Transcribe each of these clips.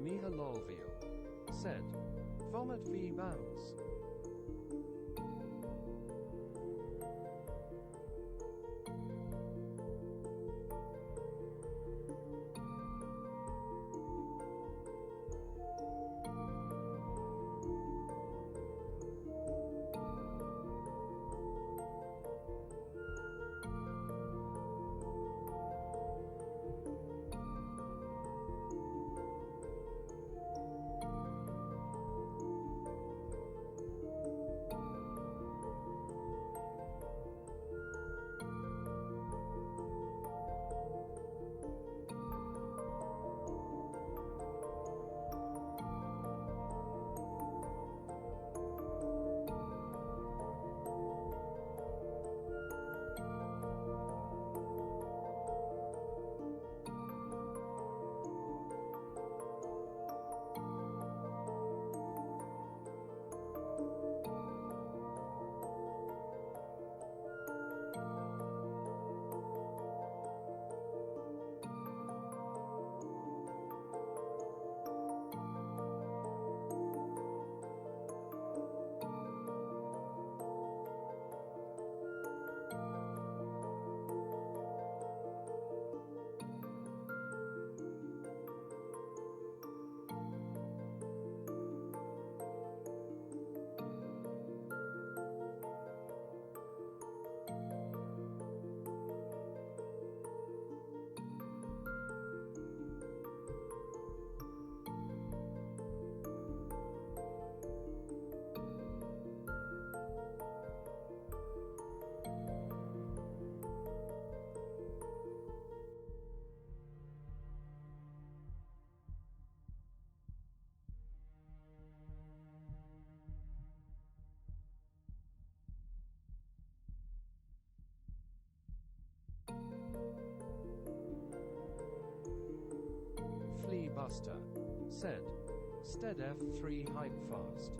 Mihalovio said, Vomit v bounce. Fleabuster said, Stead F3 hype fast.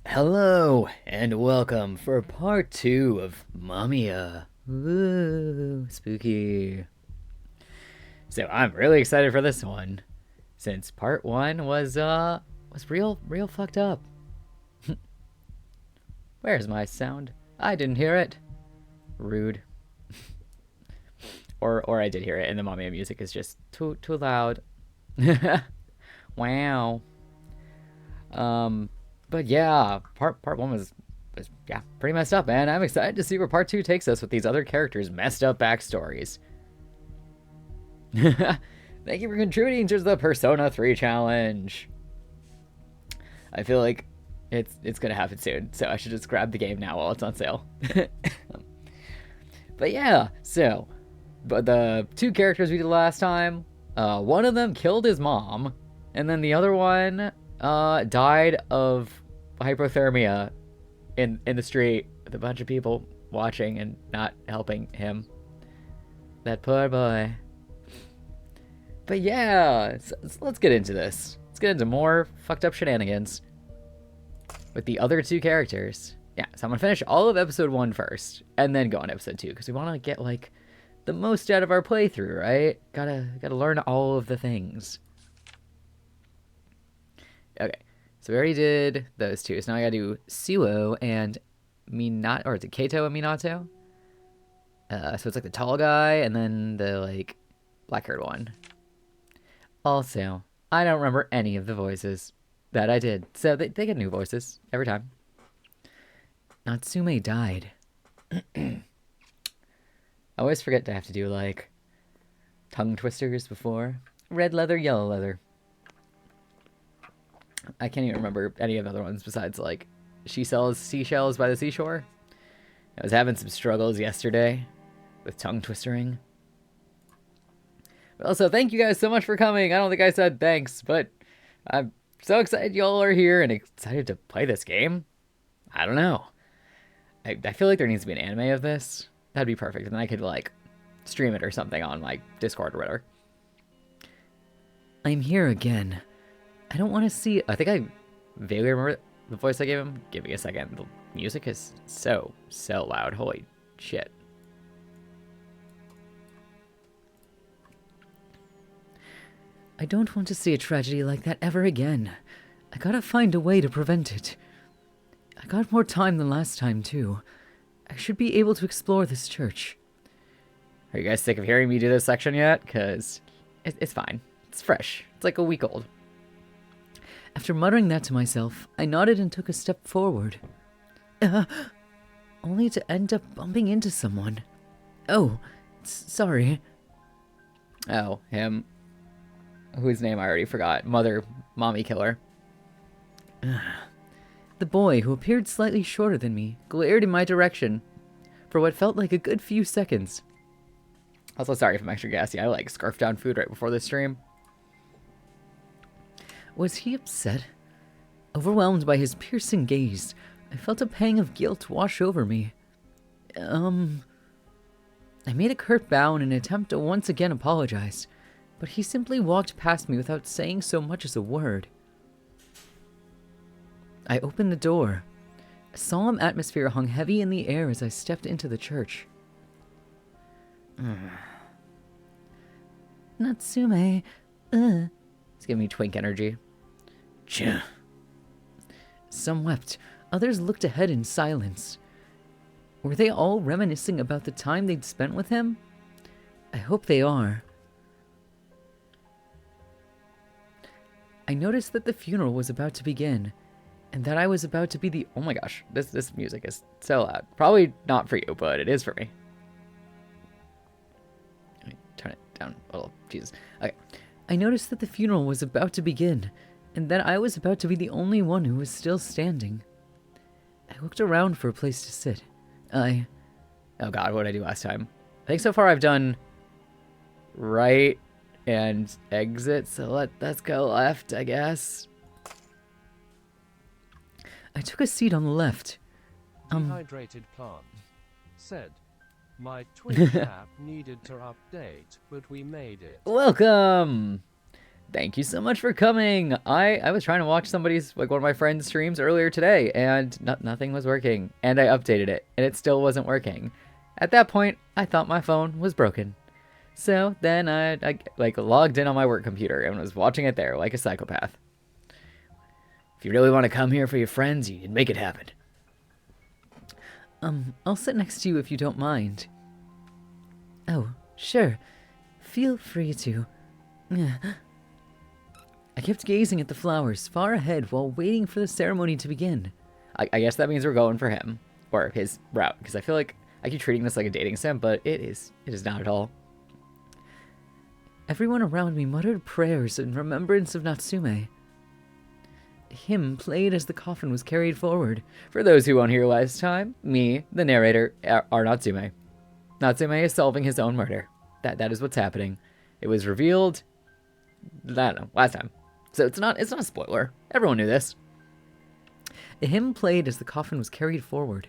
Hello and welcome for part 2 of Mamiya. Ooh, spooky. So I'm really excited for this one, since part 1 was real fucked up. Where's my sound? I didn't hear it. Rude. or I did hear it, and the Mamiya music is just too loud. Wow. But yeah, part 1 was yeah, pretty messed up, man. I'm excited to see where part 2 takes us with these other characters' messed up backstories. Thank you for contributing to the Persona 3 challenge. I feel like it's gonna happen soon, so I should just grab the game now while it's on sale. But yeah, so but the 2 characters we did last time, one of them killed his mom, and then the other one died of hypothermia in the street with a bunch of people watching and not helping him. That poor boy. But yeah, so let's get into this. Let's get into more fucked up shenanigans with the other two characters. Yeah, so I'm gonna finish all of episode 1 first, and then go on episode 2, because we want to get, like, the most out of our playthrough, right? Gotta learn all of the things. Okay, so we already did those two, so now I gotta do Suo and Minato, or is it Kato and Minato? So it's like the tall guy, and then the, like, black-haired one. Also, I don't remember any of the voices that I did, so they get new voices every time. Natsume died. I always forget to have to do, like, tongue twisters before. Red leather, yellow leather. I can't even remember any of the other ones besides, like, she sells seashells by the seashore. I was having some struggles yesterday with tongue twistering. But also, thank you guys so much for coming. I don't think I said thanks, but I'm so excited y'all are here and excited to play this game. I don't know. I feel like there needs to be an anime of this. That'd be perfect. And then I could, like, stream it or something on my Discord or whatever. I'm here again. I don't want to see... I think I vaguely remember the voice I gave him. Give me a second. The music is so loud. Holy shit. I don't want to see a tragedy like that ever again. I gotta find a way to prevent it. I got more time than last time, too. I should be able to explore this church. Are you guys sick of hearing me do this section yet? Because it's fine. It's fresh. It's like a week old. After muttering that to myself, I nodded and took a step forward. Only to end up bumping into someone. Oh, sorry. Oh, him. Whose name I already forgot. Mommy Killer. The boy, who appeared slightly shorter than me, glared in my direction for what felt like a good few seconds. Also, sorry if I'm extra gassy. I, like, scarfed down food right before the stream. Was he upset? Overwhelmed by his piercing gaze, I felt a pang of guilt wash over me. I made a curt bow in an attempt to once again apologize, but he simply walked past me without saying so much as a word. I opened the door. A solemn atmosphere hung heavy in the air as I stepped into the church. Natsume, It's giving me twink energy. Tch. Some wept, others looked ahead in silence. Were they all reminiscing about the time they'd spent with him? I hope they are. I noticed that the funeral was about to begin, and that I was about to be the... Oh my gosh, this music is so loud. Probably not for you, but it is for me. Let me turn it down a little. Jesus. Okay. I noticed that the funeral was about to begin, and that I was about to be the only one who was still standing. I looked around for a place to sit. Oh god, what did I do last time? I think so far I've done right and exit, so let's go left, I guess. I took a seat on the left. Dehydrated plant. Said, my Twitch app needed to update, but we made it. Welcome! Thank you so much for coming. I was trying to watch somebody's, like, one of my friends' streams earlier today, and nothing was working. And I updated it, and it still wasn't working. At that point, I thought my phone was broken. So then I like logged in on my work computer and was watching it there like a psychopath. If you really want to come here for your friends, you can make it happen. I'll sit next to you if you don't mind. Oh, sure. Feel free to. I kept gazing at the flowers far ahead while waiting for the ceremony to begin. I guess that means we're going for him. Or his route. Because I feel like I keep treating this like a dating sim, but it is not at all. Everyone around me muttered prayers in remembrance of Natsume. A hymn played as the coffin was carried forward. For those who weren't here last time, me, the narrator, are Natsume. Natsume is solving his own murder. That is what's happening. It was revealed, I don't know, last time. So it's not a spoiler. Everyone knew this. A hymn played as the coffin was carried forward.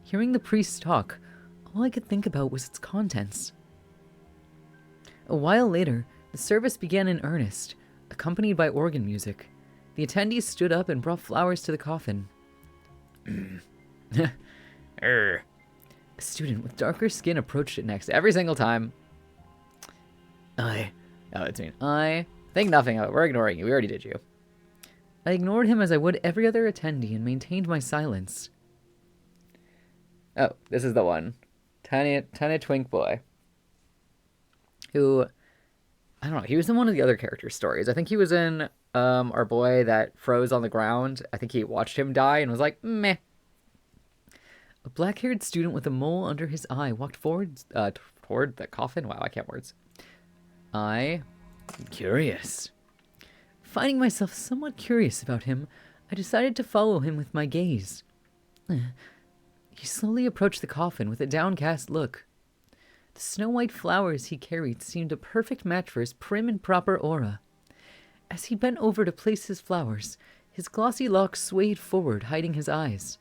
Hearing the priest talk, all I could think about was its contents. A while later, The service began in earnest, accompanied by organ music. The attendees stood up and brought flowers to the coffin. A student with darker skin approached it next. Every single time. Oh, it's me. I think nothing of it. We're ignoring you. We already did you. I ignored him as I would every other attendee and maintained my silence. Oh, this is the one. Tiny twink boy. Who, I don't know, he was in one of the other character stories. I think he was in our boy that froze on the ground. I think he watched him die and was like, meh. A black-haired student with a mole under his eye walked forward toward the coffin. Wow, I can't words. I'm curious. Finding myself somewhat curious about him, I decided to follow him with my gaze. He slowly approached the coffin with a downcast look. The snow-white flowers he carried seemed a perfect match for his prim and proper aura. As he bent over to place his flowers, his glossy locks swayed forward, hiding his eyes.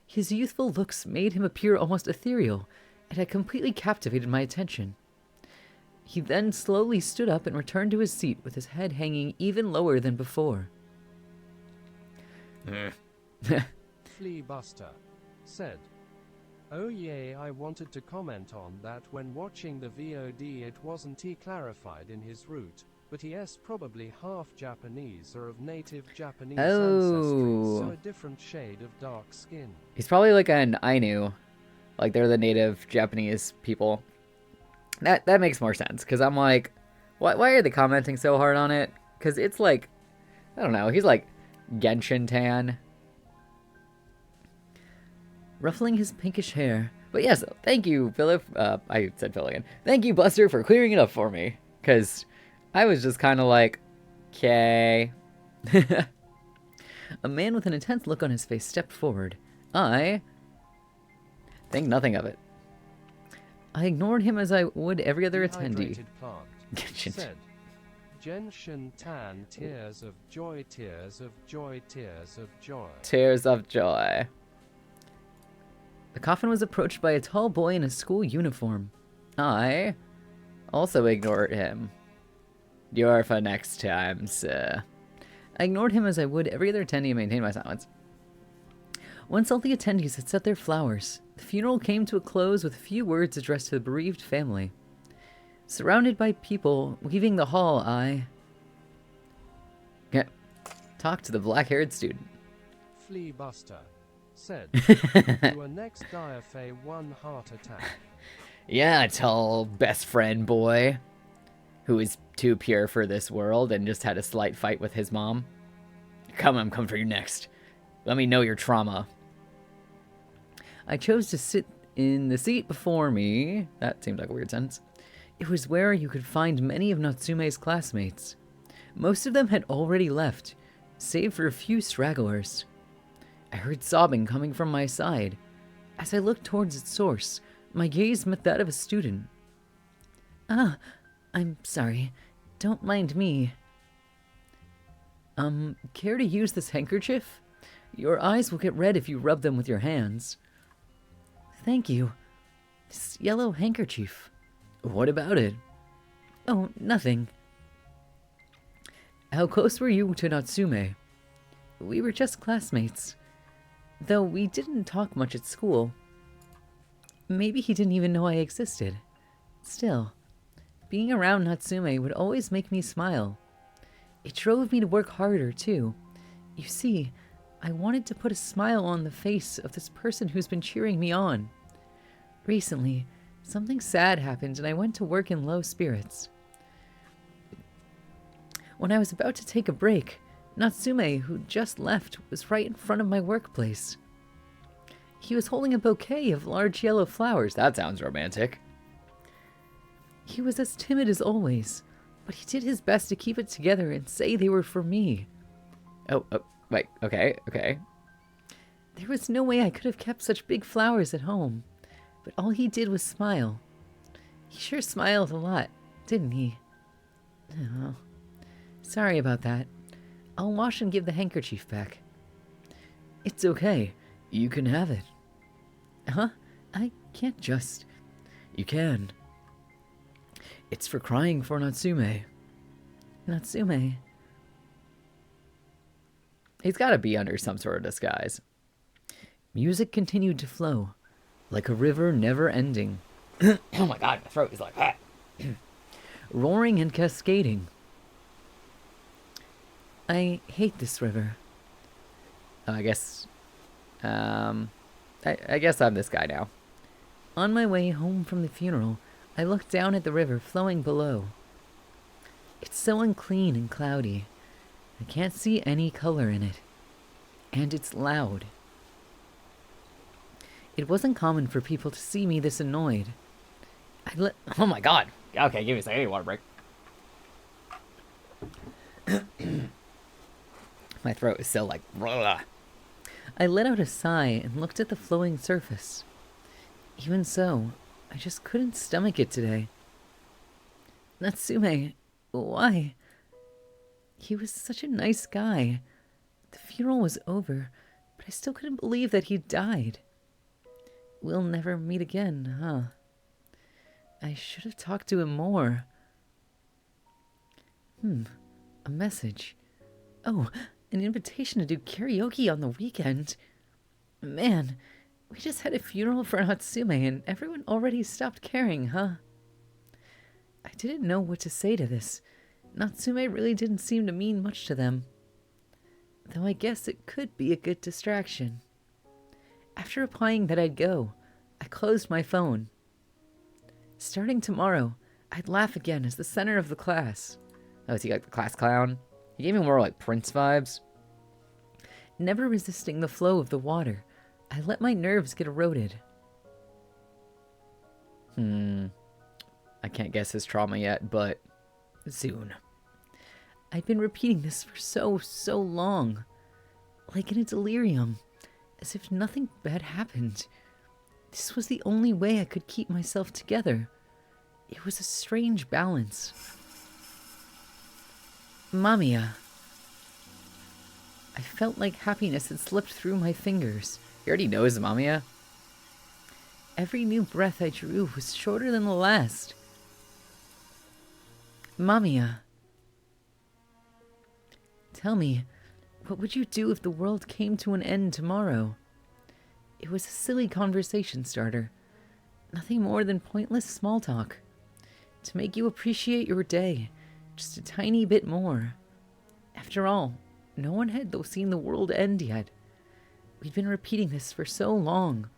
His youthful looks made him appear almost ethereal, and had completely captivated my attention. He then slowly stood up and returned to his seat with his head hanging even lower than before. Fleabuster said, "Oh yeah, I wanted to comment on that when watching the VOD. It wasn't he clarified in his route, but he is probably half Japanese or of native Japanese ancestry, so a different shade of dark skin." He's probably like an Ainu. Like they're the native Japanese people. That makes more sense, because I'm like, why are they commenting so hard on it? Because it's like, I don't know, he's like Genshin tan. Ruffling his pinkish hair. But yes, thank you, Philip. I said Phil again. Thank you, Buster, for clearing it up for me. Because I was just kind of like, okay. A man with an intense look on his face stepped forward. I think nothing of it. I ignored him as I would every other attendee. Dehydrated plant said, "Genshin tan, tears of joy, tears of joy, tears of joy." Tears of joy. The coffin was approached by a tall boy in a school uniform. I also ignored him. You're for next time, sir. I ignored him as I would every other attendee and maintained my silence. Once all the attendees had set their flowers, the funeral came to a close with a few words addressed to the bereaved family. Surrounded by people leaving the hall, I talked to the black-haired student. Fleabuster said, "Your next die of a 1 heart attack." Yeah, tall best friend boy, who is too pure for this world and just had a slight fight with his mom. I'm coming for you next. Let me know your trauma. I chose to sit in the seat before me. That seems like a weird sentence. It was where you could find many of Natsume's classmates. Most of them had already left, save for a few stragglers. I heard sobbing coming from my side. As I looked towards its source, my gaze met that of a student. I'm sorry. Don't mind me. Care to use this handkerchief? Your eyes will get red if you rub them with your hands. Thank you. This yellow handkerchief. What about it? Oh, nothing. How close were you to Natsume? We were just classmates. Though we didn't talk much at school. Maybe he didn't even know I existed. Still, being around Natsume would always make me smile. It drove me to work harder, too. You see, I wanted to put a smile on the face of this person who's been cheering me on. Recently, something sad happened and I went to work in low spirits. When I was about to take a break, Natsume, who just left, was right in front of my workplace. He was holding a bouquet of large yellow flowers. That sounds romantic. He was as timid as always, but he did his best to keep it together and say they were for me. Oh, wait, okay. There was no way I could have kept such big flowers at home, but all he did was smile. He sure smiled a lot, didn't he? Oh, sorry about that. I'll wash and give the handkerchief back. It's okay. You can have it. Huh? I can't just... You can. It's for crying for Natsume. Natsume. He's gotta be under some sort of disguise. Music continued to flow, like a river never ending. Oh my god, my throat is like that. Roaring and cascading. I hate this river. I guess I'm this guy now. On my way home from the funeral, I looked down at the river flowing below. It's so unclean and cloudy. I can't see any color in it. And it's loud. It wasn't common for people to see me this annoyed. Oh my god. Okay, give me a second. I need a water break. My throat is still like... Blah. I let out a sigh and looked at the flowing surface. Even so, I just couldn't stomach it today. Natsume, why? He was such a nice guy. The funeral was over, but I still couldn't believe that he died. We'll never meet again, huh? I should have talked to him more. A message. Oh, an invitation to do karaoke on the weekend. Man, we just had a funeral for Natsume and everyone already stopped caring, huh? I didn't know what to say to this. Natsume really didn't seem to mean much to them. Though I guess it could be a good distraction. After replying that I'd go, I closed my phone. Starting tomorrow, I'd laugh again as the center of the class. Oh, is he like the class clown? He gave me more like Prince vibes. Never resisting the flow of the water, I let my nerves get eroded. I can't guess his trauma yet, but soon. I've been repeating this for so long. Like in a delirium. As if nothing bad happened. This was the only way I could keep myself together. It was a strange balance. Mamiya. I felt like happiness had slipped through my fingers. He already knows Mamiya. Every new breath I drew was shorter than the last. Mamiya. Tell me, what would you do if the world came to an end tomorrow? It was a silly conversation starter. Nothing more than pointless small talk. To make you appreciate your day, just a tiny bit more. After all, no one had seen the world end yet. We'd been repeating this for so long.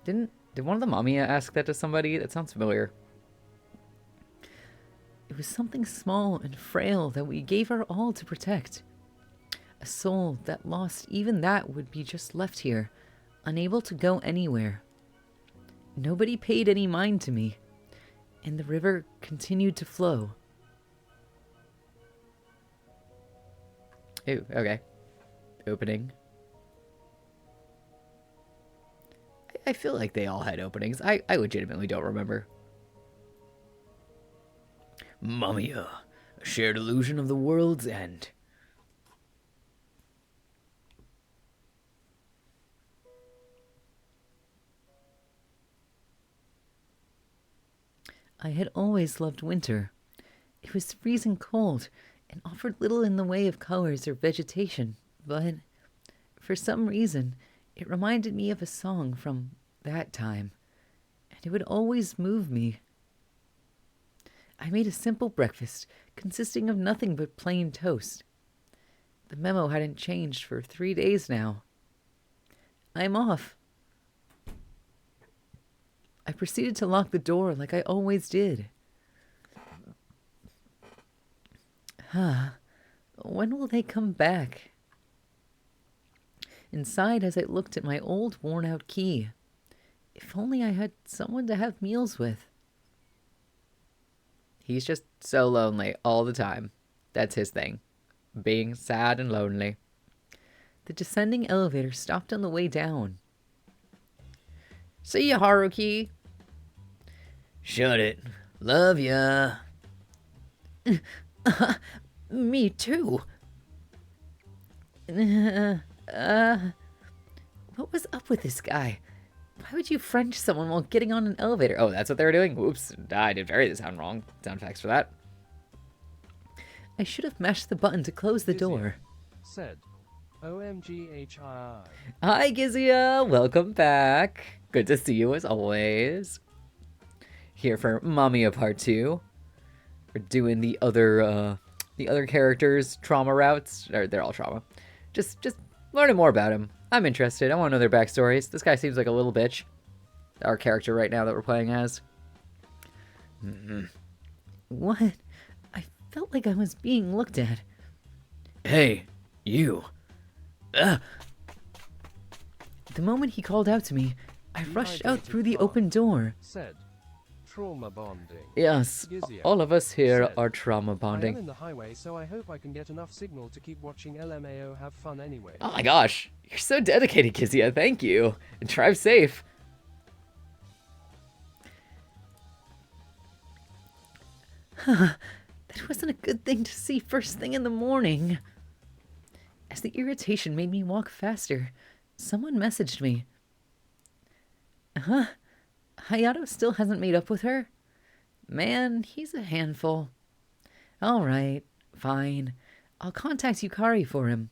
Did one of the Mamiya ask that to somebody? That sounds familiar. It was something small and frail that we gave our all to protect. A soul that lost even that would be just left here, unable to go anywhere. Nobody paid any mind to me, and the river continued to flow. Ooh, okay. Opening. I feel like they all had openings. I legitimately don't remember. Mamiya, a shared illusion of the world's end. I had always loved winter. It was freezing cold and offered little in the way of colors or vegetation, but for some reason, it reminded me of a song from that time, and it would always move me. I made a simple breakfast consisting of nothing but plain toast. The memo hadn't changed for 3 days now. I'm off. I proceeded to lock the door like I always did. When will they come back? Inside, as I looked at my old worn-out key. If only I had someone to have meals with. He's just so lonely all the time. That's his thing. Being sad and lonely. The descending elevator stopped on the way down. See ya, Haruki. Shut it. Love ya. Me too. What was up with this guy? Why would you French someone while getting on an elevator? Oh, that's what they were doing? Whoops. I did very sound wrong. Sound effects for that. I should have mashed the button to close the door. Said, OMGHII. Hi, Gizia! Welcome back. Good to see you as always. Here for Mamiya Part 2. We're doing the other characters' trauma routes. Or they're all trauma. Just learning more about him. I'm interested. I want to know their backstories. This guy seems like a little bitch. Our character right now that we're playing as. What? I felt like I was being looked at. Hey, you. The moment he called out to me, I rushed out through the open door. Said, trauma bonding. Yes, Gizia all of us here said, are trauma I am bonding. in the highway, so I hope I can get enough signal to keep watching LMAO have fun anyway. Oh my gosh, you're so dedicated, Gizia. Thank you. And drive safe. That wasn't a good thing to see first thing in the morning. As the irritation made me walk faster, someone messaged me. Hayato still hasn't made up with her? Man, he's a handful. Alright, fine. I'll contact Yukari for him.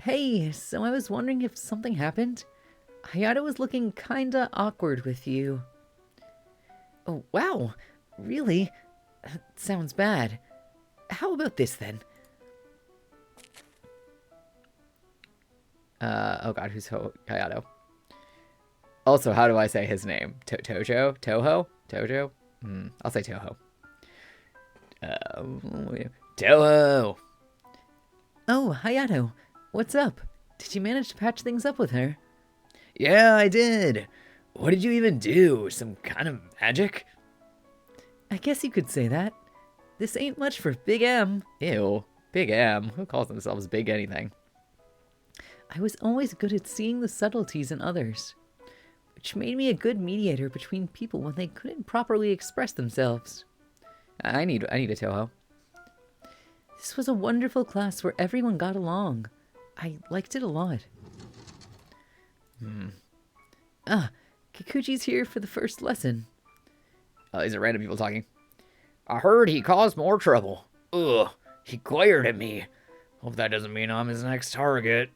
Hey, so I was wondering if something happened? Hayato was looking kinda awkward with you. Oh, wow. Really? That sounds bad. How about this, then? Oh god, who's Hayato? Also, how do I say his name? Tojo? Toho? Tojo? I'll say Toho. Toho! Oh, Hayato. What's up? Did you manage to patch things up with her? Yeah, I did. What did you even do? Some kind of magic? I guess you could say that. This ain't much for Big M. Ew, Big M. Who calls themselves Big anything? I was always good at seeing the subtleties in others, which made me a good mediator between people when they couldn't properly express themselves. I need a Toho. This was a wonderful class where everyone got along. I liked it a lot. Kikuchi's here for the first lesson. Oh, these are random people talking. I heard he caused more trouble. Ugh, he glared at me. Hope that doesn't mean I'm his next target.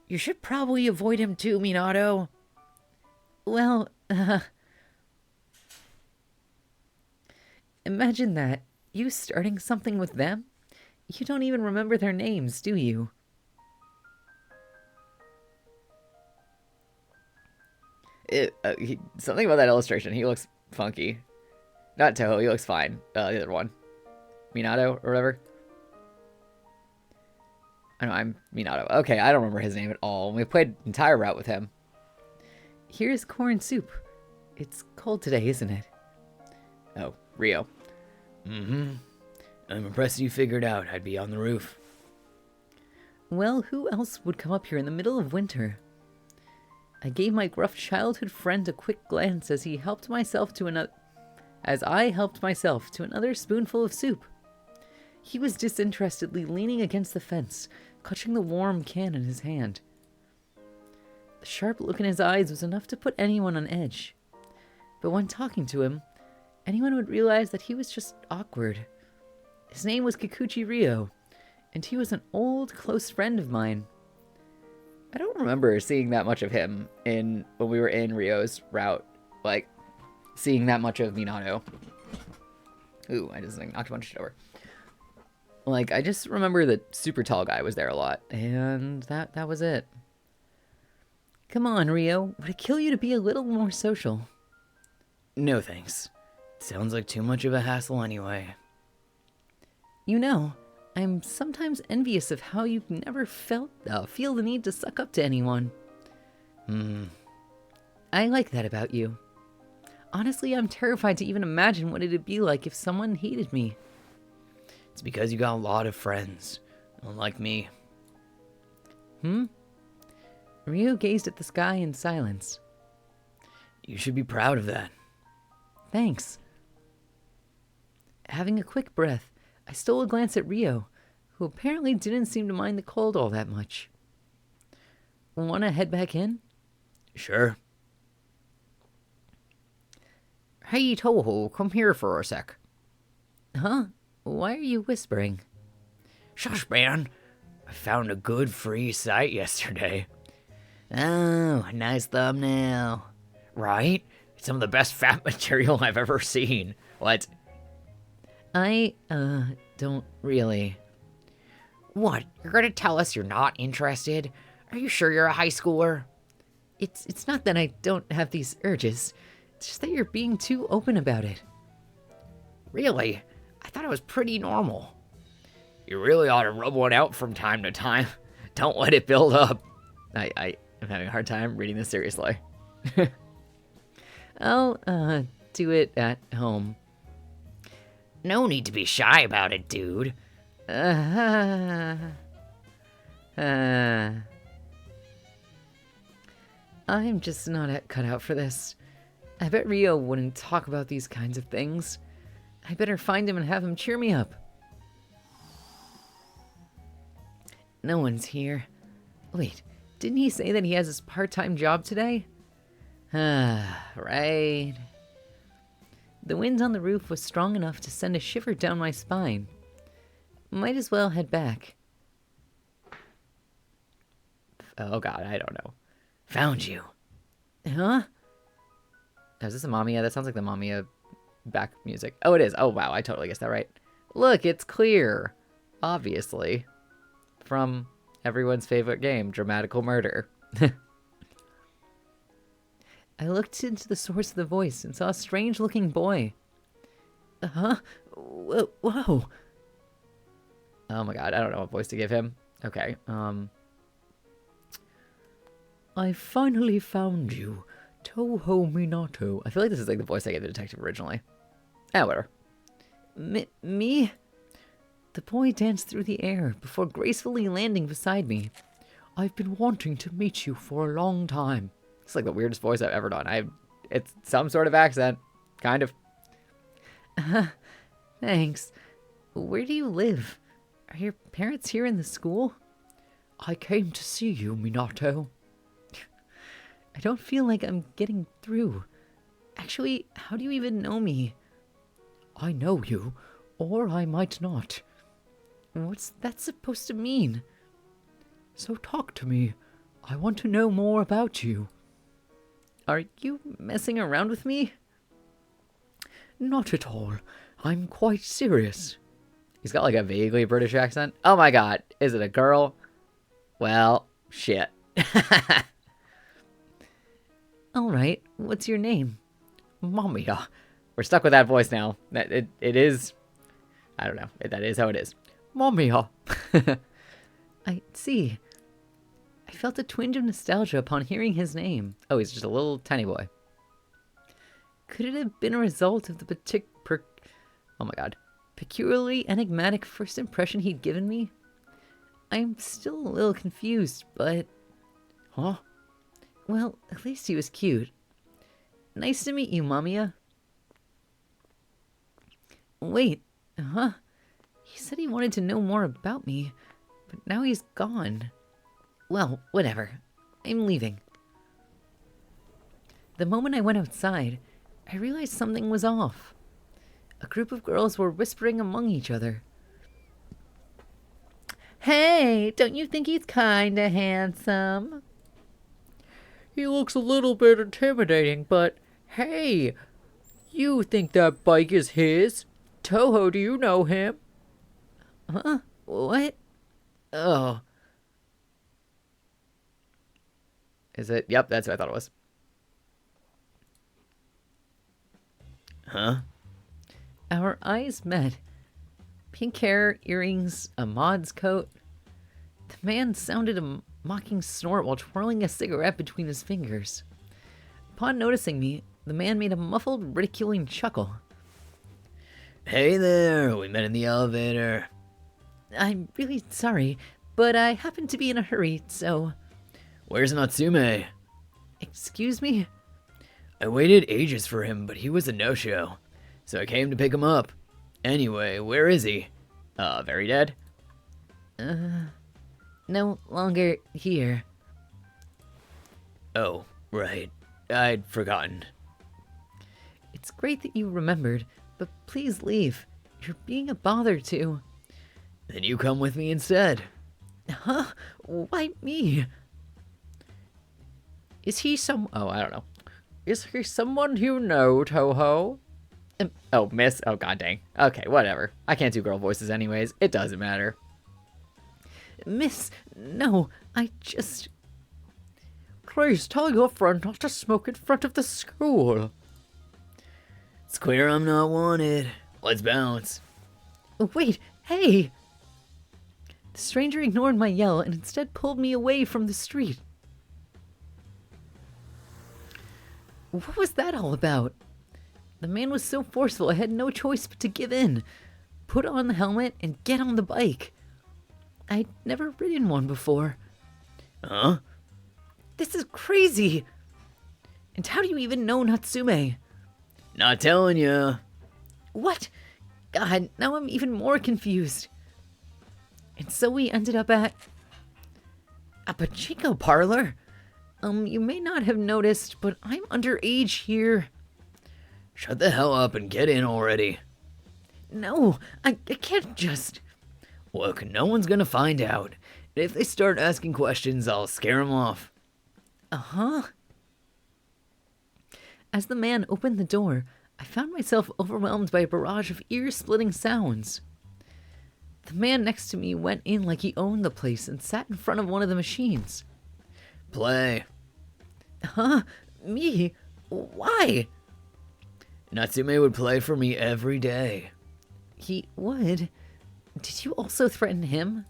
You should probably avoid him too, Minato. Well, imagine that. You starting something with them? You don't even remember their names, do you? Something about that illustration. He looks funky. Not Toho, he looks fine. The other one. Minato, or whatever. I know, I'm Minato. Okay, I don't remember his name at all. We played an entire route with him. Here's corn soup. It's cold today, isn't it? Oh, Rio. I'm impressed you figured out I'd be on the roof. Well, who else would come up here in the middle of winter? I gave my gruff childhood friend a quick glance as I helped myself to another spoonful of soup. He was disinterestedly leaning against the fence, clutching the warm can in his hand. The sharp look in his eyes was enough to put anyone on edge. But when talking to him, anyone would realize that he was just awkward. His name was Kikuchi Rio, and he was an old, close friend of mine. I don't remember seeing that much of him when we were in Rio's route. Like, seeing that much of Minato. Ooh, I just knocked a bunch of shit over. Like, I just remember the super tall guy was there a lot, and that was it. Come on, Rio. Would it kill you to be a little more social? No thanks. Sounds like too much of a hassle anyway. You know, I'm sometimes envious of how you've never feel the need to suck up to anyone. I like that about you. Honestly, I'm terrified to even imagine what it'd be like if someone hated me. It's because you got a lot of friends, unlike me. Ryu gazed at the sky in silence. You should be proud of that. Thanks. Having a quick breath, I stole a glance at Rio, who apparently didn't seem to mind the cold all that much. Wanna head back in? Sure. Hey, Toho, come here for a sec. Huh? Why are you whispering? Shush, man. I found a good free site yesterday. Oh, nice thumbnail. Right? It's some of the best fat material I've ever seen. What? I, don't really. What? You're gonna tell us you're not interested? Are you sure you're a high schooler? It's not that I don't have these urges. It's just that you're being too open about it. Really? I thought it was pretty normal. You really ought to rub one out from time to time. Don't let it build up. I am having a hard time reading this seriously. I'll, do it at home. No need to be shy about it, dude. I'm just not cut out for this. I bet Rio wouldn't talk about these kinds of things. I better find him and have him cheer me up. No one's here. Wait, didn't he say that he has his part-time job today? Right. The wind on the roof was strong enough to send a shiver down my spine. Might as well head back. Oh god, I don't know. Found you. Huh? Is this a Mamiya? That sounds like the Mamiya back music. Oh, it is. Oh, wow. I totally guessed that right. Look, it's clear. Obviously. From everyone's favorite game, Dramatical Murder. I looked into the source of the voice and saw a strange-looking boy. Huh? Whoa. Oh my god, I don't know what voice to give him. Okay, I finally found you, Toho Minato. I feel like this is like the voice I gave the detective originally. Whatever. Me? The boy danced through the air before gracefully landing beside me. I've been wanting to meet you for a long time. It's like the weirdest voice I've ever done. It's some sort of accent. Kind of. Thanks. Where do you live? Are your parents here in the school? I came to see you, Minato. I don't feel like I'm getting through. Actually, how do you even know me? I know you, or I might not. What's that supposed to mean? So talk to me. I want to know more about you. Are you messing around with me? Not at all. I'm quite serious. He's got like a vaguely British accent. Oh my god, is it a girl? Well, shit. Alright, what's your name? Mamiya. We're stuck with that voice now. It is... I don't know. That is how it is. Mamiya. I see. I felt a twinge of nostalgia upon hearing his name. Oh, he's just a little tiny boy. Could it have been a result of the oh my god, peculiarly enigmatic first impression he'd given me? I'm still a little confused, but... Huh? Well, at least he was cute. Nice to meet you, Mamiya. Wait, huh? He said he wanted to know more about me, but now he's gone. Well, whatever. I'm leaving. The moment I went outside, I realized something was off. A group of girls were whispering among each other. Hey, don't you think he's kinda handsome? He looks a little bit intimidating, but hey, you think that bike is his? Toho, do you know him? Huh? What? Oh. Is it? Yep, that's what I thought it was. Huh? Our eyes met. Pink hair, earrings, a mod's coat. The man sounded a mocking snort while twirling a cigarette between his fingers. Upon noticing me, the man made a muffled, ridiculing chuckle. Hey there, we met in the elevator. I'm really sorry, but I happen to be in a hurry, so... Where's Natsume? Excuse me? I waited ages for him, but he was a no-show, so I came to pick him up. Anyway, where is he? Very dead? No longer here. Oh, right. I'd forgotten. It's great that you remembered, but please leave. You're being a bother to. Then you come with me instead. Huh? Why me? Is he some... Oh, I don't know. Is he someone you know, Toho? Oh, miss. Oh, god dang. Okay, whatever. I can't do girl voices anyways. It doesn't matter. Miss, no, I just... Please tell your friend not to smoke in front of the school. It's clear I'm not wanted. Let's bounce. Wait, hey! The stranger ignored my yell and instead pulled me away from the street. What was that all about? The man was so forceful I had no choice but to give in, put on the helmet, and get on the bike. I'd never ridden one before. Huh? This is crazy! And how do you even know Natsume? Not telling you. What? God, now I'm even more confused. And so we ended up at... a pachinko parlor? You may not have noticed, but I'm underage here. Shut the hell up and get in already. No, I can't just... Look, no one's gonna find out. And if they start asking questions, I'll scare them off. Uh-huh. As the man opened the door, I found myself overwhelmed by a barrage of ear-splitting sounds. The man next to me went in like he owned the place and sat in front of one of the machines. Play. Huh? Me? Why? Natsume would play for me every day. He would? Did you also threaten him?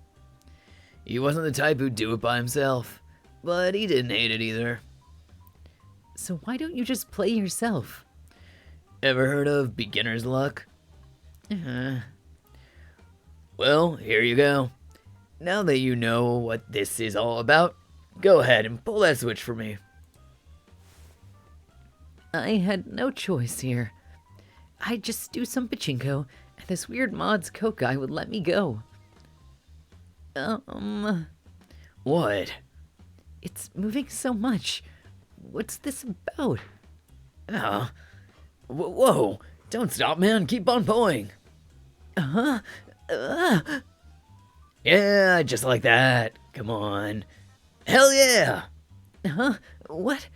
He wasn't the type who'd do it by himself, but he didn't hate it either. So why don't you just play yourself? Ever heard of beginner's luck? Well, here you go. Now that you know what this is all about, go ahead and pull that switch for me. I had no choice here. I'd just do some pachinko, and this weird mod's coke guy would let me go. What? It's moving so much. What's this about? Whoa! Don't stop, man. Keep on pulling. Yeah, just like that. Come on. Hell yeah! What?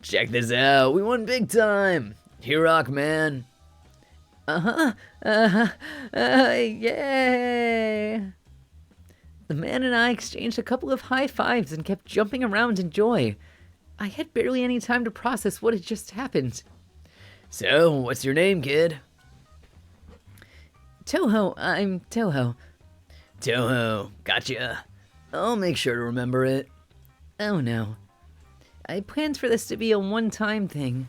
Check this out. We won big time. You rock, man. Yay! The man and I exchanged a couple of high fives and kept jumping around in joy. I had barely any time to process what had just happened. So, what's your name, kid? Toho, I'm Toho. Toho, gotcha. I'll make sure to remember it. Oh no. I planned for this to be a one-time thing.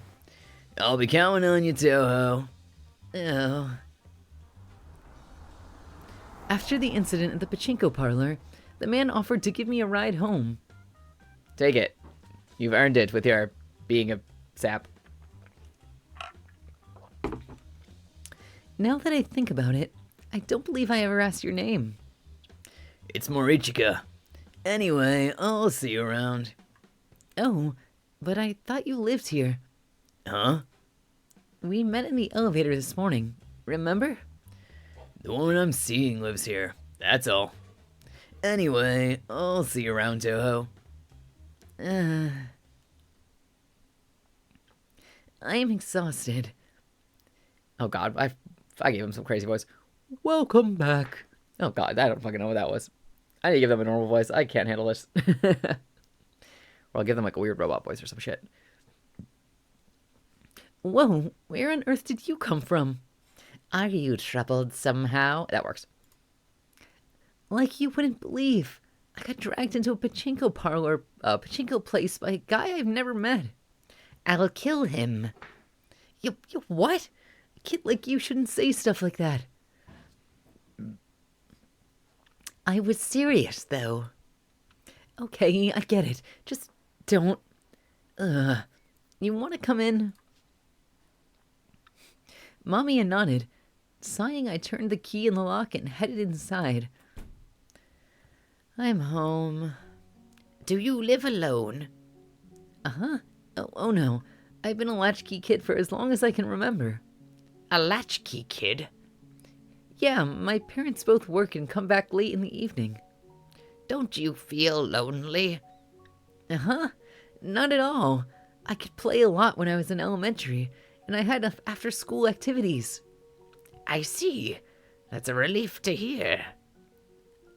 I'll be counting on you, Toho. Oh. After the incident at the pachinko parlor, the man offered to give me a ride home. Take it. You've earned it with your being a sap. Now that I think about it, I don't believe I ever asked your name. It's Morichika. Anyway, I'll see you around. Oh, but I thought you lived here. Huh? We met in the elevator this morning, remember? The woman I'm seeing lives here. That's all. Anyway, I'll see you around, Toho. I'm exhausted. Oh god, I gave him some crazy voice. Welcome back. Oh god, I don't fucking know what that was. I need to give them a normal voice. I can't handle this. Or I'll give them like a weird robot voice or some shit. Whoa, where on earth did you come from? Are you troubled somehow? That works. Like you wouldn't believe. I got dragged into a pachinko parlor, pachinko place by a guy I've never met. I'll kill him. You what? A kid like you shouldn't say stuff like that. I was serious, though. Okay, I get it. Just don't... You want to come in? Mamiya nodded. Sighing, I turned the key in the lock and headed inside. I'm home. Do you live alone? Uh-huh. Oh no. I've been a latchkey kid for as long as I can remember. A latchkey kid? Yeah, my parents both work and come back late in the evening. Don't you feel lonely? Uh-huh. Not at all. I could play a lot when I was in elementary, and I had after-school activities. I see. That's a relief to hear.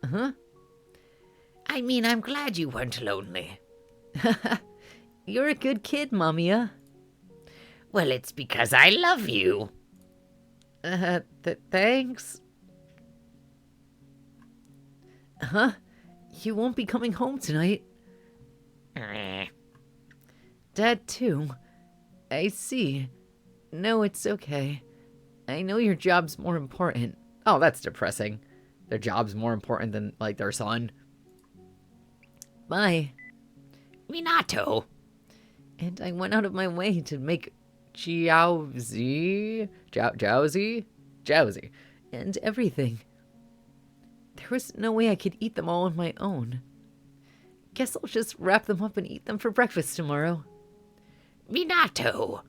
Uh-huh. I mean, I'm glad you weren't lonely. You're a good kid, Mamiya. Well, it's because I love you. Thanks. Huh? You won't be coming home tonight. Dad, too. I see. No, it's okay. I know your job's more important. Oh, that's depressing. Their job's more important than, like, their son. Bye. Minato. And I went out of my way to make Jowsy? Jowsy? and everything. There was no way I could eat them all on my own. Guess I'll just wrap them up and eat them for breakfast tomorrow. Minato!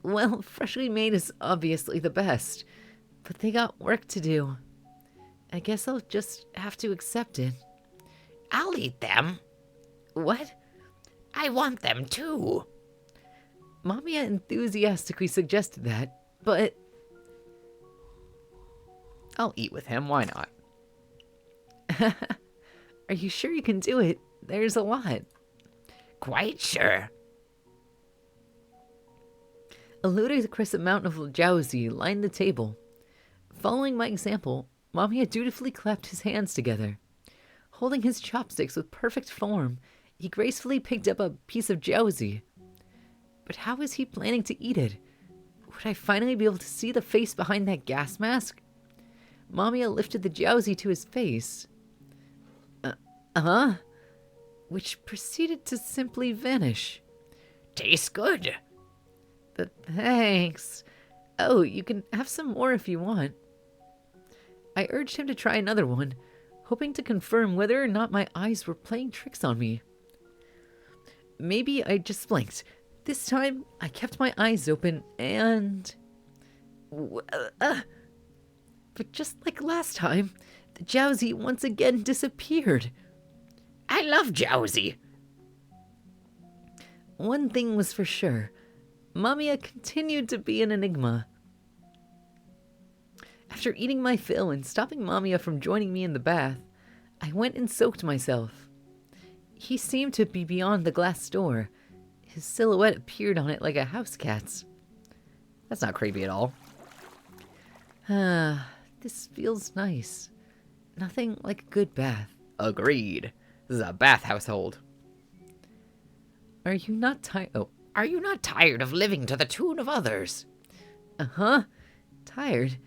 Well, freshly made is obviously the best, but they got work to do. I guess I'll just have to accept it. I'll eat them. What? I want them too. Mamiya enthusiastically suggested that, but... I'll eat with him, why not? Are you sure you can do it? There's a lot. Quite sure. A ludicrous amount of Jowsy lined the table. Following my example, Mamiya dutifully clapped his hands together. Holding his chopsticks with perfect form, he gracefully picked up a piece of Jowsy. But how was he planning to eat it? Would I finally be able to see the face behind that gas mask? Mamiya lifted the Jowsy to his face. Which proceeded to simply vanish. Tastes good. Thanks. Oh, you can have some more if you want. I urged him to try another one, hoping to confirm whether or not my eyes were playing tricks on me. Maybe I just blinked. This time, I kept my eyes open and... But just like last time, the Jowsy once again disappeared. I love Jowsy. One thing was for sure. Mamiya continued to be an enigma. After eating my fill and stopping Mamiya from joining me in the bath, I went and soaked myself. He seemed to be beyond the glass door. His silhouette appeared on it like a house cat's. That's not creepy at all. This feels nice. Nothing like a good bath. Agreed. This is a bath household. Are you not tired? Oh, are you not tired of living to the tune of others? Uh-huh. Tired.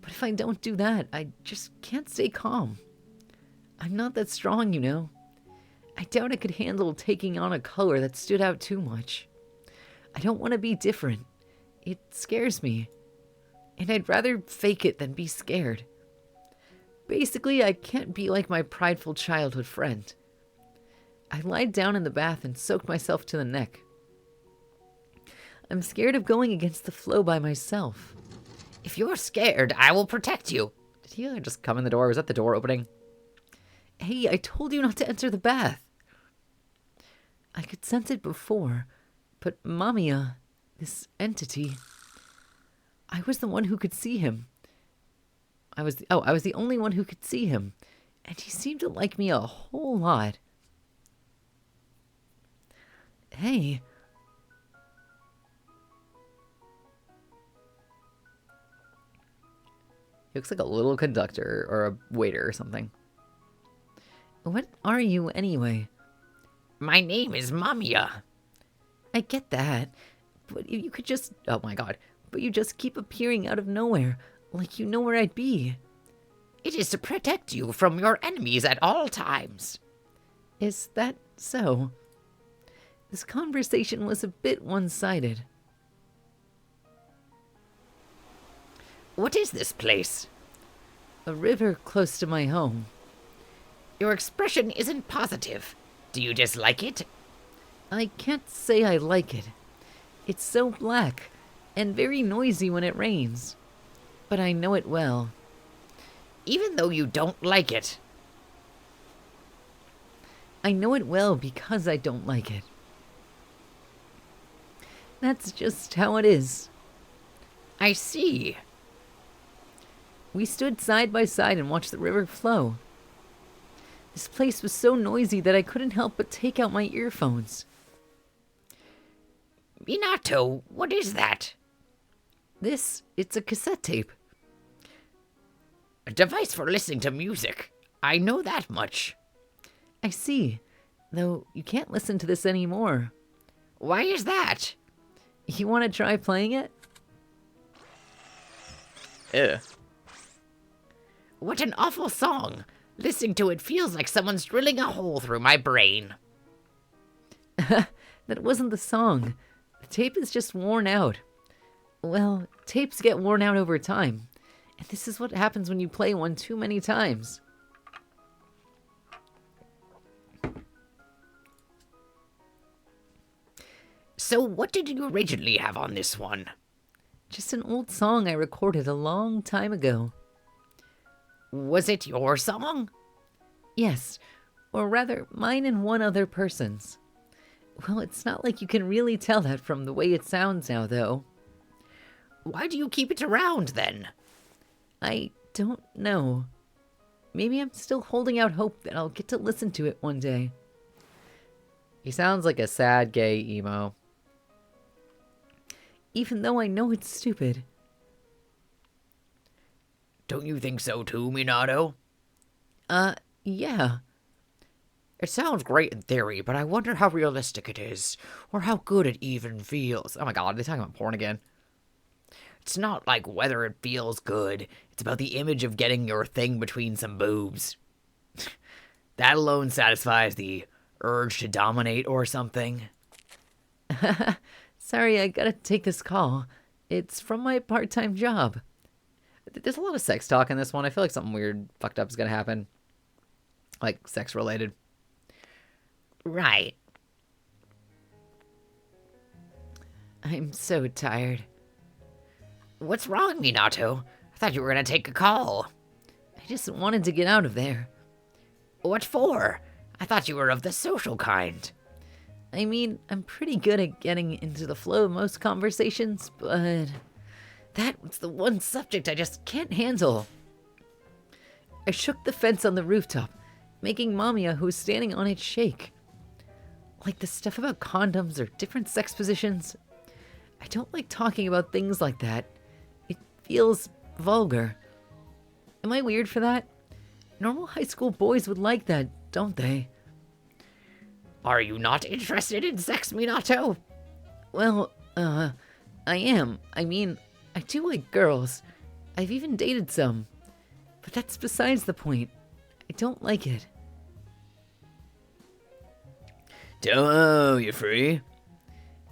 But if I don't do that, I just can't stay calm. I'm not that strong, you know. I doubt I could handle taking on a color that stood out too much. I don't want to be different. It scares me. And I'd rather fake it than be scared. Basically, I can't be like my prideful childhood friend. I lied down in the bath and soaked myself to the neck. I'm scared of going against the flow by myself. If you're scared, I will protect you. Did he just come in the door? Was that the door opening? Hey, I told you not to enter the bath. I could sense it before, but Mamiya, this entity, I was the one who could see him. I was the only one who could see him, and he seemed to like me a whole lot. Hey. He looks like a little conductor or a waiter or something. What are you anyway? My name is Mamiya. I get that, but you could just... Oh my god. But you just keep appearing out of nowhere, like you know where I'd be. It is to protect you from your enemies at all times. Is that so? This conversation was a bit one-sided. What is this place? A river close to my home. Your expression isn't positive. Do you dislike it? I can't say I like it. It's so black. and very noisy when it rains. But I know it well. Even though you don't like it. I know it well because I don't like it. That's just how it is. I see. We stood side by side and watched the river flow. This place was so noisy that I couldn't help but take out my earphones. Minato, what is that? It's a cassette tape. A device for listening to music. I know that much. I see. Though you can't listen to this anymore. Why is that? You want to try playing it? Ew. What an awful song. Listening to it feels like someone's drilling a hole through my brain. That wasn't the song. The tape is just worn out. Well, tapes get worn out over time. And this is what happens when you play one too many times. So what did you originally have on this one? Just an old song I recorded a long time ago. Was it your song? Yes, or rather, mine and one other person's. Well, it's not like you can really tell that from the way it sounds now, though. Why do you keep it around, then? I don't know. Maybe I'm still holding out hope that I'll get to listen to it one day. He sounds like a sad gay emo. Even though I know it's stupid. Don't you think so too, Minato? Yeah. It sounds great in theory, but I wonder how realistic it is, or how good it even feels. Oh my god, are they talking about porn again? It's not like whether it feels good. It's about the image of getting your thing between some boobs. That alone satisfies the urge to dominate or something. Sorry, I gotta take this call. It's from my part-time job. There's a lot of sex talk in this one. I feel like something weird, fucked up is gonna happen. Like, sex-related. Right. I'm so tired. What's wrong, Minato? I thought you were gonna take a call. I just wanted to get out of there. What for? I thought you were of the social kind. I mean, I'm pretty good at getting into the flow of most conversations, but that's the one subject I just can't handle. I shook the fence on the rooftop, making Mamiya, who was standing on it, shake. Like the stuff about condoms or different sex positions. I don't like talking about things like that. It feels vulgar. Am I weird for that? Normal high school boys would like that, don't they? Are you not interested in sex, Minato? Well, I am. I mean, I do like girls. I've even dated some. But that's besides the point. I don't like it. Toho, you free?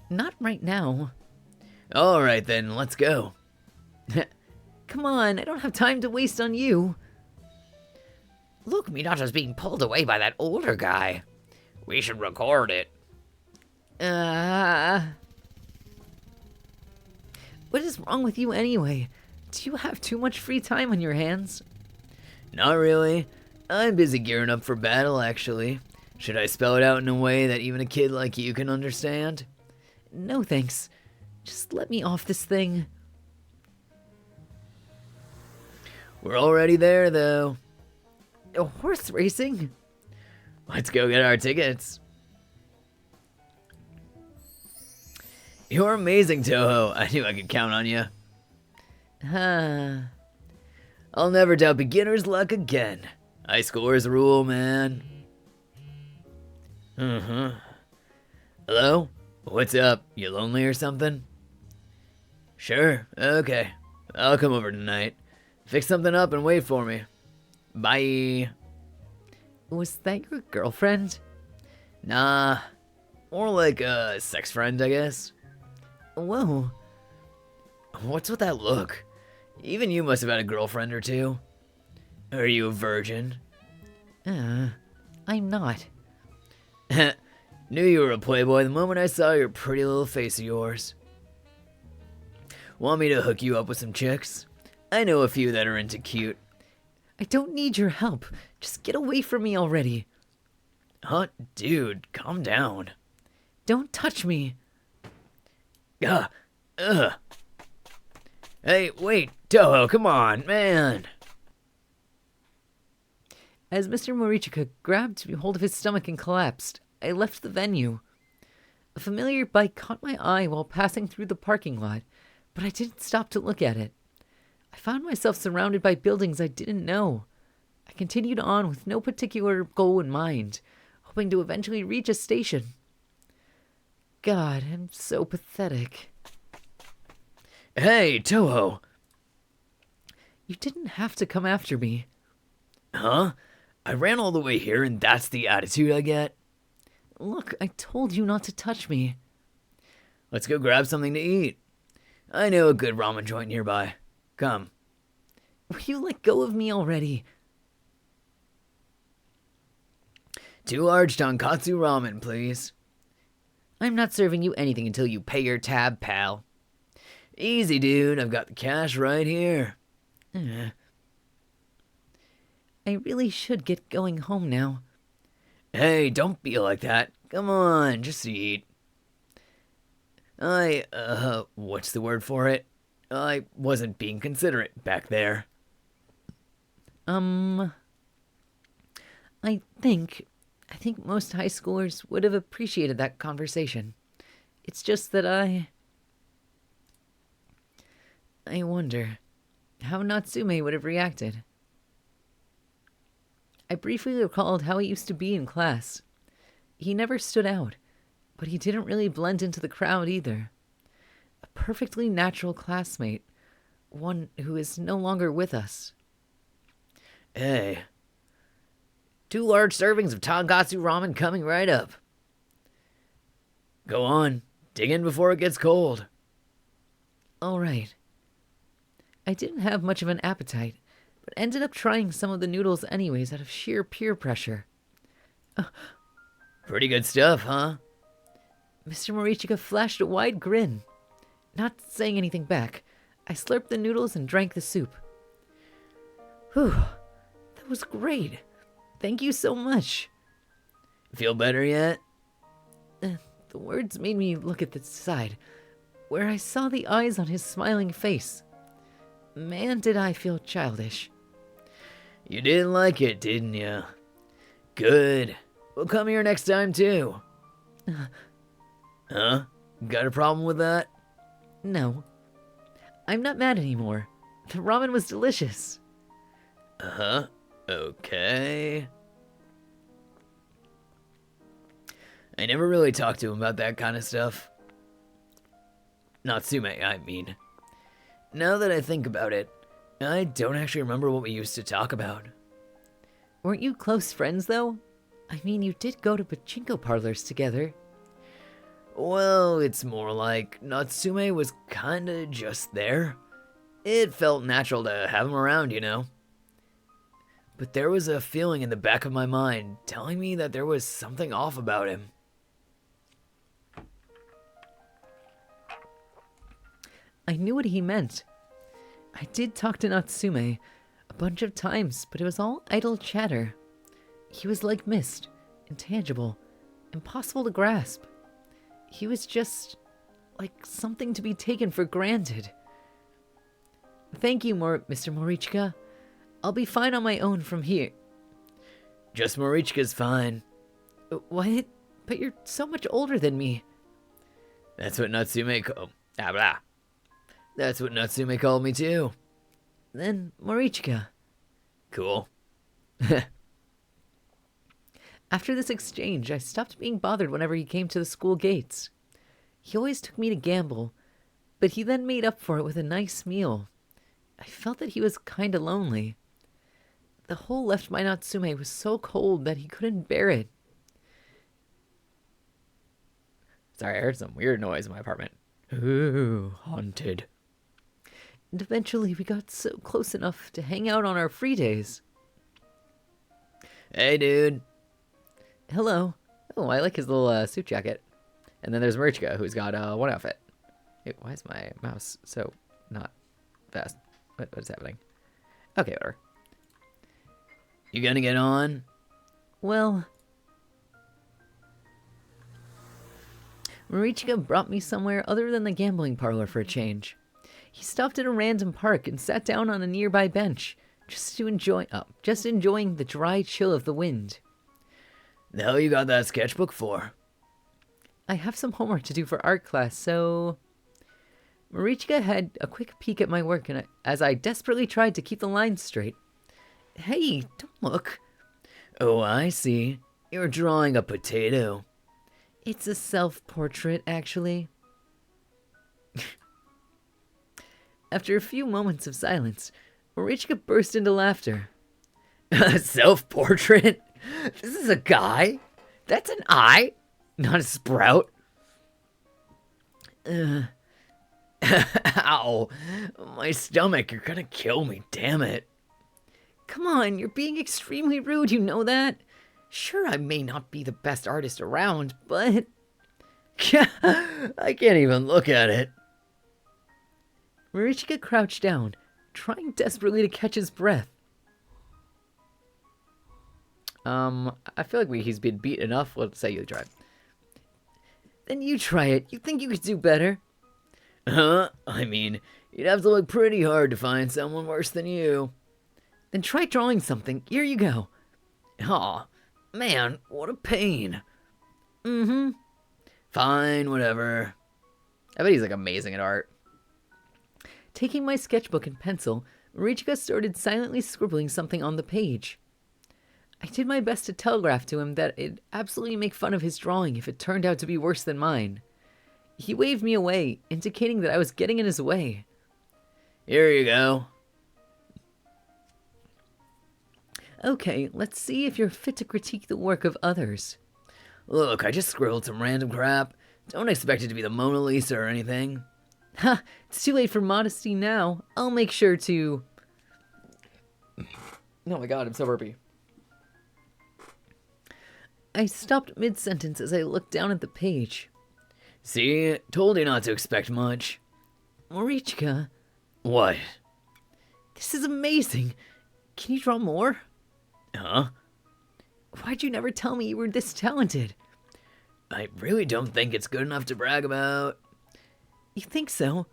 Not right now. Alright then, let's go. Come on, I don't have time to waste on you. Look, Minato's being pulled away by that older guy. We should record it. What is wrong with you anyway? Do you have too much free time on your hands? Not really. I'm busy gearing up for battle, actually. Should I spell it out in a way that even a kid like you can understand? No thanks. Just let me off this thing. We're already there, though. Horse racing? Let's go get our tickets. You're amazing, Toho. I knew I could count on you. I'll never doubt beginner's luck again. High scorers rule, man. Hello? What's up? You lonely or something? Sure, okay. I'll come over tonight. Fix something up and wait for me. Bye. Was that your girlfriend? Nah. More like a sex friend, I guess. Whoa. What's with that look? Even you must have had a girlfriend or two. Are you a virgin? I'm not. Knew you were a playboy the moment I saw your pretty little face of yours. Want me to hook you up with some chicks? I know a few that are into cute. I don't need your help. Just get away from me already. Huh? Dude, calm down. Don't touch me. Ugh. Ugh. Hey, wait, Toho, come on, man. As Mr. Morichika grabbed hold of his stomach and collapsed, I left the venue. A familiar bike caught my eye while passing through the parking lot, but I didn't stop to look at it. I found myself surrounded by buildings I didn't know. I continued on with no particular goal in mind, hoping to eventually reach a station. God, I'm so pathetic. Hey, Toho. You didn't have to come after me. Huh? I ran all the way here and that's the attitude I get? Look, I told you not to touch me. Let's go grab something to eat. I know a good ramen joint nearby. Come. Will you let go of me already? 2 large tonkatsu ramen, please. I'm not serving you anything until you pay your tab, pal. Easy, dude. I've got the cash right here. I really should get going home now. Hey, don't be like that. Come on, just eat. What's the word for it? I wasn't being considerate back there. I think most high schoolers would have appreciated that conversation. It's just that I wonder how Natsume would have reacted. I briefly recalled how he used to be in class. He never stood out, but he didn't really blend into the crowd either. A perfectly natural classmate, one who is no longer with us. Hey. 2 large servings of tonkatsu ramen coming right up. Go on, dig in before it gets cold. All right. I didn't have much of an appetite, but ended up trying some of the noodles anyways out of sheer peer pressure. Pretty good stuff, huh? Mr. Morichika flashed a wide grin. Not saying anything back, I slurped the noodles and drank the soup. Whew, that was great. Thank you so much. Feel better yet? The words made me look at the side, where I saw the eyes on his smiling face. Man, did I feel childish. You didn't like it, didn't you? Good. We'll come here next time, too. Huh? Got a problem with that? No. I'm not mad anymore. The ramen was delicious. Uh-huh. Okay. I never really talked to him about that kind of stuff. Natsume, I mean. Now that I think about it, I don't actually remember what we used to talk about. Weren't you close friends, though? I mean, you did go to pachinko parlors together. Well, it's more like Natsume was kinda just there. It felt natural to have him around, you know? But there was a feeling in the back of my mind telling me that there was something off about him. I knew what he meant. I did talk to Natsume a bunch of times, but it was all idle chatter. He was like mist, intangible, impossible to grasp. He was just like something to be taken for granted. Thank you, Mr. Morichika. I'll be fine on my own from here. Just Morichika's fine. What? But you're so much older than me. That's what Natsume That's what Natsume called me too. Then Morichika. Cool. After this exchange, I stopped being bothered whenever he came to the school gates. He always took me to gamble, but he then made up for it with a nice meal. I felt that he was kinda lonely. The hole left by Natsume was so cold that he couldn't bear it. Sorry, I heard some weird noise in my apartment. Ooh, haunted. And eventually we got so close enough to hang out on our free days. Hey, dude. Hello. Oh, I like his little suit jacket. And then there's Marichka, who's got one outfit. Wait, why is my mouse so not fast. What's happening? Okay, whatever. You gonna get on? Well, Marichka brought me somewhere other than the gambling parlor for a change. He stopped at a random park and sat down on a nearby bench, just enjoying the dry chill of the wind. The hell you got that sketchbook for? I have some homework to do for art class, so... Marichka had a quick peek at my work as I desperately tried to keep the lines straight. Hey, don't look. Oh, I see. You're drawing a potato. It's a self-portrait, actually. After a few moments of silence, Marichka burst into laughter. A self-portrait? This is a guy? That's an eye, not a sprout. Ow. My stomach, you're gonna kill me, damn it. Come on, you're being extremely rude, you know that? Sure, I may not be the best artist around, but... I can't even look at it. Marichka crouched down, trying desperately to catch his breath. I feel like he's been beat enough. Let's say you try it. Then you try it. You think you could do better? Huh? I mean, you'd have to look pretty hard to find someone worse than you. Then try drawing something. Here you go. Aw, man, what a pain. Mm-hmm. Fine, whatever. I bet he's like amazing at art. Taking my sketchbook and pencil, Marichka started silently scribbling something on the page. I did my best to telegraph to him that it'd absolutely make fun of his drawing if it turned out to be worse than mine. He waved me away, indicating that I was getting in his way. Here you go. Okay, let's see if you're fit to critique the work of others. Look, I just scribbled some random crap. Don't expect it to be the Mona Lisa or anything. Ha! It's too late for modesty now. I'll make sure to... Oh my god, I'm so burpy. I stopped mid-sentence as I looked down at the page. See? Told you not to expect much. Marichka, What? this is amazing. Can you draw more? Huh? Why'd you never tell me you were this talented? I really don't think it's good enough to brag about. You think so?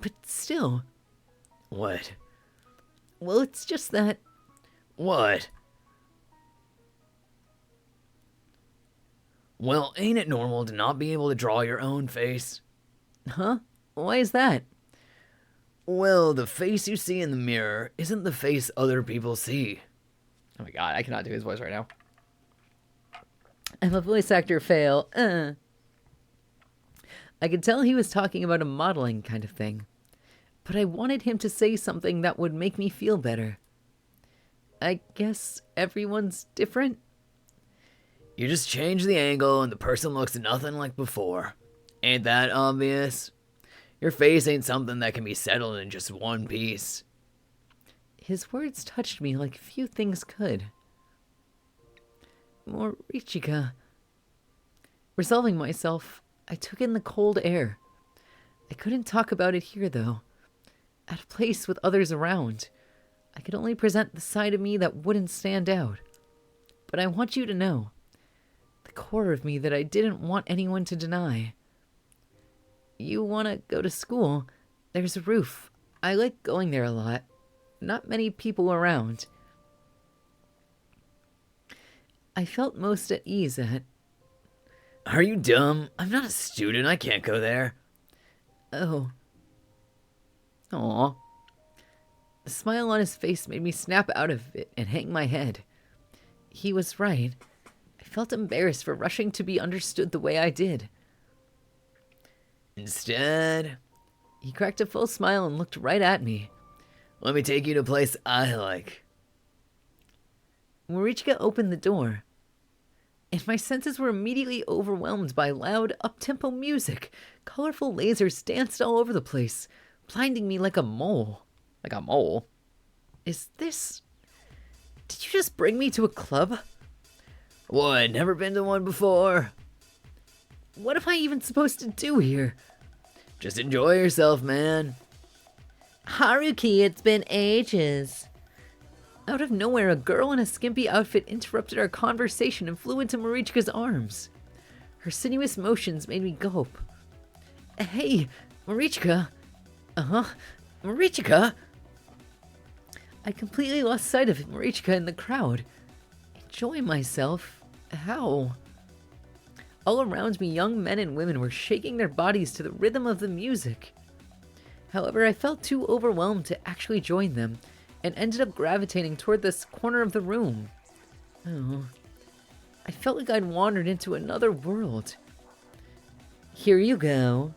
But still. What? Well, it's just that... What? Well, ain't it normal to not be able to draw your own face? Huh? Why is that? Well, the face you see in the mirror isn't the face other people see. Oh my god, I cannot do his voice right now. I'm a voice actor fail. I could tell he was talking about a modeling kind of thing. But I wanted him to say something that would make me feel better. I guess everyone's different? You just change the angle and the person looks nothing like before. Ain't that obvious? Your face ain't something that can be settled in just one piece. His words touched me like few things could. Marichka. Resolving myself, I took in the cold air. I couldn't talk about it here, though. At a place with others around, I could only present the side of me that wouldn't stand out. But I want you to know, the core of me that I didn't want anyone to deny. You want to go to school? There's a roof. I like going there a lot. Not many people around. I felt most at ease at... Are you dumb? I'm not a student. I can't go there. Oh. Aw. The smile on his face made me snap out of it and hang my head. He was right. I felt embarrassed for rushing to be understood the way I did. Instead, He cracked a full smile and looked right at me. let me take you to a place I like. Marichka opened the door, and my senses were immediately overwhelmed by loud, up-tempo music. Colorful lasers danced all over the place, blinding me like a mole. Like a mole. Is this... Did you just bring me to a club? What, never been to one before? What am I even supposed to do here? Just enjoy yourself, man. Haruki, it's been ages. Out of nowhere, a girl in a skimpy outfit interrupted our conversation and flew into Marichika's arms. Her sinuous motions made me gulp. Hey, Marichika. Marichika. I completely lost sight of Marichika in the crowd. Enjoy myself? How? All around me, young men and women were shaking their bodies to the rhythm of the music. However, I felt too overwhelmed to actually join them, and ended up gravitating toward this corner of the room. Oh, I felt like I'd wandered into another world. Here you go.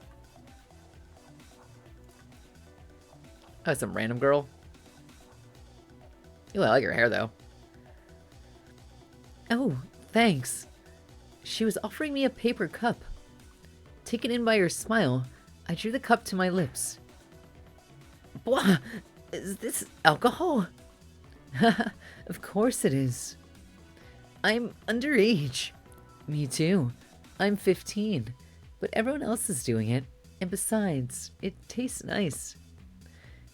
Oh, some random girl. Ooh, I like your hair, though. Oh, thanks. She was offering me a paper cup. Taken in by her smile, I drew the cup to my lips. Blah! Is this alcohol? Of course it is. I'm underage. Me too. I'm 15. But everyone else is doing it. And besides, it tastes nice.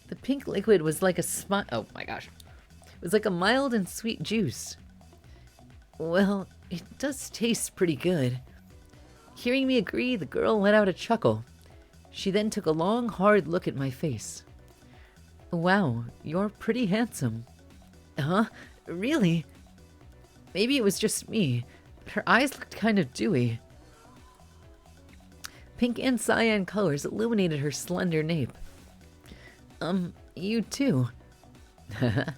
The pink liquid was like a oh my gosh. It was like a mild and sweet juice. Well, it does taste pretty good. Hearing me agree, the girl let out a chuckle. She then took a long, hard look at my face. Wow, you're pretty handsome. Huh? Really? Maybe it was just me, but her eyes looked kind of dewy. Pink and cyan colors illuminated her slender nape. You too. And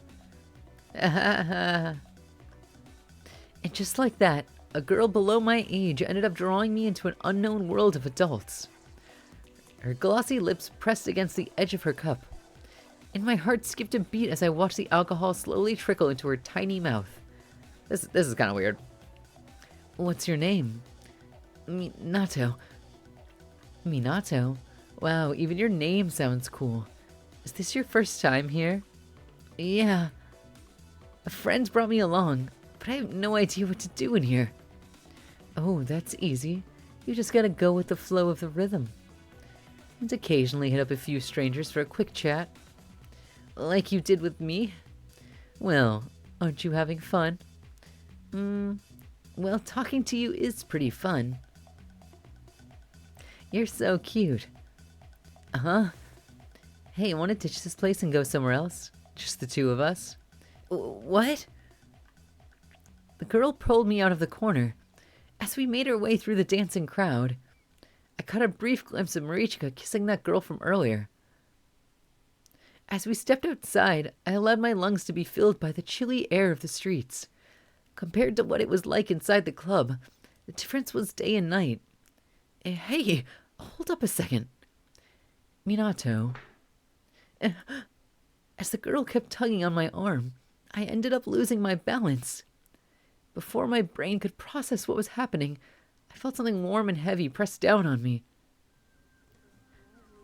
just like that, a girl below my age ended up drawing me into an unknown world of adults. Her glossy lips pressed against the edge of her cup, and my heart skipped a beat as I watched the alcohol slowly trickle into her tiny mouth. This is kind of weird. What's your name? Minato. Minato? Wow, even your name sounds cool. Is this your first time here? Yeah. A friend brought me along, but I have no idea what to do in here. Oh, that's easy. You just gotta go with the flow of the rhythm. And occasionally hit up a few strangers for a quick chat. Like you did with me? Well, aren't you having fun? Well, talking to you is pretty fun. You're so cute. Uh-huh. Hey, wanna ditch this place and go somewhere else? Just the two of us? What? The girl pulled me out of the corner. As we made our way through the dancing crowd, I caught a brief glimpse of Marichika kissing that girl from earlier. As we stepped outside, I allowed my lungs to be filled by the chilly air of the streets. Compared to what it was like inside the club, the difference was day and night. Hey, hold up a second. Minato. As the girl kept tugging on my arm, I ended up losing my balance. Before my brain could process what was happening, I felt something warm and heavy pressed down on me.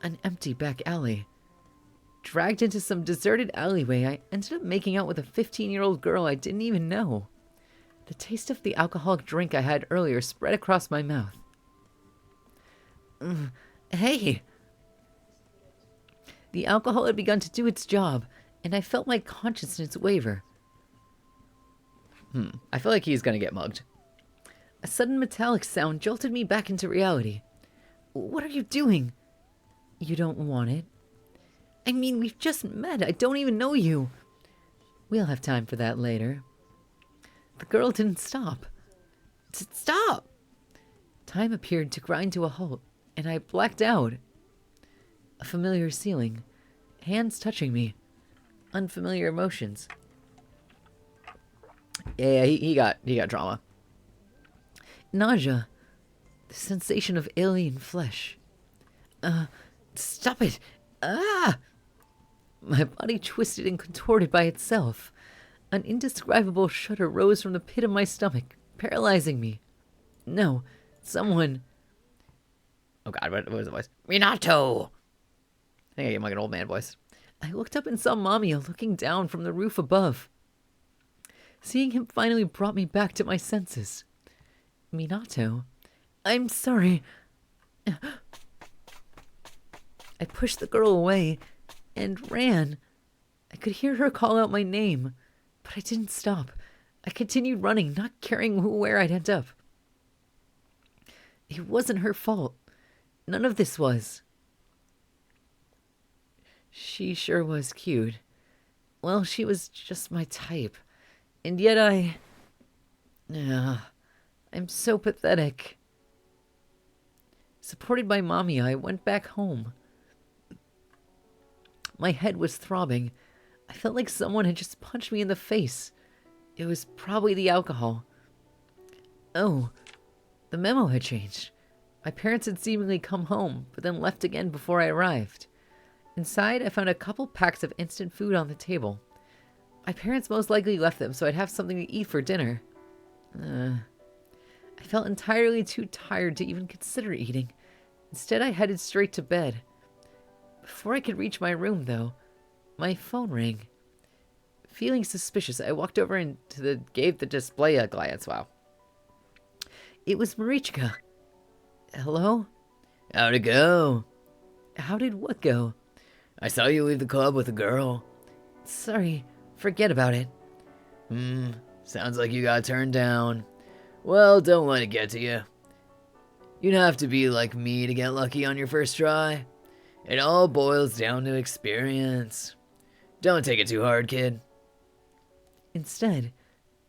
An empty back alley. Dragged into some deserted alleyway, I ended up making out with a 15-year-old girl I didn't even know. The taste of the alcoholic drink I had earlier spread across my mouth. Hey! The alcohol had begun to do its job, and I felt my consciousness waver. I feel like he's gonna get mugged. A sudden metallic sound jolted me back into reality. What are you doing? You don't want it? I mean, we've just met. I don't even know you. We'll have time for that later. The girl didn't stop. Stop! Time appeared to grind to a halt, and I blacked out. A familiar ceiling, hands touching me, unfamiliar emotions. Yeah, he got drama. Nausea, the sensation of alien flesh. Stop it! Ah! My body twisted and contorted by itself. An indescribable shudder rose from the pit of my stomach, paralyzing me. No, someone... Oh god, what was the voice? Minato! I think I gave him like an old man voice. I looked up and saw Mamiya looking down from the roof above. Seeing him finally brought me back to my senses. Minato, I'm sorry. I pushed the girl away, and ran. I could hear her call out my name, but I didn't stop. I continued running, not caring where I'd end up. It wasn't her fault. None of this was. She sure was cute. Well, she was just my type. And yet I'm so pathetic. Supported by Mamiya, I went back home. My head was throbbing. I felt like someone had just punched me in the face. It was probably the alcohol. Oh, the memo had changed. My parents had seemingly come home, but then left again before I arrived. Inside, I found a couple packs of instant food on the table. My parents most likely left them so I'd have something to eat for dinner. I felt entirely too tired to even consider eating. Instead, I headed straight to bed. Before I could reach my room, though, my phone rang. Feeling suspicious, I walked over and gave the display a glance. Wow. It was Marichka. Hello? How'd it go? How did what go? I saw you leave the club with a girl. Sorry, forget about it. Sounds like you got turned down. Well, don't let it get to you. You'd have to be like me to get lucky on your first try. It all boils down to experience. Don't take it too hard, kid. Instead,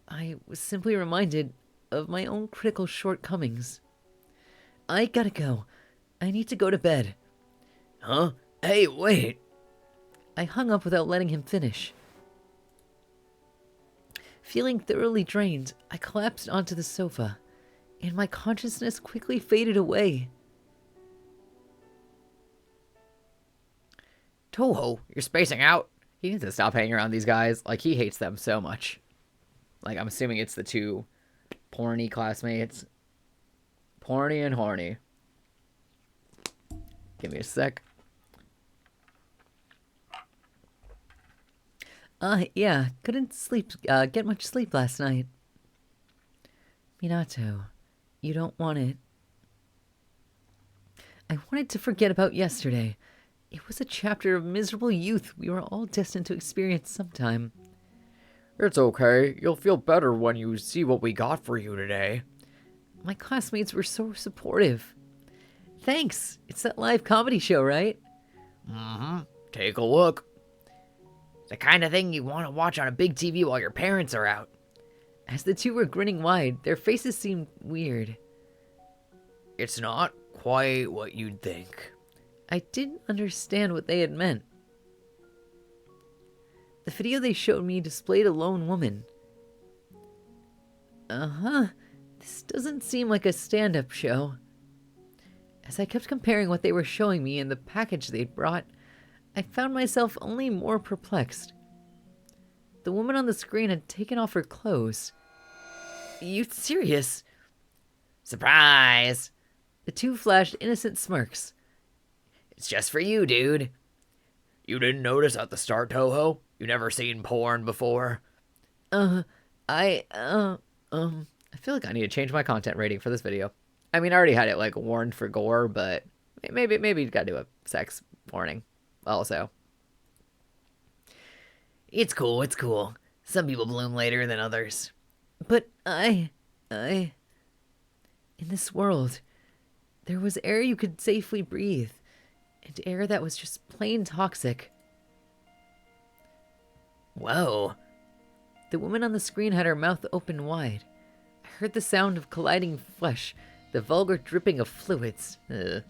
I was simply reminded of my own critical shortcomings. I gotta go. I need to go to bed. Huh? Hey, wait. I hung up without letting him finish. Feeling thoroughly drained, I collapsed onto the sofa, and my consciousness quickly faded away. Toho, you're spacing out. He needs to stop hanging around these guys. Like, he hates them so much. Like, I'm assuming it's the two porny classmates. Porny and horny. Give me a sec. Yeah, couldn't get much sleep last night. Minato, you don't want it. I wanted to forget about yesterday. It was a chapter of miserable youth we were all destined to experience sometime. It's okay. You'll feel better when you see what we got for you today. My classmates were so supportive. Thanks. It's that live comedy show, right? Take a look. The kind of thing you want to watch on a big TV while your parents are out. As the two were grinning wide, their faces seemed weird. It's not quite what you'd think. I didn't understand what they had meant. The video they showed me displayed a lone woman. This doesn't seem like a stand-up show. As I kept comparing what they were showing me and the package they'd brought, I found myself only more perplexed. The woman on the screen had taken off her clothes. You serious? Surprise! The two flashed innocent smirks. It's just for you, dude. You didn't notice at the start, Toho? You never seen porn before? I feel like I need to change my content rating for this video. I mean, I already had it, like, warned for gore, but maybe you gotta do a sex warning also. It's cool. Some people bloom later than others. But in this world, there was air you could safely breathe, and air that was just plain toxic. Whoa. The woman on the screen had her mouth open wide. I heard the sound of colliding flesh, the vulgar dripping of fluids. I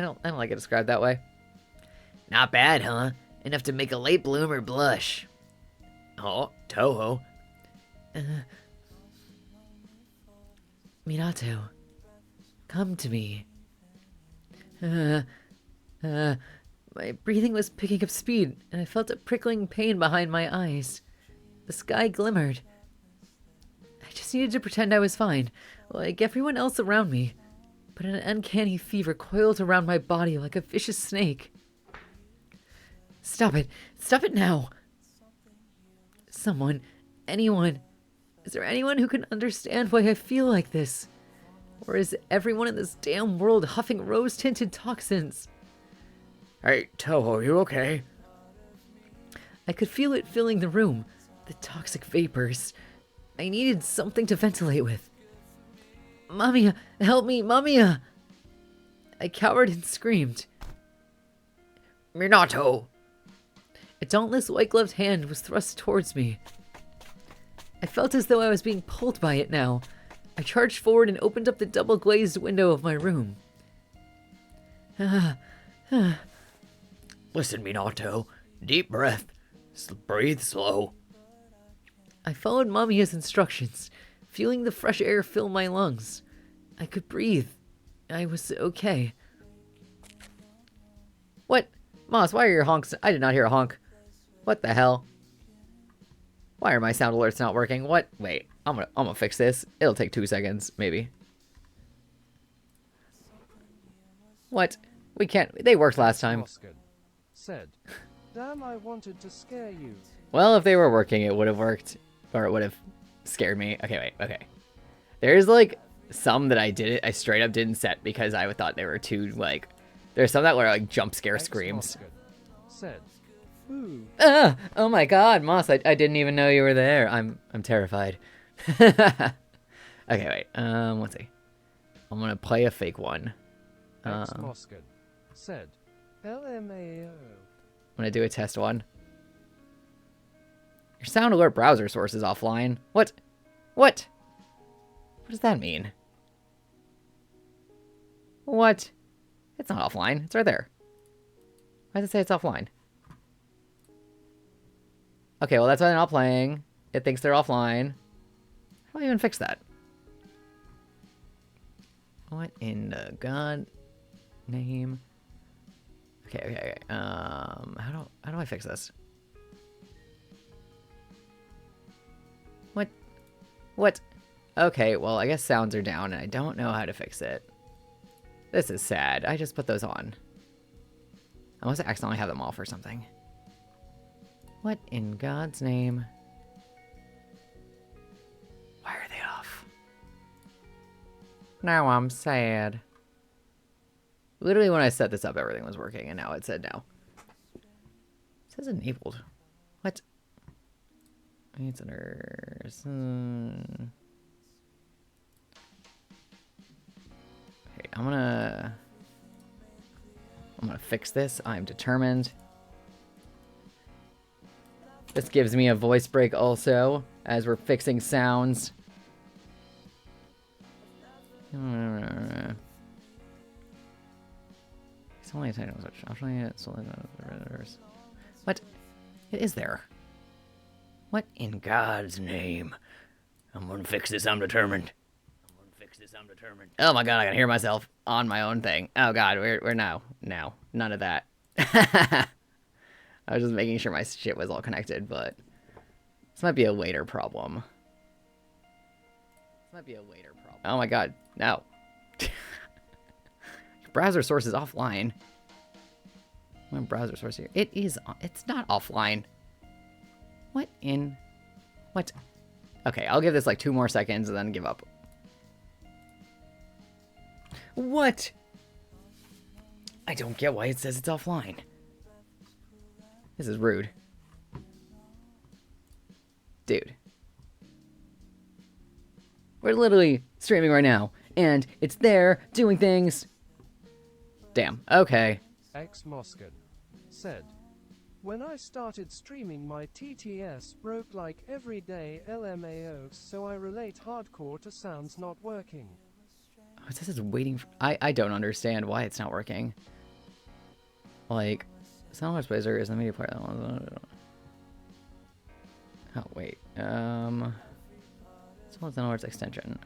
don't like it described that way. Not bad, huh? Enough to make a late bloomer blush. Oh, Toho. Minato, come to me. My breathing was picking up speed, and I felt a prickling pain behind my eyes. The sky glimmered. I just needed to pretend I was fine, like everyone else around me. But an uncanny fever coiled around my body like a vicious snake. Stop it! Stop it now! Someone, anyone, is there anyone who can understand why I feel like this? Or is everyone in this damn world huffing rose-tinted toxins? Hey, Toho, are you okay? I could feel it filling the room, the toxic vapors. I needed something to ventilate with. Mamiya, help me, Mamiya! I cowered and screamed. Minato! A dauntless white-gloved hand was thrust towards me. I felt as though I was being pulled by it now. I charged forward and opened up the double-glazed window of my room. Listen, Minato. Deep breath. Breathe slow. I followed Mamiya's instructions, feeling the fresh air fill my lungs. I could breathe. I was okay. What? Moss, why are your honks? I did not hear a honk. What the hell? Why are my sound alerts not working? What? Wait, I'm gonna fix this. It'll take 2 seconds, maybe. What? We can't. They worked last time. Moskin said, "Damn, I wanted to scare you." Well, if they were working, it would have worked. Or it would have scared me. Okay, wait, okay. There's, like, some that I straight up didn't set because I thought they were too, like... There's some that were, like, jump scare screams. Moskin said, "Ooh." Ah! Oh my god, Moss, I didn't even know you were there. I'm terrified. Okay, wait. Let's see. I'm gonna play a fake one. Moskin said, "LMAO." I'm gonna do a test one. Your sound alert browser source is offline. What? What? What does that mean? What? It's not offline. It's right there. Why does it say it's offline? Okay, well that's why they're not playing. It thinks they're offline. How do I even fix that? What in the god name? Okay. How do I fix this? What? Okay, well, I guess sounds are down, and I don't know how to fix it. This is sad. I just put those on. I must accidentally have them off or something. What in God's name? Why are they off? Now I'm sad. Literally, when I set this up, everything was working, and now it said no. It says enabled. What? It's nurse. Okay, I'm gonna fix this. I'm determined. This gives me a voice break also, as we're fixing sounds. It's only a technical switch. What? It is there. What in God's name? I'm gonna fix this, I'm determined. Oh my god, I can hear myself on my own thing. Oh god, we're now. None of that. I was just making sure my shit was all connected, but this might be a later problem. Oh my god, no. Your browser source is offline. My browser source here. It's not offline. What in... What? Okay, I'll give this like 2 more seconds and then give up. What? I don't get why it says it's offline. This is rude. Dude. We're literally streaming right now, and it's there doing things. Damn, okay. Moskin said, "When I started streaming, my TTS broke like every day, LMAO, so I relate hardcore to sounds not working." Oh, it says it's waiting for... I don't understand why it's not working. Like, Soundwise Blazer is the media player. Oh, wait. Soundwise extension.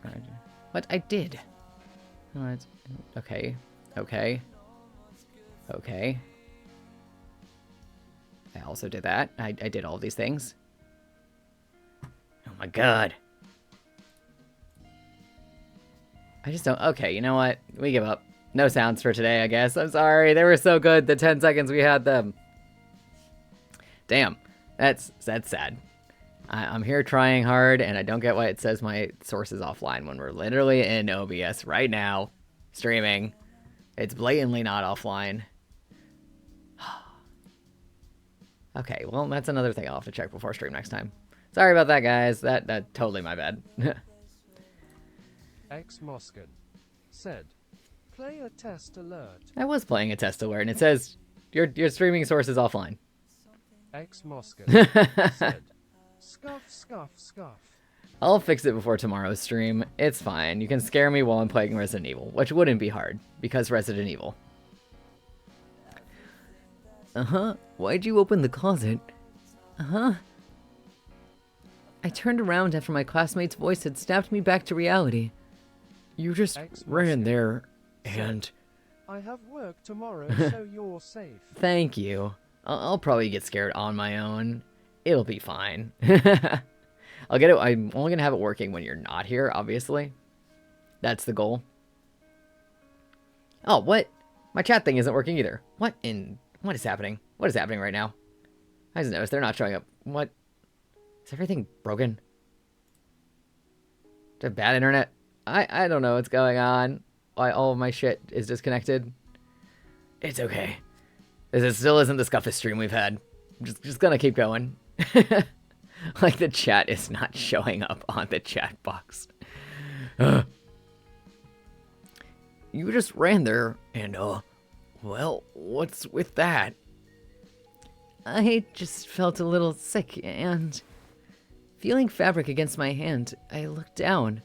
What? I did. Okay. I also did that. I did all these things. Oh my god. I just don't... Okay, you know what? We give up. No sounds for today, I guess. I'm sorry. They were so good, the 10 seconds we had them. Damn. That's sad. I'm here trying hard, and I don't get why it says my source is offline when we're literally in OBS right now, streaming. It's blatantly not offline. Okay, well, that's another thing I'll have to check before stream next time. Sorry about that, guys. That totally my bad. X Moskin said, play a test alert. I was playing a test alert, and it says your streaming source is offline. X Moskin said, scuff, scuff, scuff. I'll fix it before tomorrow's stream. It's fine. You can scare me while I'm playing Resident Evil, which wouldn't be hard, because Resident Evil. Uh-huh. Why'd you open the closet? Uh-huh. I turned around after my classmate's voice had snapped me back to reality. You just ran there, and... I have work tomorrow, so you're safe. Thank you. I'll probably get scared on my own. It'll be fine. I'll get it. I'm only gonna have it working when you're not here, obviously. That's the goal. Oh, what? My chat thing isn't working either. What is happening? What is happening right now? I just noticed they're not showing up. What? Is everything broken? Do I have bad internet? I don't know what's going on. Why all of my shit is disconnected. It's okay. This still isn't the scuffest stream we've had. I'm just gonna keep going. Like the chat is not showing up on the chat box. You just ran there, and, well, what's with that? I just felt a little sick, and... Feeling fabric against my hand, I looked down.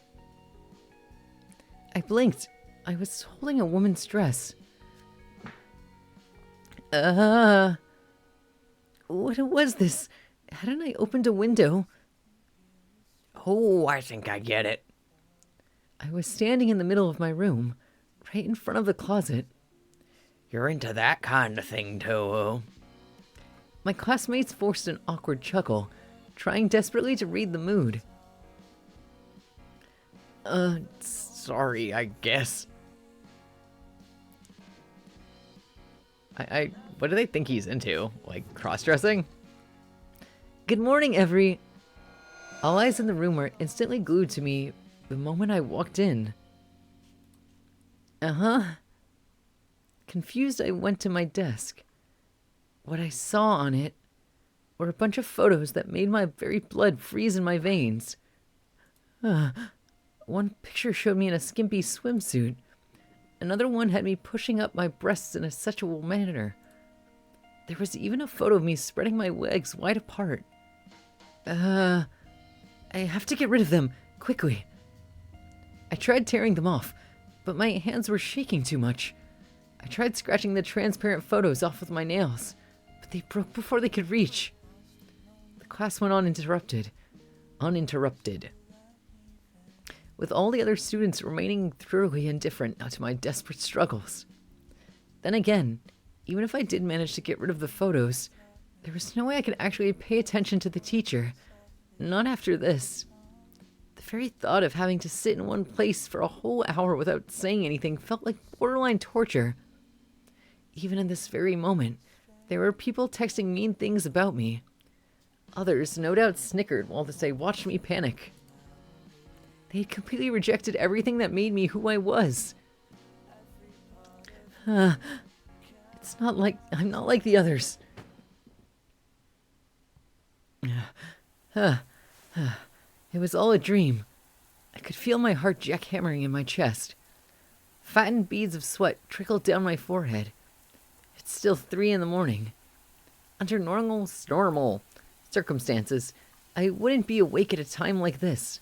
I blinked. I was holding a woman's dress. What was this? Hadn't I opened a window? Oh, I think I get it. I was standing in the middle of my room, right in front of the closet. You're into that kind of thing, Toho. My classmates forced an awkward chuckle, trying desperately to read the mood. Sorry, I guess. What do they think he's into? Like, cross-dressing? Good morning, All eyes in the room were instantly glued to me the moment I walked in. Confused, I went to my desk. What I saw on it were a bunch of photos that made my very blood freeze in my veins. One picture showed me in a skimpy swimsuit. Another one had me pushing up my breasts in a sexual manner. There was even a photo of me spreading my legs wide apart. I have to get rid of them, quickly. I tried tearing them off, but my hands were shaking too much. I tried scratching the transparent photos off with my nails, but they broke before they could reach. The class went on uninterrupted. With all the other students remaining thoroughly indifferent to my desperate struggles. Then again, even if I did manage to get rid of the photos, there was no way I could actually pay attention to the teacher. Not after this. The very thought of having to sit in one place for a whole hour without saying anything felt like borderline torture. Even in this very moment, there were people texting mean things about me. Others no doubt snickered while they watched me panic. They had completely rejected everything that made me who I was. It's not like... I'm not like the others. It was all a dream. I could feel my heart jackhammering in my chest. Fattened beads of sweat trickled down my forehead. It's still 3 a.m. Under normal circumstances, I wouldn't be awake at a time like this.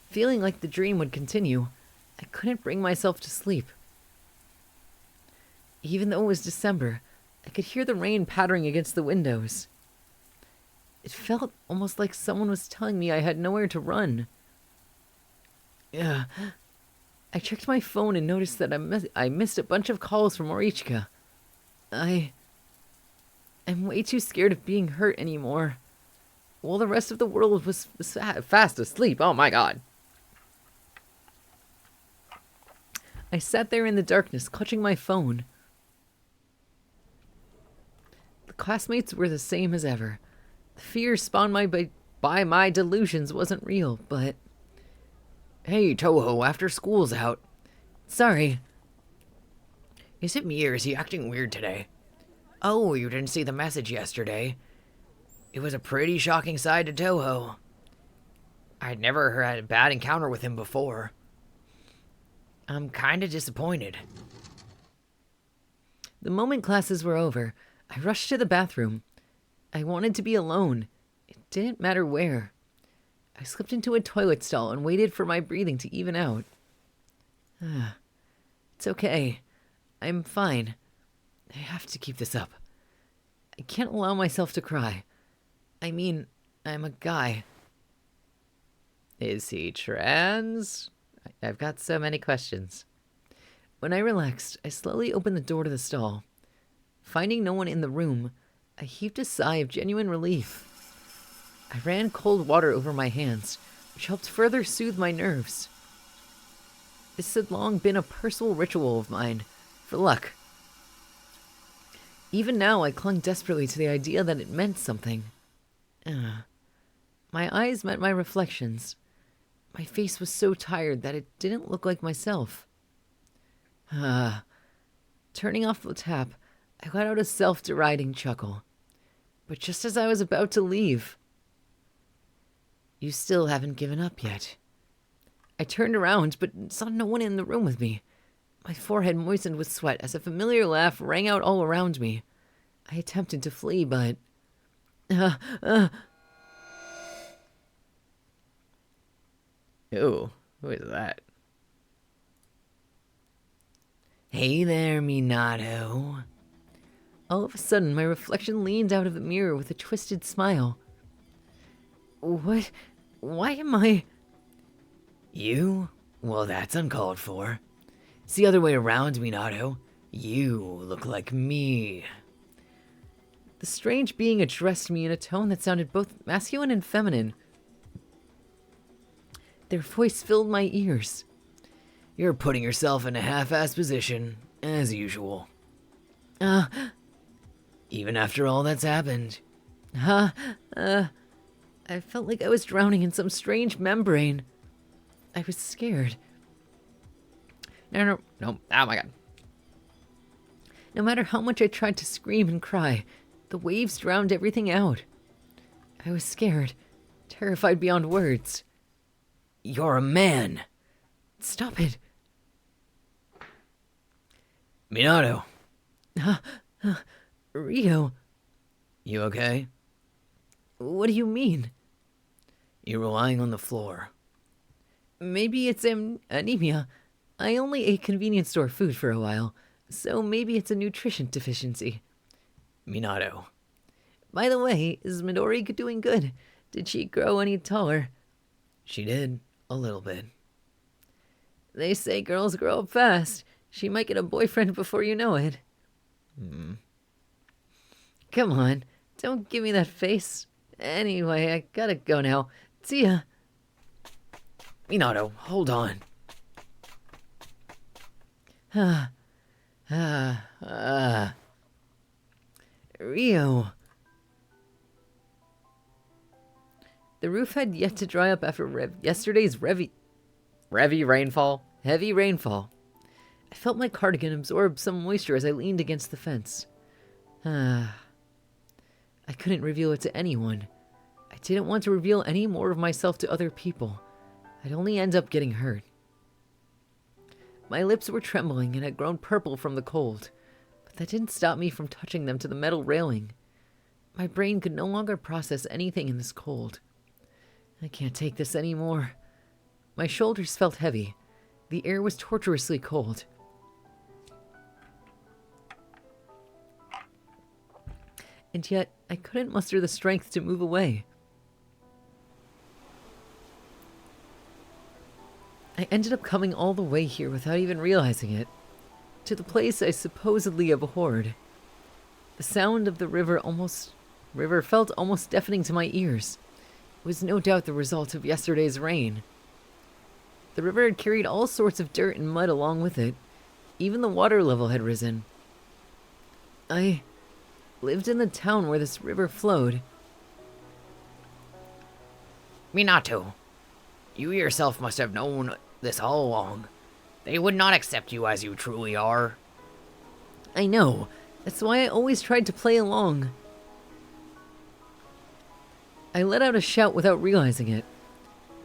Feeling like the dream would continue, I couldn't bring myself to sleep. Even though it was December, I could hear the rain pattering against the windows. It felt almost like someone was telling me I had nowhere to run. I checked my phone and noticed that I missed a bunch of calls from Orichka. I'm way too scared of being hurt anymore. While the rest of the world was fast asleep. Oh my god. I sat there in the darkness, clutching my phone. The classmates were the same as ever. The fear spawned by my delusions wasn't real, but... Hey, Toho, after school's out. Sorry. Is it me or is he acting weird today? Oh, you didn't see the message yesterday? It was a pretty shocking side to Toho. I'd never had a bad encounter with him before. I'm kinda disappointed. The moment classes were over, I rushed to the bathroom. I wanted to be alone. It didn't matter where. I slipped into a toilet stall and waited for my breathing to even out. It's okay. I'm fine. I have to keep this up. I can't allow myself to cry. I mean, I'm a guy. Is he trans? I've got so many questions. When I relaxed, I slowly opened the door to the stall. Finding no one in the room, I heaved a sigh of genuine relief. I ran cold water over my hands, which helped further soothe my nerves. This had long been a personal ritual of mine, for luck. Even now, I clung desperately to the idea that it meant something. My eyes met my reflections. My face was so tired that it didn't look like myself. Turning off the tap, I let out a self-deriding chuckle. But just as I was about to leave... You still haven't given up yet. I turned around, but saw no one in the room with me. My forehead moistened with sweat as a familiar laugh rang out all around me. I attempted to flee, but... Ooh, who is that? Hey there, Minato. All of a sudden, my reflection leaned out of the mirror with a twisted smile. What? Why am I... You? Well, that's uncalled for. It's the other way around, Minato. You look like me. The strange being addressed me in a tone that sounded both masculine and feminine. Their voice filled my ears. You're putting yourself in a half-assed position, as usual. Even after all that's happened. I felt like I was drowning in some strange membrane. I was scared. No. Oh my god. No matter how much I tried to scream and cry, the waves drowned everything out. I was scared, terrified beyond words. You're a man. Stop it. Minato. Rio. You okay? What do you mean? You're lying on the floor. Maybe it's anemia. I only ate convenience store food for a while, so maybe it's a nutrition deficiency. Minato. By the way, is Midori doing good? Did she grow any taller? She did, a little bit. They say girls grow up fast. She might get a boyfriend before you know it. Come on, don't give me that face. Anyway, I gotta go now. See ya. Minato, hold on. Rio. The roof had yet to dry up after yesterday's heavy rainfall. I felt my cardigan absorb some moisture as I leaned against the fence. I couldn't reveal it to anyone. I didn't want to reveal any more of myself to other people. I'd only end up getting hurt. My lips were trembling and had grown purple from the cold, but that didn't stop me from touching them to the metal railing. My brain could no longer process anything in this cold. I can't take this anymore. My shoulders felt heavy. The air was torturously cold. And yet, I couldn't muster the strength to move away. I ended up coming all the way here without even realizing it, to the place I supposedly abhorred. The sound of the river felt almost deafening to my ears. It was no doubt the result of yesterday's rain. The river had carried all sorts of dirt and mud along with it. Even the water level had risen. I lived in the town where this river flowed. Minato, you yourself must have known this all along. They would not accept you as you truly are. I know. That's why I always tried to play along. I let out a shout without realizing it.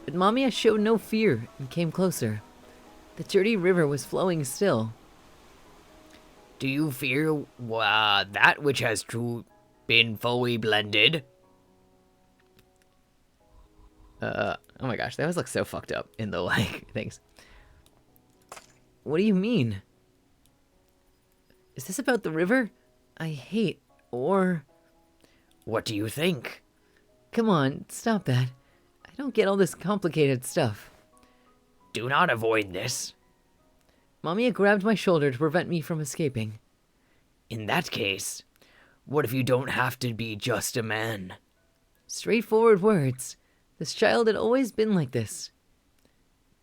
But Mamiya showed no fear and came closer. The dirty river was flowing still. Do you fear that which has been fully blended? Oh my gosh, that was like so fucked up in the like things. What do you mean? Is this about the river? I hate, or... What do you think? Come on, stop that. I don't get all this complicated stuff. Do not avoid this. Mamiya grabbed my shoulder to prevent me from escaping. In that case, what if you don't have to be just a man? Straightforward words. This child had always been like this.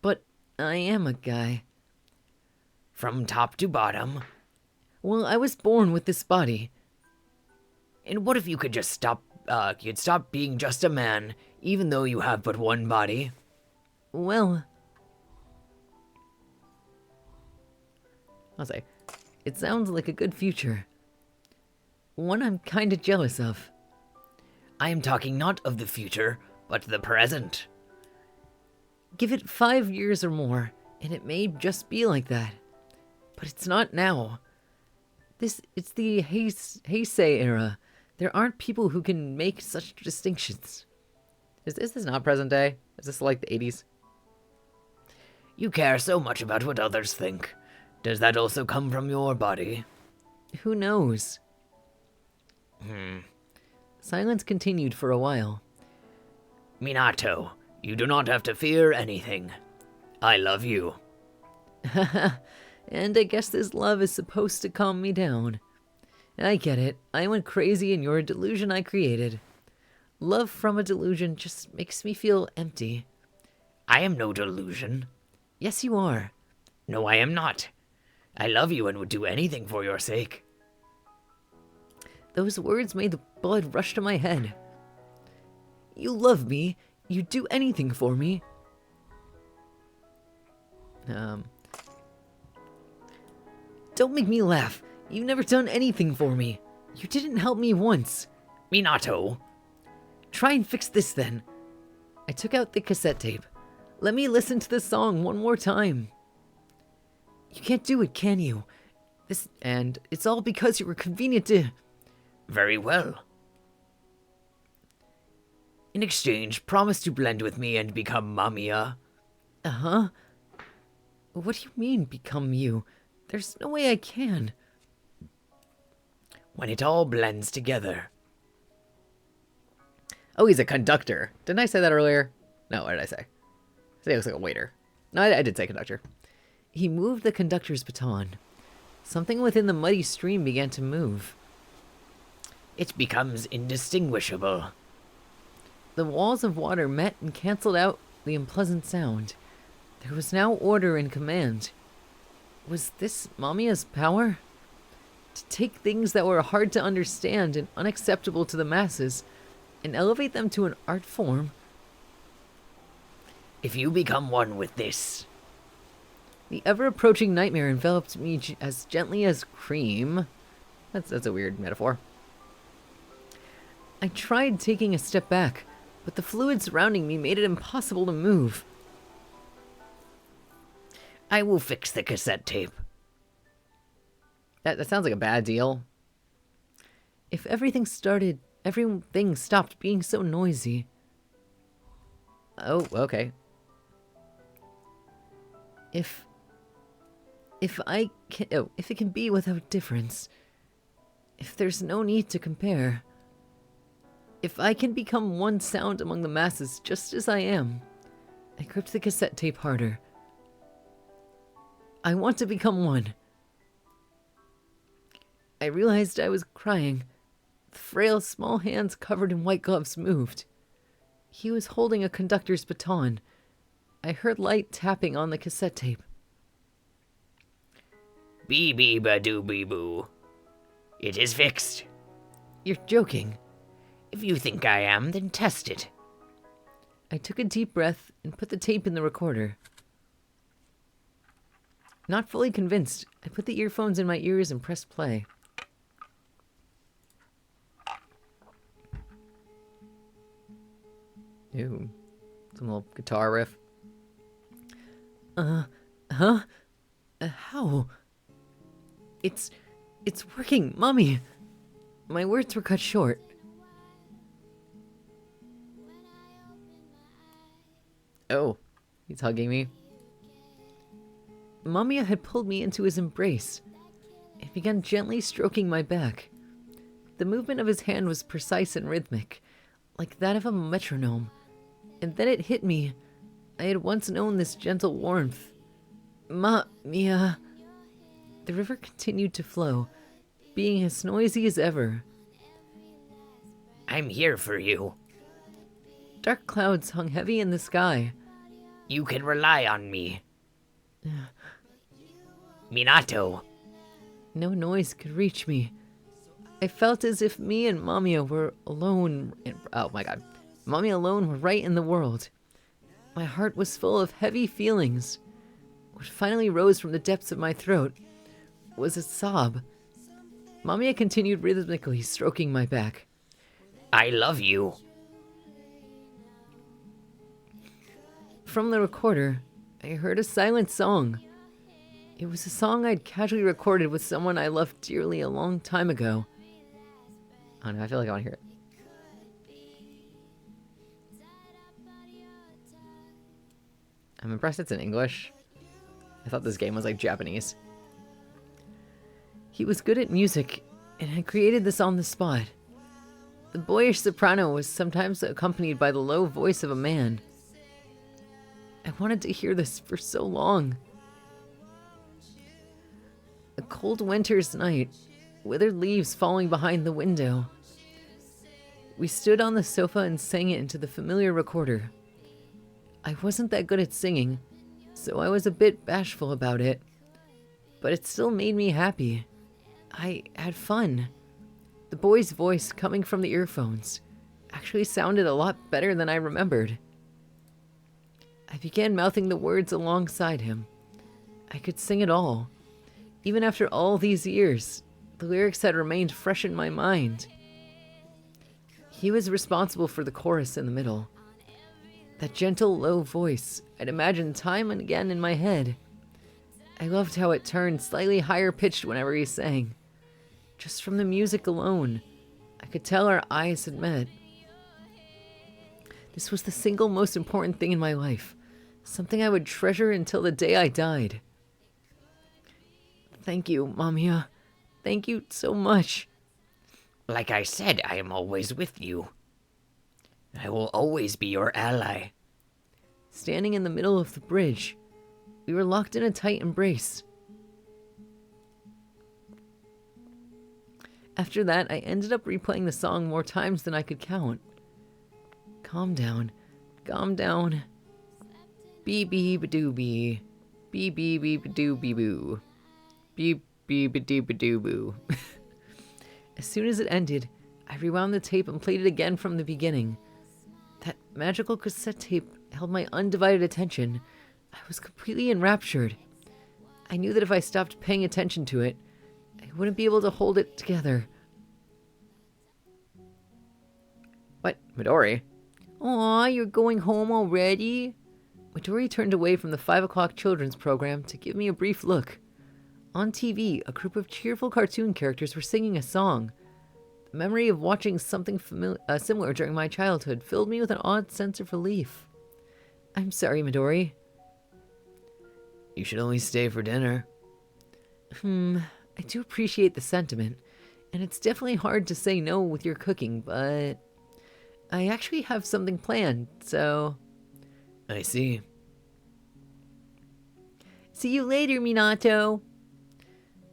But I am a guy. From top to bottom? Well, I was born with this body. And what if you could just you'd stop being just a man, even though you have but one body? Well, I'll say, it sounds like a good future. One I'm kinda jealous of. I am talking not of the future, but the present. Give it 5 years or more, and it may just be like that. But it's not now. It's the Heisei era. There aren't people who can make such distinctions. is this not present day? Is this like the 80s? You care so much about what others think. Does that also come from your body? Who knows? Silence continued for a while. Minato, you do not have to fear anything. I love you. And I guess this love is supposed to calm me down. I get it. I went crazy and you're a delusion I created. Love from a delusion just makes me feel empty. I am no delusion. Yes, you are. No, I am not. I love you and would do anything for your sake. Those words made the blood rush to my head. You love me. You'd do anything for me. Don't make me laugh. You've never done anything for me. You didn't help me once. Minato. Try and fix this then. I took out the cassette tape. Let me listen to the song one more time. You can't do it, can you? And it's all because you were convenient to... Very well. In exchange, promise to blend with me and become Mamiya. Uh-huh. What do you mean, become you? There's no way I can. When it all blends together. Oh, he's a conductor. Didn't I say that earlier? No, what did I say? I said he looks like a waiter. No, I did say conductor. He moved the conductor's baton. Something within the muddy stream began to move. It becomes indistinguishable. The walls of water met and canceled out the unpleasant sound. There was now order and command. Was this Mamiya's power? To take things that were hard to understand and unacceptable to the masses and elevate them to an art form? If you become one with this... The ever-approaching nightmare enveloped me as gently as cream. That's a weird metaphor. I tried taking a step back, but the fluid surrounding me made it impossible to move. I will fix the cassette tape. That sounds like a bad deal. If everything stopped being so noisy. Oh, okay. If it can be without difference. If there's no need to compare. If I can become one sound among the masses just as I am. I gripped the cassette tape harder. I want to become one. I realized I was crying. The frail, small hands covered in white gloves moved. He was holding a conductor's baton. I heard light tapping on the cassette tape. Bee-bee-ba-doo-bee-boo. It is fixed. You're joking. If you think I am, then test it. I took a deep breath and put the tape in the recorder. Not fully convinced, I put the earphones in my ears and pressed play. Ooh, some little guitar riff. How? It's working, Mommy. My words were cut short. Oh, he's hugging me. Mamiya had pulled me into his embrace and began gently stroking my back. The movement of his hand was precise and rhythmic, like that of a metronome. And then it hit me. I had once known this gentle warmth. Mamiya. The river continued to flow, being as noisy as ever. I'm here for you. Dark clouds hung heavy in the sky. You can rely on me. Minato. No noise could reach me. I felt as if me and Mamiya were alone. Oh my god. Mamiya alone were right in the world. My heart was full of heavy feelings. What finally rose from the depths of my throat was a sob. Mamiya continued rhythmically stroking my back. I love you. From the recorder, I heard a silent song. It was a song I'd casually recorded with someone I loved dearly a long time ago. I don't know, I feel like I want to hear it. I'm impressed it's in English. I thought this game was like Japanese. He was good at music and had created this on the spot. The boyish soprano was sometimes accompanied by the low voice of a man. I wanted to hear this for so long. A cold winter's night, withered leaves falling behind the window. We stood on the sofa and sang it into the familiar recorder. I wasn't that good at singing, so I was a bit bashful about it. But it still made me happy. I had fun. The boy's voice coming from the earphones actually sounded a lot better than I remembered. I began mouthing the words alongside him. I could sing it all. Even after all these years, the lyrics had remained fresh in my mind. He was responsible for the chorus in the middle. That gentle, low voice I'd imagined time and again in my head. I loved how it turned slightly higher pitched whenever he sang. Just from the music alone, I could tell our eyes had met. This was the single most important thing in my life, something I would treasure until the day I died. Thank you, Mamiya. Thank you so much. Like I said, I am always with you. I will always be your ally. Standing in the middle of the bridge, we were locked in a tight embrace. After that, I ended up replaying the song more times than I could count. Calm down. Calm down. Bee-bee-ba-doo-bee. Bee-bee-bee-ba-doo-bee-boo. Bee-bee-ba-doo-ba-doo-boo. As soon as it ended, I rewound the tape and played it again from the beginning. That magical cassette tape held my undivided attention. I was completely enraptured. I knew that if I stopped paying attention to it, I wouldn't be able to hold it together. What? Midori? Aw, you're going home already? Midori turned away from the 5 o'clock children's program to give me a brief look. On TV, a group of cheerful cartoon characters were singing a song. The memory of watching something similar during my childhood filled me with an odd sense of relief. I'm sorry, Midori. You should only stay for dinner. I do appreciate the sentiment, and it's definitely hard to say no with your cooking, but I actually have something planned, so... I see. See you later, Minato.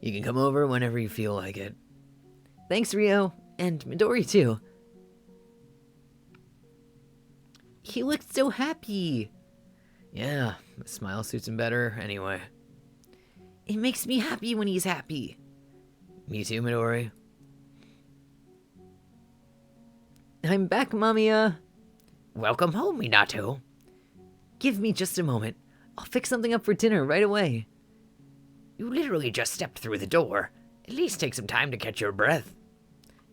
You can come over whenever you feel like it. Thanks, Rio, and Midori too. He looked so happy. Yeah, the smile suits him better anyway. It makes me happy when he's happy. Me too, Midori. I'm back, Mamiya. Welcome home, Minato. Give me just a moment. I'll fix something up for dinner right away. You literally just stepped through the door. At least take some time to catch your breath.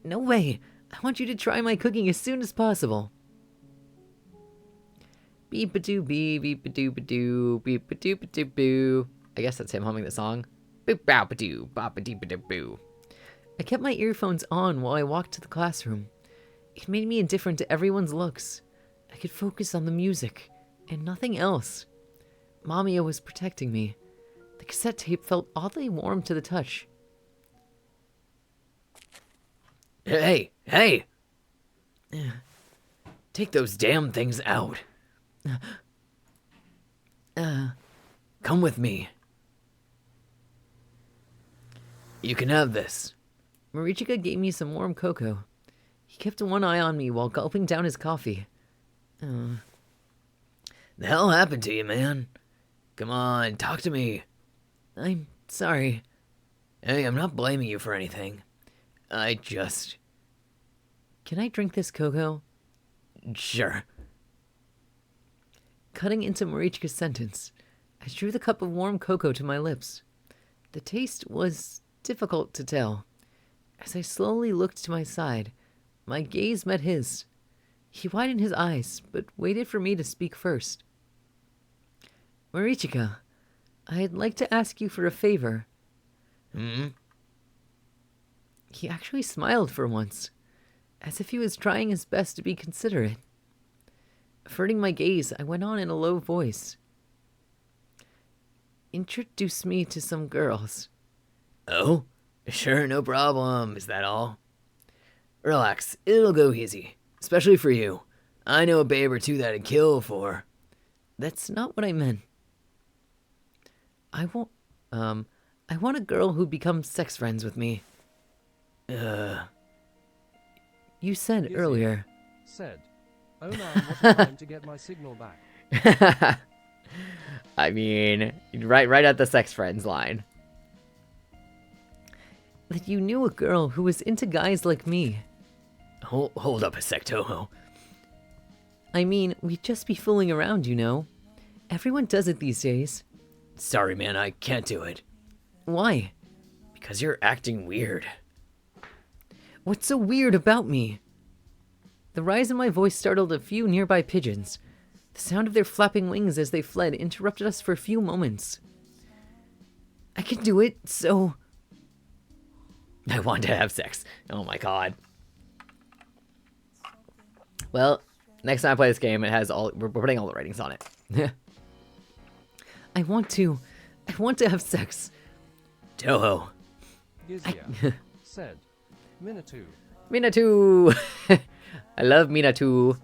No way. I want you to try my cooking as soon as possible. Beep-a-doo-bee, beep-a-doo-ba-doo, beep-a-doo-ba-doo-boo. I guess that's him humming the song. Boop-bow-ba-doo, bop-a-dee-ba-doo-boo. I kept my earphones on while I walked to the classroom. It made me indifferent to everyone's looks. I could focus on the music, and nothing else. Mamiya was protecting me. The cassette tape felt oddly warm to the touch. Hey, hey! Take those damn things out. Come with me. You can have this. Marichika gave me some warm cocoa. He kept one eye on me while gulping down his coffee. The hell happened to you, man? Come on, talk to me. I'm sorry. Hey, I'm not blaming you for anything. I just... Can I drink this cocoa? Sure. Cutting into Marichika's sentence, I drew the cup of warm cocoa to my lips. The taste was difficult to tell. As I slowly looked to my side, my gaze met his. He widened his eyes, but waited for me to speak first. Marichika, I'd like to ask you for a favor. He actually smiled for once, as if he was trying his best to be considerate. Averting my gaze, I went on in a low voice. Introduce me to some girls. Oh? Sure, no problem. Is that all? Relax, it'll go easy. Especially for you. I know a babe or two that'd kill for. That's not what I meant. I want a girl who becomes sex friends with me. You said Gizzy earlier. Said, oh man, what a time to get my signal back. I mean, right at the sex friends line. That you knew a girl who was into guys like me. Hold up a sec, Toho. I mean, we'd just be fooling around, you know. Everyone does it these days. Sorry, man, I can't do it. Why? Because you're acting weird. What's so weird about me? The rise in my voice startled a few nearby pigeons. The sound of their flapping wings as they fled interrupted us for a few moments. I can do it, so... I want to have sex. Oh my god. Well, next time I play this game, it has all... We're putting all the ratings on it. I want to have sex. Toho. Gizia said, Minato. Minato! I love Minato.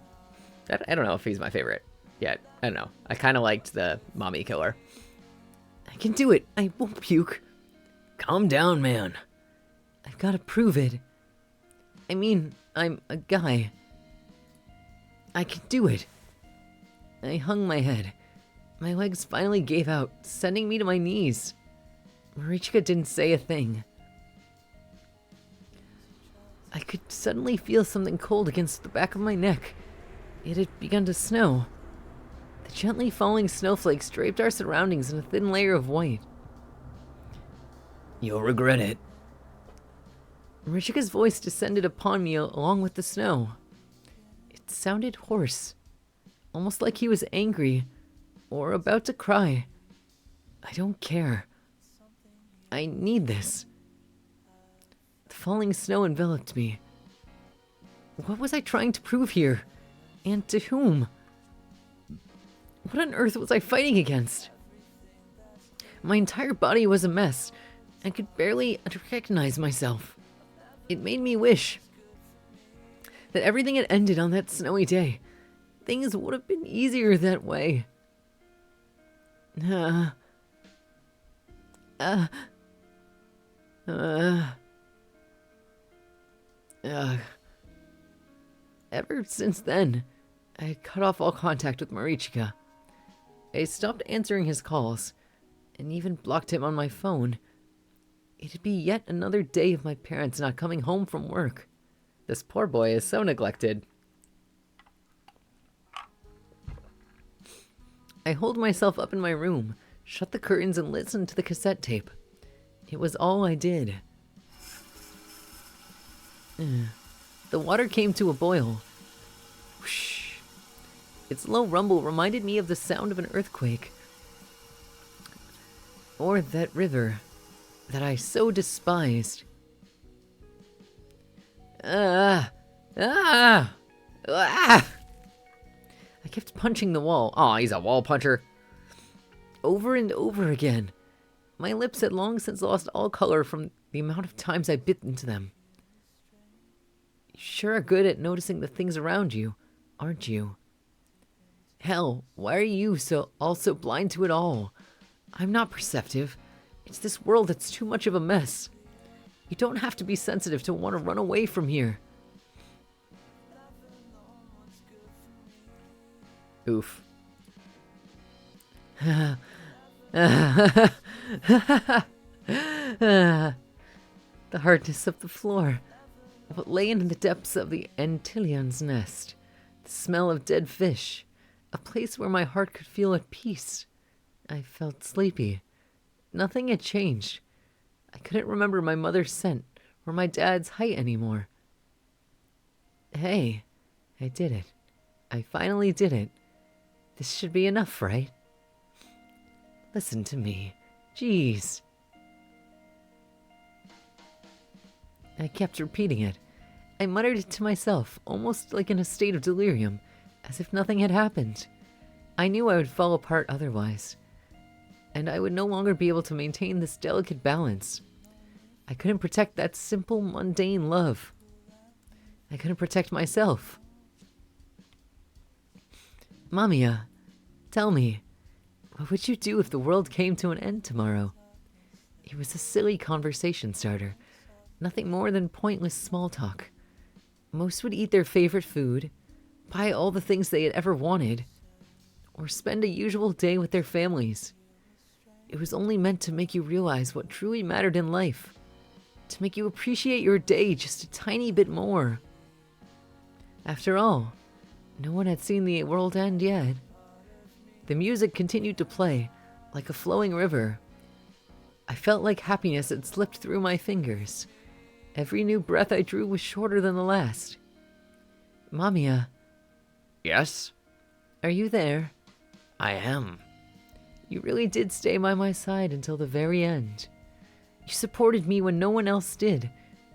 I don't know if he's my favorite yet. I don't know. I kind of liked the mommy killer. I can do it. I won't puke. Calm down, man. I've got to prove it. I mean, I'm a guy. I can do it. I hung my head. My legs finally gave out, sending me to my knees. Marichika didn't say a thing. I could suddenly feel something cold against the back of my neck. It had begun to snow. The gently falling snowflakes draped our surroundings in a thin layer of white. You'll regret it. Marichika's voice descended upon me along with the snow. It sounded hoarse, almost like he was angry or about to cry. I don't care. I need this. The falling snow enveloped me. What was I trying to prove here? And to whom? What on earth was I fighting against? My entire body was a mess. I could barely recognize myself. It made me wish that everything had ended on that snowy day. Things would have been easier that way. Ever since then, I had cut off all contact with Marichika. I stopped answering his calls, and even blocked him on my phone. It'd be yet another day of my parents not coming home from work. This poor boy is so neglected. I holed myself up in my room, shut the curtains, and listened to the cassette tape. It was all I did. The water came to a boil. Whoosh. Its low rumble reminded me of the sound of an earthquake. Or that river that I so despised. Ah! Ah! Ah! I kept punching the wall. Aw, he's a wall puncher. Over and over again. My lips had long since lost all color from the amount of times I bit into them. You sure are good at noticing the things around you, aren't you? Hell, why are you so blind to it all? I'm not perceptive. It's this world that's too much of a mess. You don't have to be sensitive to want to run away from here. Oof. The hardness of the floor, of what lay in the depths of the Antillion's nest, the smell of dead fish, a place where my heart could feel at peace. I felt sleepy. Nothing had changed. I couldn't remember my mother's scent or my dad's height anymore. Hey, I did it. I finally did it. This should be enough, right? Listen to me. Jeez. I kept repeating it. I muttered it to myself, almost like in a state of delirium, as if nothing had happened. I knew I would fall apart otherwise, and I would no longer be able to maintain this delicate balance. I couldn't protect that simple, mundane love. I couldn't protect myself. Mamiya, tell me, what would you do if the world came to an end tomorrow? It was a silly conversation starter, nothing more than pointless small talk. Most would eat their favorite food, buy all the things they had ever wanted, or spend a usual day with their families. It was only meant to make you realize what truly mattered in life, to make you appreciate your day just a tiny bit more. After all, no one had seen the world end yet. The music continued to play, like a flowing river. I felt like happiness had slipped through my fingers. Every new breath I drew was shorter than the last. Mamiya. Yes? Are you there? I am. You really did stay by my side until the very end. You supported me when no one else did,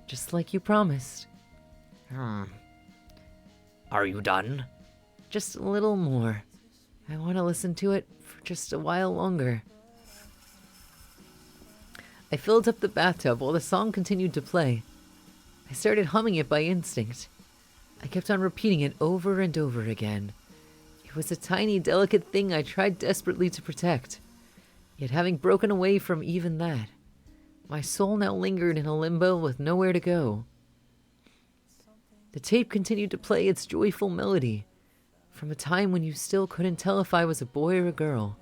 just like you promised. Are you done? Just a little more. I want to listen to it for just a while longer. I filled up the bathtub while the song continued to play. I started humming it by instinct. I kept on repeating it over and over again. It was a tiny, delicate thing I tried desperately to protect. Yet having broken away from even that, my soul now lingered in a limbo with nowhere to go. The tape continued to play its joyful melody, from a time when you still couldn't tell if I was a boy or a girl.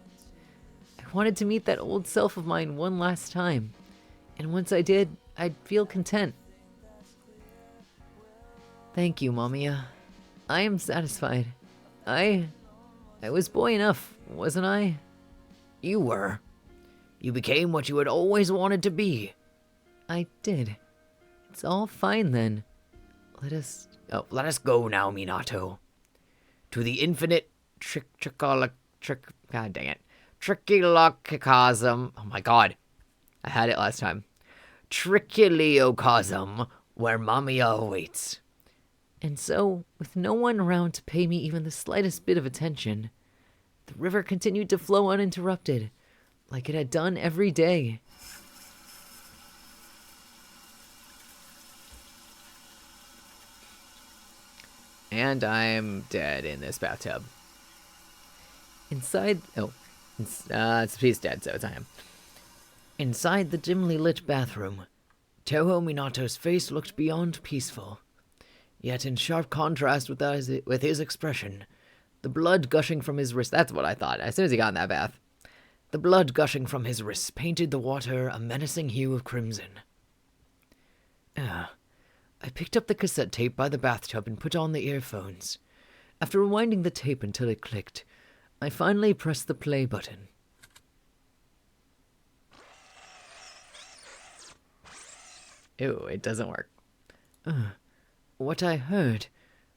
I wanted to meet that old self of mine one last time, and once I did, I'd feel content. Thank you, Mamiya. I am satisfied. I was boy enough, wasn't I? You were. You became what you had always wanted to be. I did. It's all fine then. Let us go now, Minato. To the infinite trichilocosm. Oh my god. I had it last time. Trichiliocosm, where Mamiya awaits. And so, with no one around to pay me even the slightest bit of attention, the river continued to flow uninterrupted, like it had done every day. And I'm dead in this bathtub. Inside... he's dead, so it's him. Inside the dimly lit bathroom, Toho Minato's face looked beyond peaceful. Yet in sharp contrast with his expression, the blood gushing from his wrist... That's what I thought, as soon as he got in that bath. The blood gushing from his wrists painted the water a menacing hue of crimson. I picked up the cassette tape by the bathtub and put on the earphones. After rewinding the tape until it clicked, I finally pressed the play button. Ew, it doesn't work. What I heard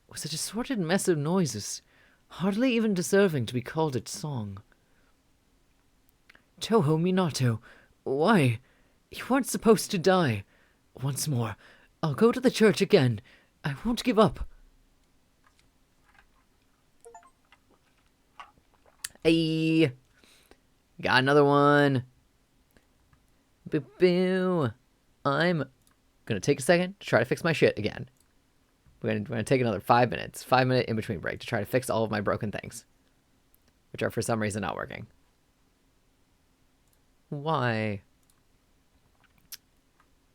was a distorted mess of noises, hardly even deserving to be called its song. Toho Minato, why? You weren't supposed to die. Once more, I'll go to the church again. I won't give up. Hey, got another one. Boo boo. I'm gonna take a second to try to fix my shit again. We're gonna take another 5 minutes, 5 minute in between break to try to fix all of my broken things, which are for some reason not working. Why?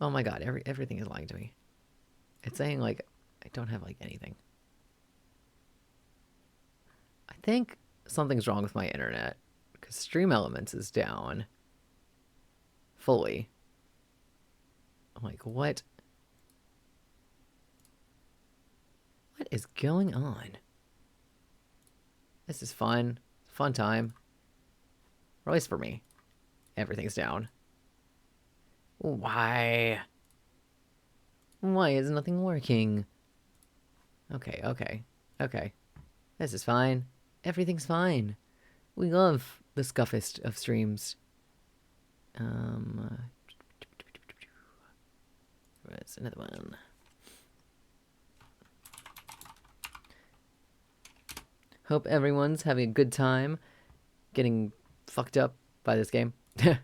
Oh my god, everything is lying to me. It's saying like I don't have like anything. I think something's wrong with my internet because Stream Elements is down fully. I'm like, what? What is going on? This is fun. Fun time. Or at least for me. Everything's down. Why? Why is nothing working? Okay, okay, okay. This is fine. Everything's fine. We love the scuffest of streams. Where's another one? Hope everyone's having a good time getting fucked up by this game. Oh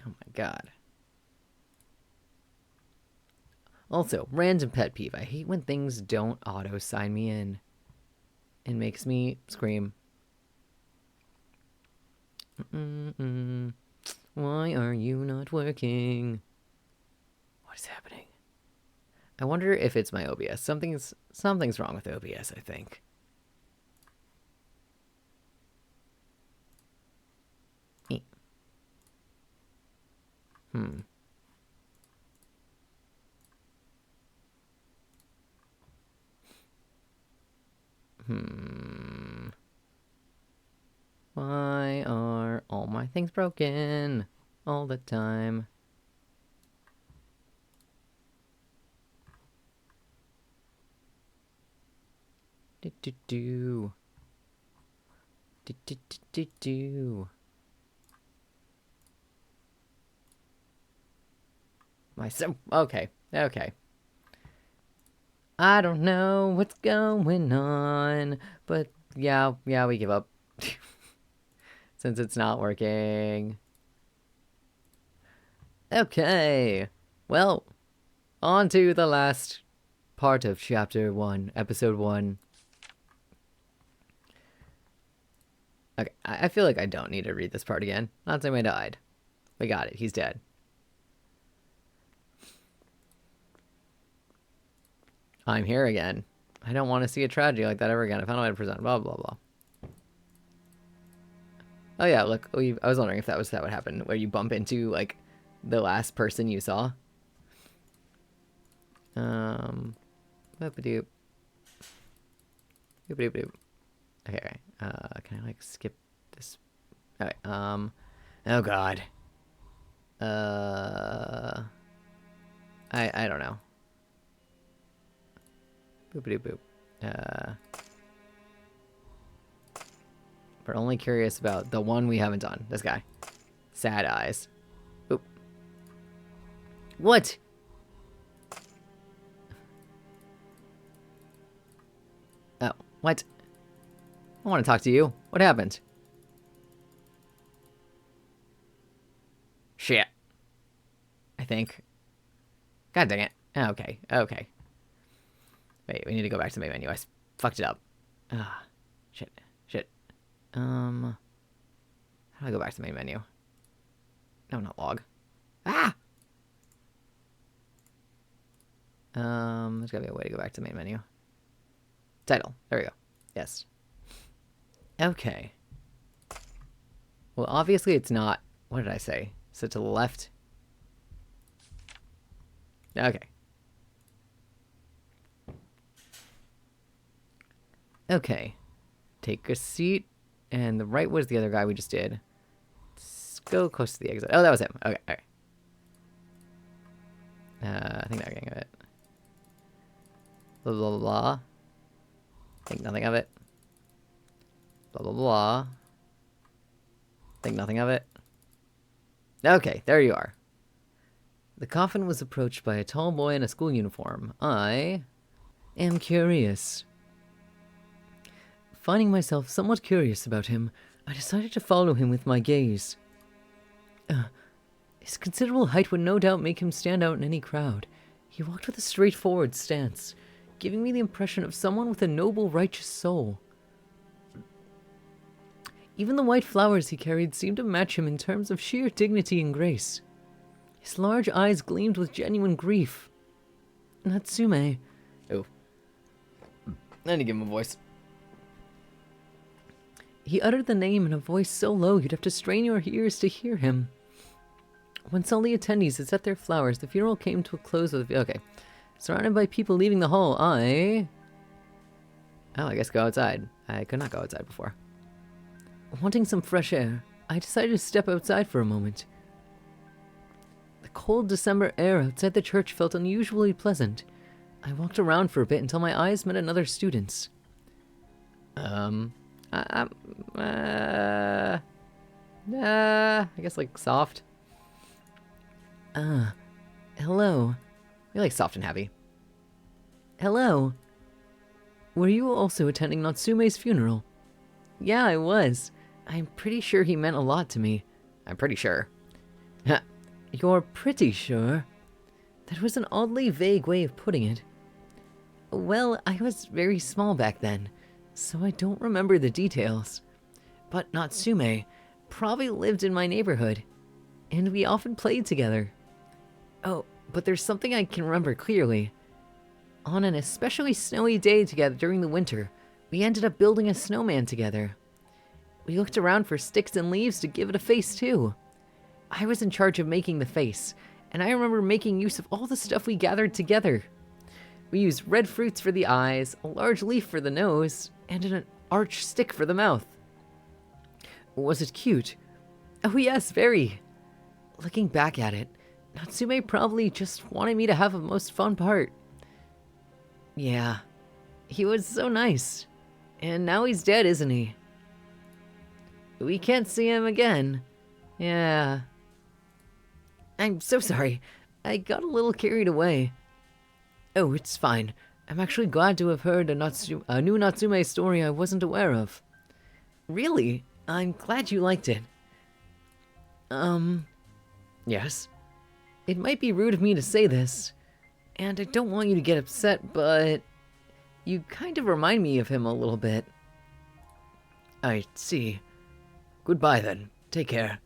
my god. Also, random pet peeve. I hate when things don't auto sign me in. It makes me scream. Why are you not working? What is happening? I wonder if it's my OBS. Something's wrong with OBS, I think. Why are all my things broken all the time? Do. Myself. Okay. Okay. I don't know what's going on, but yeah, we give up. Since it's not working. Okay. Well, on to the last part of Chapter 1, Episode 1. Okay, I feel like I don't need to read this part again. Natsume died. We got it. He's dead. I'm here again. I don't want to see a tragedy like that ever again. I found a way to present. Blah, blah, blah. Oh yeah, look. I was wondering if that would happen, where you bump into, like, the last person you saw. Boop-a-doop. Boop-a-doop-doop. Okay, can I, like, skip this? Okay, oh god. I don't know. Boop-a-doop-boop. We're only curious about the one we haven't done. This guy. Sad eyes. Oop. What? Oh, what? I want to talk to you. What happened? Shit. I think. God dang it. Okay, okay. Wait, we need to go back to the main menu. I fucked it up. Ah, shit. How do I go back to the main menu? No, not log. Ah! There's gotta be a way to go back to the main menu. Title. There we go. Yes. Okay. Well, obviously it's not... What did I say? So to the left? Okay. Okay. Take a seat. And the right was the other guy we just did. Let's go close to the exit. Oh, that was him. Okay, alright. I think I'm getting it. Blah, blah, blah. Think nothing of it. Blah, blah, blah. Think nothing of it. Okay, there you are. The coffin was approached by a tall boy in a school uniform. I am curious. Finding myself somewhat curious about him, I decided to follow him with my gaze. His considerable height would no doubt make him stand out in any crowd. He walked with a straightforward stance, giving me the impression of someone with a noble, righteous soul. Even the white flowers he carried seemed to match him in terms of sheer dignity and grace. His large eyes gleamed with genuine grief. Natsume. Oh. I need to give him a voice. He uttered the name in a voice so low you'd have to strain your ears to hear him. Once all the attendees had set their flowers, the funeral came to a close with... Okay. Surrounded by people leaving the hall, I guess go outside. I could not go outside before. Wanting some fresh air, I decided to step outside for a moment. The cold December air outside the church felt unusually pleasant. I walked around for a bit until my eyes met another student's. I guess like soft. Hello. You're like soft and happy. Hello. Were you also attending Natsume's funeral? Yeah, I was. I'm pretty sure he meant a lot to me. I'm pretty sure. You're pretty sure? That was an oddly vague way of putting it. Well, I was very small back then, so I don't remember the details. But Natsume probably lived in my neighborhood, and we often played together. Oh, but there's something I can remember clearly. On an especially snowy day together during the winter, we ended up building a snowman together. We looked around for sticks and leaves to give it a face too. I was in charge of making the face, and I remember making use of all the stuff we gathered together. We used red fruits for the eyes, a large leaf for the nose, and an arch stick for the mouth. Was it cute? Oh yes, very. Looking back at it, Natsume probably just wanted me to have the most fun part. Yeah, he was so nice. And now he's dead, isn't he? We can't see him again. Yeah. I'm so sorry. I got a little carried away. Oh, it's fine. I'm actually glad to have heard a new Natsume story I wasn't aware of. Really? I'm glad you liked it. Yes? It might be rude of me to say this, and I don't want you to get upset, but you kind of remind me of him a little bit. I see. Goodbye then. Take care.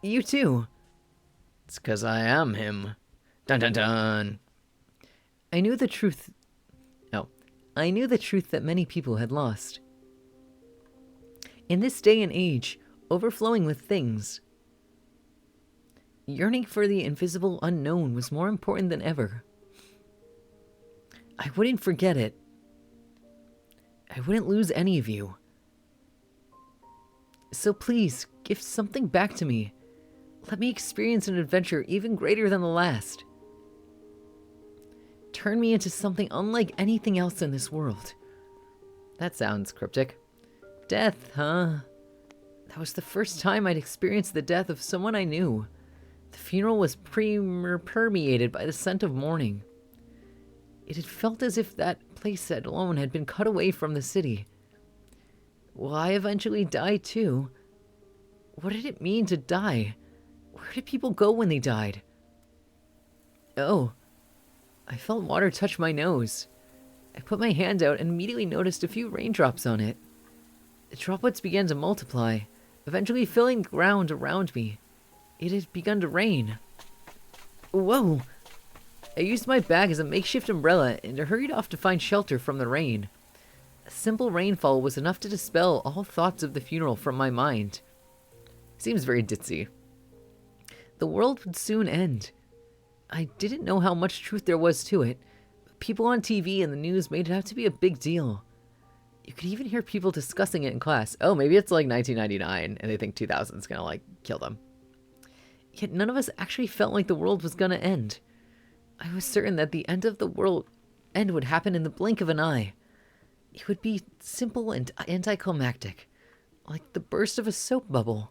You too. It's 'cause I am him. Dun dun dun. I knew the truth that many people had lost. In this day and age, overflowing with things, yearning for the invisible unknown was more important than ever. I wouldn't forget it. I wouldn't lose any of you. So please, give something back to me. Let me experience an adventure even greater than the last. Turn me into something unlike anything else in this world. That sounds cryptic. Death, huh? That was the first time I'd experienced the death of someone I knew. The funeral was permeated by the scent of mourning. It had felt as if that place alone had been cut away from the city. Will I eventually die too? What did it mean to die? Where did people go when they died? Oh, I felt water touch my nose. I put my hand out and immediately noticed a few raindrops on it. The droplets began to multiply, eventually filling the ground around me. It had begun to rain. Whoa! I used my bag as a makeshift umbrella and hurried off to find shelter from the rain. A simple rainfall was enough to dispel all thoughts of the funeral from my mind. Seems very ditzy. The world would soon end. I didn't know how much truth there was to it, but people on TV and the news made it out to be a big deal. You could even hear people discussing it in class. Oh, maybe it's like 1999 and they think 2000 is gonna like kill them. Yet none of us actually felt like the world was gonna end. I was certain that the end of the world would happen in the blink of an eye. It would be simple and anticlimactic, like the burst of a soap bubble.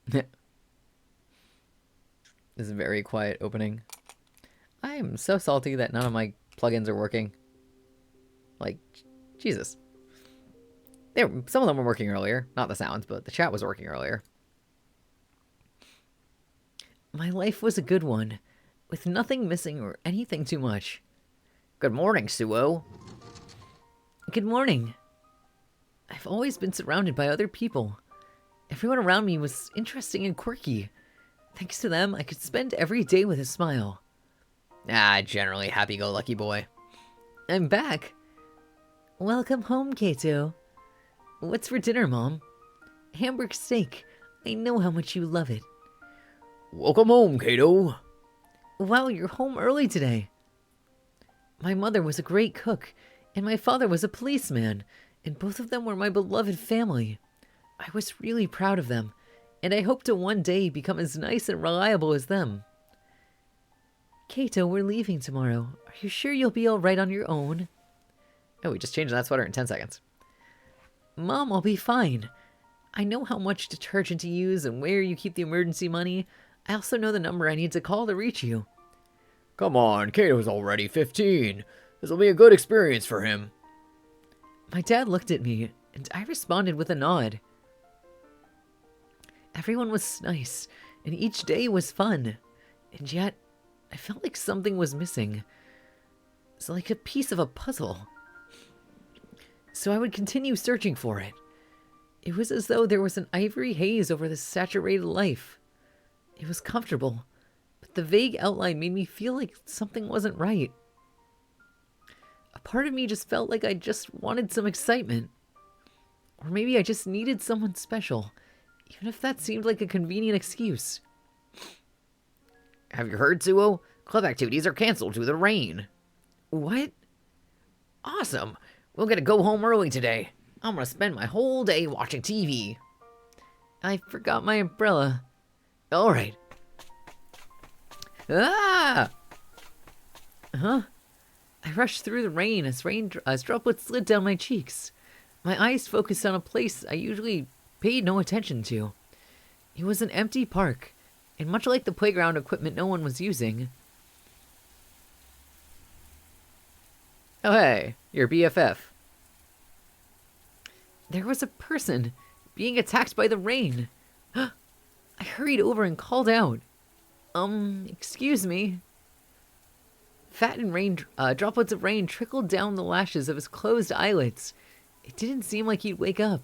This is a very quiet opening. I am so salty that none of my plugins are working. Like, Jesus. Some of them were working earlier. Not the sounds, but the chat was working earlier. My life was a good one, with nothing missing or anything too much. Good morning, Suo. Good morning. I've always been surrounded by other people. Everyone around me was interesting and quirky. Thanks to them, I could spend every day with a smile. Generally happy-go-lucky boy. I'm back. Welcome home, Kato. What's for dinner, Mom? Hamburg steak. I know how much you love it. Welcome home, Kato. Wow, you're home early today. My mother was a great cook, and my father was a policeman, and both of them were my beloved family. I was really proud of them, and I hope to one day become as nice and reliable as them. Kato, we're leaving tomorrow. Are you sure you'll be all right on your own? Oh, we just changed that sweater in 10 seconds. Mom, I'll be fine. I know how much detergent to use and where you keep the emergency money. I also know the number I need to call to reach you. Come on, Kato's already 15. This'll be a good experience for him. My dad looked at me, and I responded with a nod. Everyone was nice, and each day was fun. And yet, I felt like something was missing. It's like a piece of a puzzle. So I would continue searching for it. It was as though there was an ivory haze over this saturated life. It was comfortable, but the vague outline made me feel like something wasn't right. A part of me just felt like I just wanted some excitement. Or maybe I just needed someone special, even if that seemed like a convenient excuse. Have you heard, Suo? Club activities are canceled due to the rain. What? Awesome. We'll get to go home early today. I'm gonna spend my whole day watching TV. I forgot my umbrella. Alright. Ah! Huh? I rushed through the rain as droplets slid down my cheeks. My eyes focused on a place I usually paid no attention to. It was an empty park, and much like the playground equipment no one was using. Oh, hey, your BFF. There was a person being attacked by the rain. I hurried over and called out. Excuse me. Droplets of rain trickled down the lashes of his closed eyelids. It didn't seem like he'd wake up.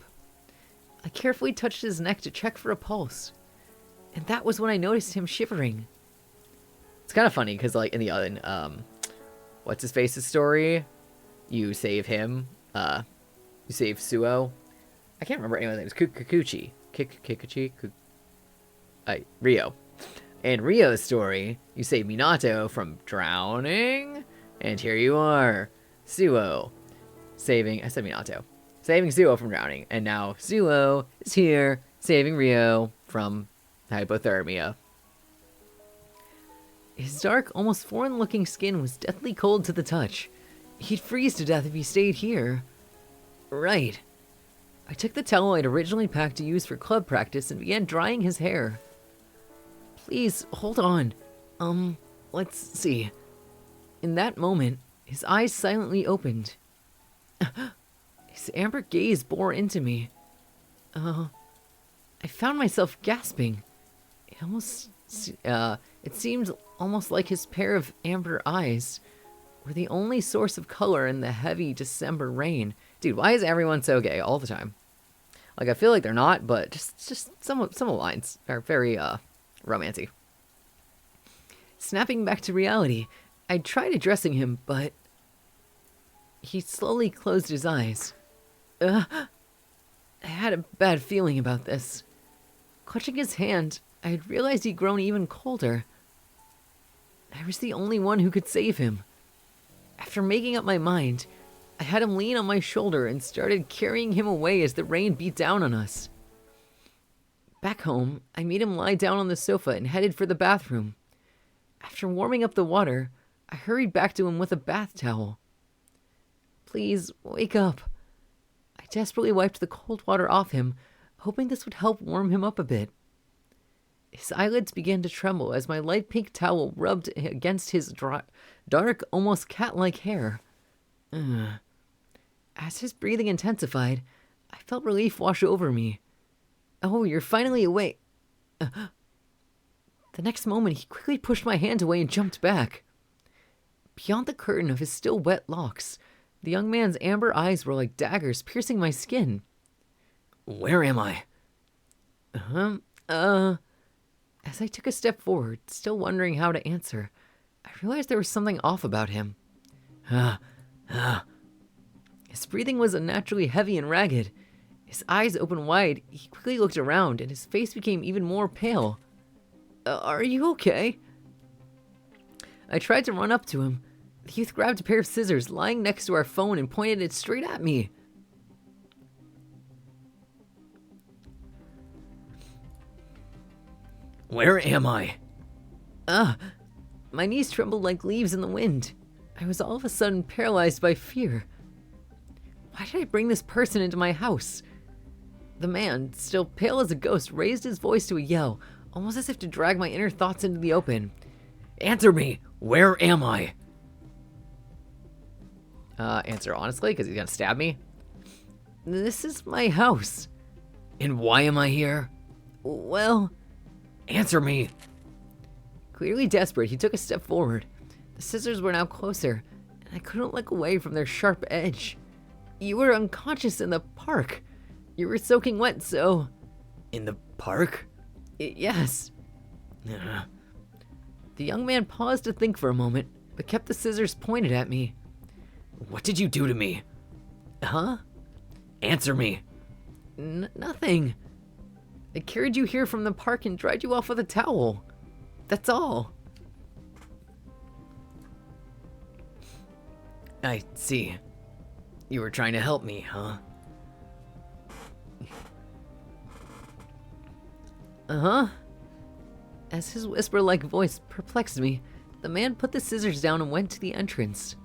I carefully touched his neck to check for a pulse. And that was when I noticed him shivering. It's kind of funny, because, like, in the other, what's-his-face's story, you save him, you save Suo. I can't remember anyone's name. It's Kikuchi. Kikuchi? Rio. In Rio's story, you save Minato from drowning, and here you are, Suo, saving Suo from drowning, and now Suo is here, saving Rio from hypothermia. His dark, almost foreign-looking skin was deathly cold to the touch. He'd freeze to death if he stayed here. Right. I took the towel I'd originally packed to use for club practice and began drying his hair. Please, hold on. Let's see. In that moment, his eyes silently opened. His amber gaze bore into me. I found myself gasping. It seemed almost like his pair of amber eyes were the only source of color in the heavy December rain. Dude, why is everyone so gay all the time? Like, I feel like they're not, but just some of the lines are very, romancy. Snapping back to reality, I tried addressing him, but he slowly closed his eyes. I had a bad feeling about this. Clutching his hand, I had realized he'd grown even colder. I was the only one who could save him. After making up my mind, I had him lean on my shoulder and started carrying him away as the rain beat down on us. Back home, I made him lie down on the sofa and headed for the bathroom. After warming up the water, I hurried back to him with a bath towel. Please, wake up. I desperately wiped the cold water off him, hoping this would help warm him up a bit. His eyelids began to tremble as my light pink towel rubbed against his dark, almost cat-like hair. As his breathing intensified, I felt relief wash over me. Oh, you're finally awake. The next moment, he quickly pushed my hand away and jumped back. Beyond the curtain of his still wet locks, the young man's amber eyes were like daggers piercing my skin. Where am I? As I took a step forward, still wondering how to answer, I realized there was something off about him. His breathing was unnaturally heavy and ragged. His eyes opened wide, he quickly looked around, and his face became even more pale. Are you okay? I tried to run up to him. The youth grabbed a pair of scissors lying next to our phone and pointed it straight at me. Where am I? My knees trembled like leaves in the wind. I was all of a sudden paralyzed by fear. Why did I bring this person into my house? The man, still pale as a ghost, raised his voice to a yell, almost as if to drag my inner thoughts into the open. Answer me! Where am I? Answer honestly, because he's gonna stab me. This is my house. And why am I here? Well, Answer me! clearly desperate, he took a step forward. The scissors were now closer, and I couldn't look away from their sharp edge. You were unconscious in the park. You were soaking wet, so... In the park? Yes. The young man paused to think for a moment, but kept the scissors pointed at me. What did you do to me? Huh? Answer me. Nothing. I carried you here from the park and dried you off with a towel. That's all. I see. You were trying to help me, huh? Uh-huh. As his whisper-like voice perplexed me, the man put the scissors down and went to the entrance.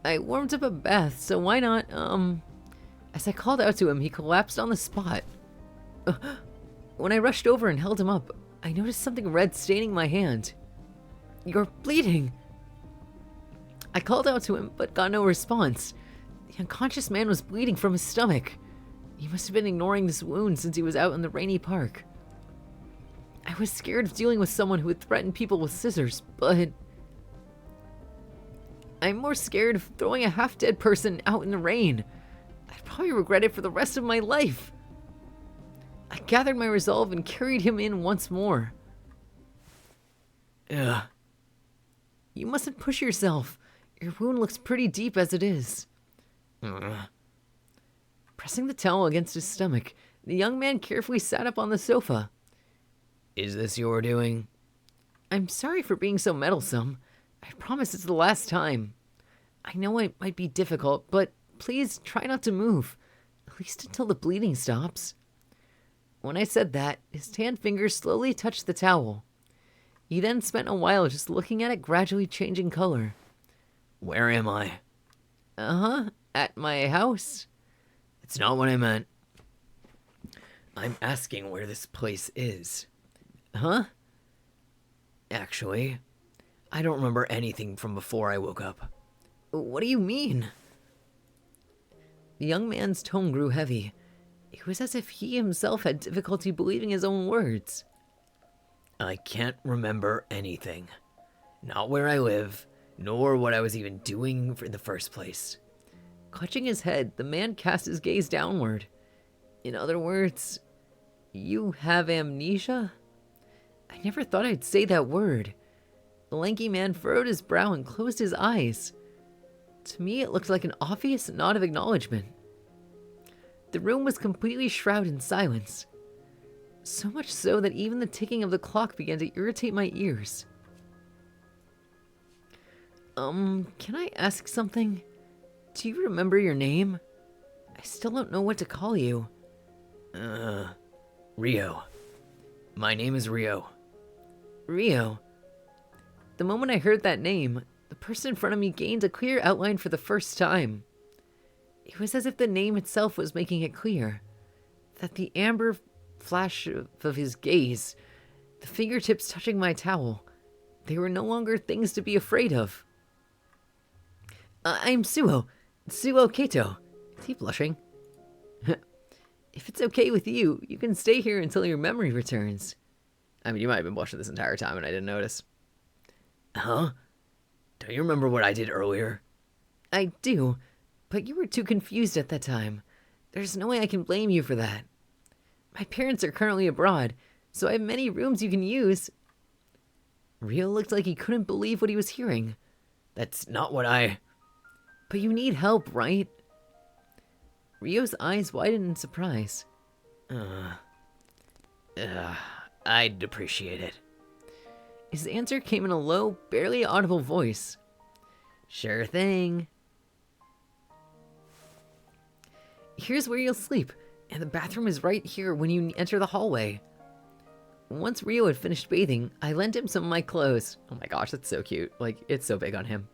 I warmed up a bath, so why not, As I called out to him, he collapsed on the spot. When I rushed over and held him up, I noticed something red staining my hand. You're bleeding. I called out to him, but got no response. The unconscious man was bleeding from his stomach. He must have been ignoring this wound since he was out in the rainy park. I was scared of dealing with someone who would threaten people with scissors, but... I'm more scared of throwing a half-dead person out in the rain. I'd probably regret it for the rest of my life. I gathered my resolve and carried him in once more. Ugh. You mustn't push yourself. Your wound looks pretty deep as it is. Pressing the towel against his stomach, the young man carefully sat up on the sofa. Is this your doing? I'm sorry for being so meddlesome. I promise it's the last time. I know it might be difficult, but please try not to move, at least until the bleeding stops. When I said that, his tanned fingers slowly touched the towel. He then spent a while just looking at it gradually changing color. Where am I? At my house. It's not what I meant. I'm asking where this place is. Huh? Actually, I don't remember anything from before I woke up. What do you mean? The young man's tone grew heavy. It was as if he himself had difficulty believing his own words. I can't remember anything. Not where I live, nor what I was even doing in the first place. Clutching his head, the man cast his gaze downward. In other words, you have amnesia? I never thought I'd say that word. The lanky man furrowed his brow and closed his eyes. To me, it looked like an obvious nod of acknowledgement. The room was completely shrouded in silence. So much so that even the ticking of the clock began to irritate my ears. Can I ask something? Do you remember your name? I still don't know what to call you. Rio. My name is Rio. Rio. The moment I heard that name, the person in front of me gained a clear outline for the first time. It was as if the name itself was making it clear. That the amber flash of his gaze, the fingertips touching my towel, they were no longer things to be afraid of. I'm Suo Kato. Is he blushing? If it's okay with you, you can stay here until your memory returns. I mean, you might have been blushing this entire time and I didn't notice. Huh? Don't you remember what I did earlier? I do, but you were too confused at that time. There's no way I can blame you for that. My parents are currently abroad, so I have many rooms you can use. Rio looked like he couldn't believe what he was hearing. That's not what I... But you need help, right? Rio's eyes widened in surprise. I'd appreciate it. His answer came in a low, barely audible voice. Sure thing. Here's where you'll sleep, and the bathroom is right here when you enter the hallway. Once Rio had finished bathing, I lent him some of my clothes. Oh my gosh, that's so cute. Like, it's so big on him.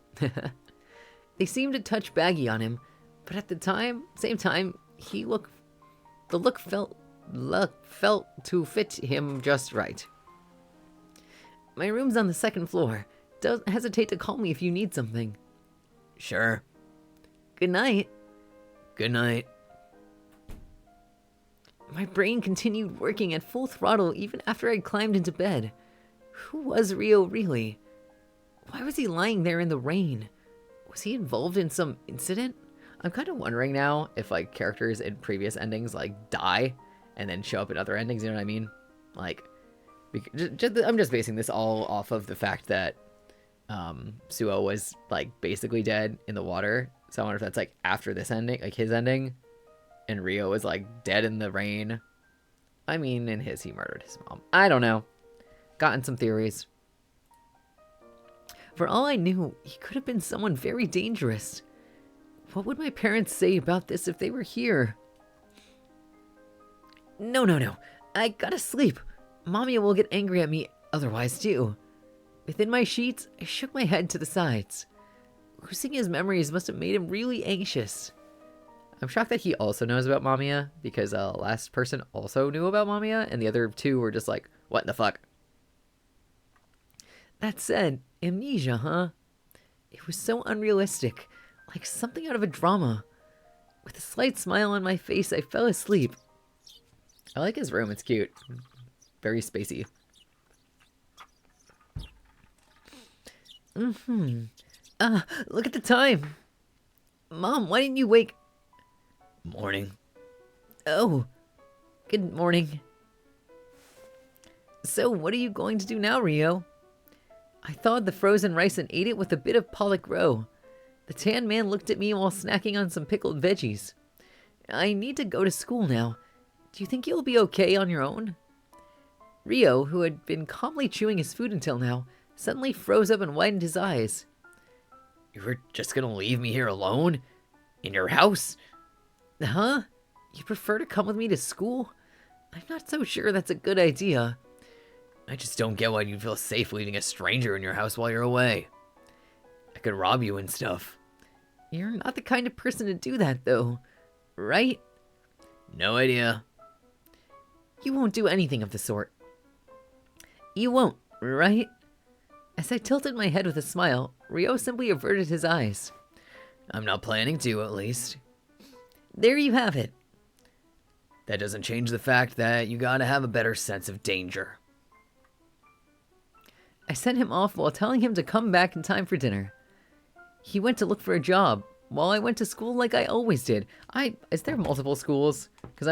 They seemed a touch baggy on him, but at the same time, the look felt to fit him just right. My room's on the second floor. Don't hesitate to call me if you need something. Sure. Good night. Good night. My brain continued working at full throttle even after I climbed into bed. Who was Rio really? Why was he lying there in the rain? Was he involved in some incident? I'm kind of wondering now if, like, characters in previous endings, like, die and then show up in other endings, you know what I mean? Like, I'm just basing this all off of the fact that Suo was, like, basically dead in the water. So I wonder if that's, like, after this ending, like, his ending, and Rio was, like, dead in the rain. I mean, in his, he murdered his mom. I don't know. Gotten some theories. For all I knew, he could have been someone very dangerous. What would my parents say about this if they were here? No. I gotta sleep. Mamiya will get angry at me otherwise, too. Within my sheets, I shook my head to the sides. Losing his memories must have made him really anxious. I'm shocked that he also knows about Mamiya, because last person also knew about Mamiya, and the other two were just like, what in the fuck? That said, amnesia, huh? It was so unrealistic, like something out of a drama. With a slight smile on my face, I fell asleep. I like his room, it's cute. Very spacey. Look at the time. Mom, why didn't you wake... Morning. Oh, good morning. So, what are you going to do now, Rio? I thawed the frozen rice and ate it with a bit of Pollock roe. The tan man looked at me while snacking on some pickled veggies. I need to go to school now. Do you think you'll be okay on your own? Rio, who had been calmly chewing his food until now, suddenly froze up and widened his eyes. You were just gonna leave me here alone? In your house? Huh? You prefer to come with me to school? I'm not so sure that's a good idea. I just don't get why you'd feel safe leaving a stranger in your house while you're away. I could rob you and stuff. You're not the kind of person to do that, though. Right? No idea. You won't do anything of the sort. You won't, right? As I tilted my head with a smile, Rio simply averted his eyes. I'm not planning to, at least. There you have it. That doesn't change the fact that you gotta have a better sense of danger. I sent him off while telling him to come back in time for dinner. He went to look for a job, while I went to school like I always did. Is there multiple schools? Because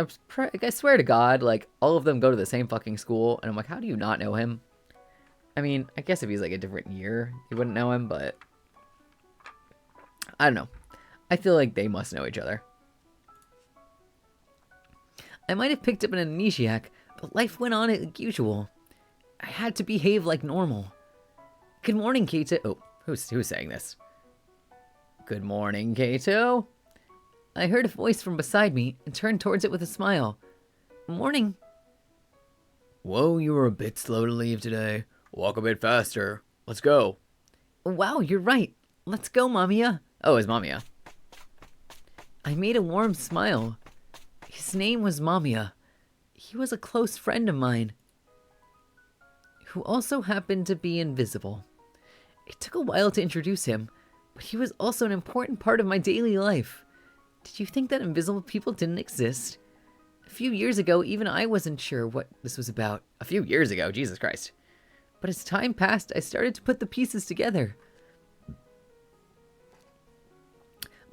I swear to God, like, all of them go to the same fucking school, and I'm like, how do you not know him? I mean, I guess if he's, like, a different year, you wouldn't know him, but... I don't know. I feel like they must know each other. I might have picked up an amnesiac, but life went on like usual. I had to behave like normal. Good morning, Kato. Oh, who's saying this? Good morning, Kato. I heard a voice from beside me and turned towards it with a smile. Morning. Whoa, you were a bit slow to leave today. Walk a bit faster. Let's go. Wow, you're right. Let's go, Mamiya. Oh, it's Mamiya. I made a warm smile. His name was Mamiya. He was a close friend of mine, who also happened to be invisible. It took a while to introduce him, but he was also an important part of my daily life. Did you think that invisible people didn't exist? A few years ago, even I wasn't sure what this was about. A few years ago, Jesus Christ. But as time passed, I started to put the pieces together.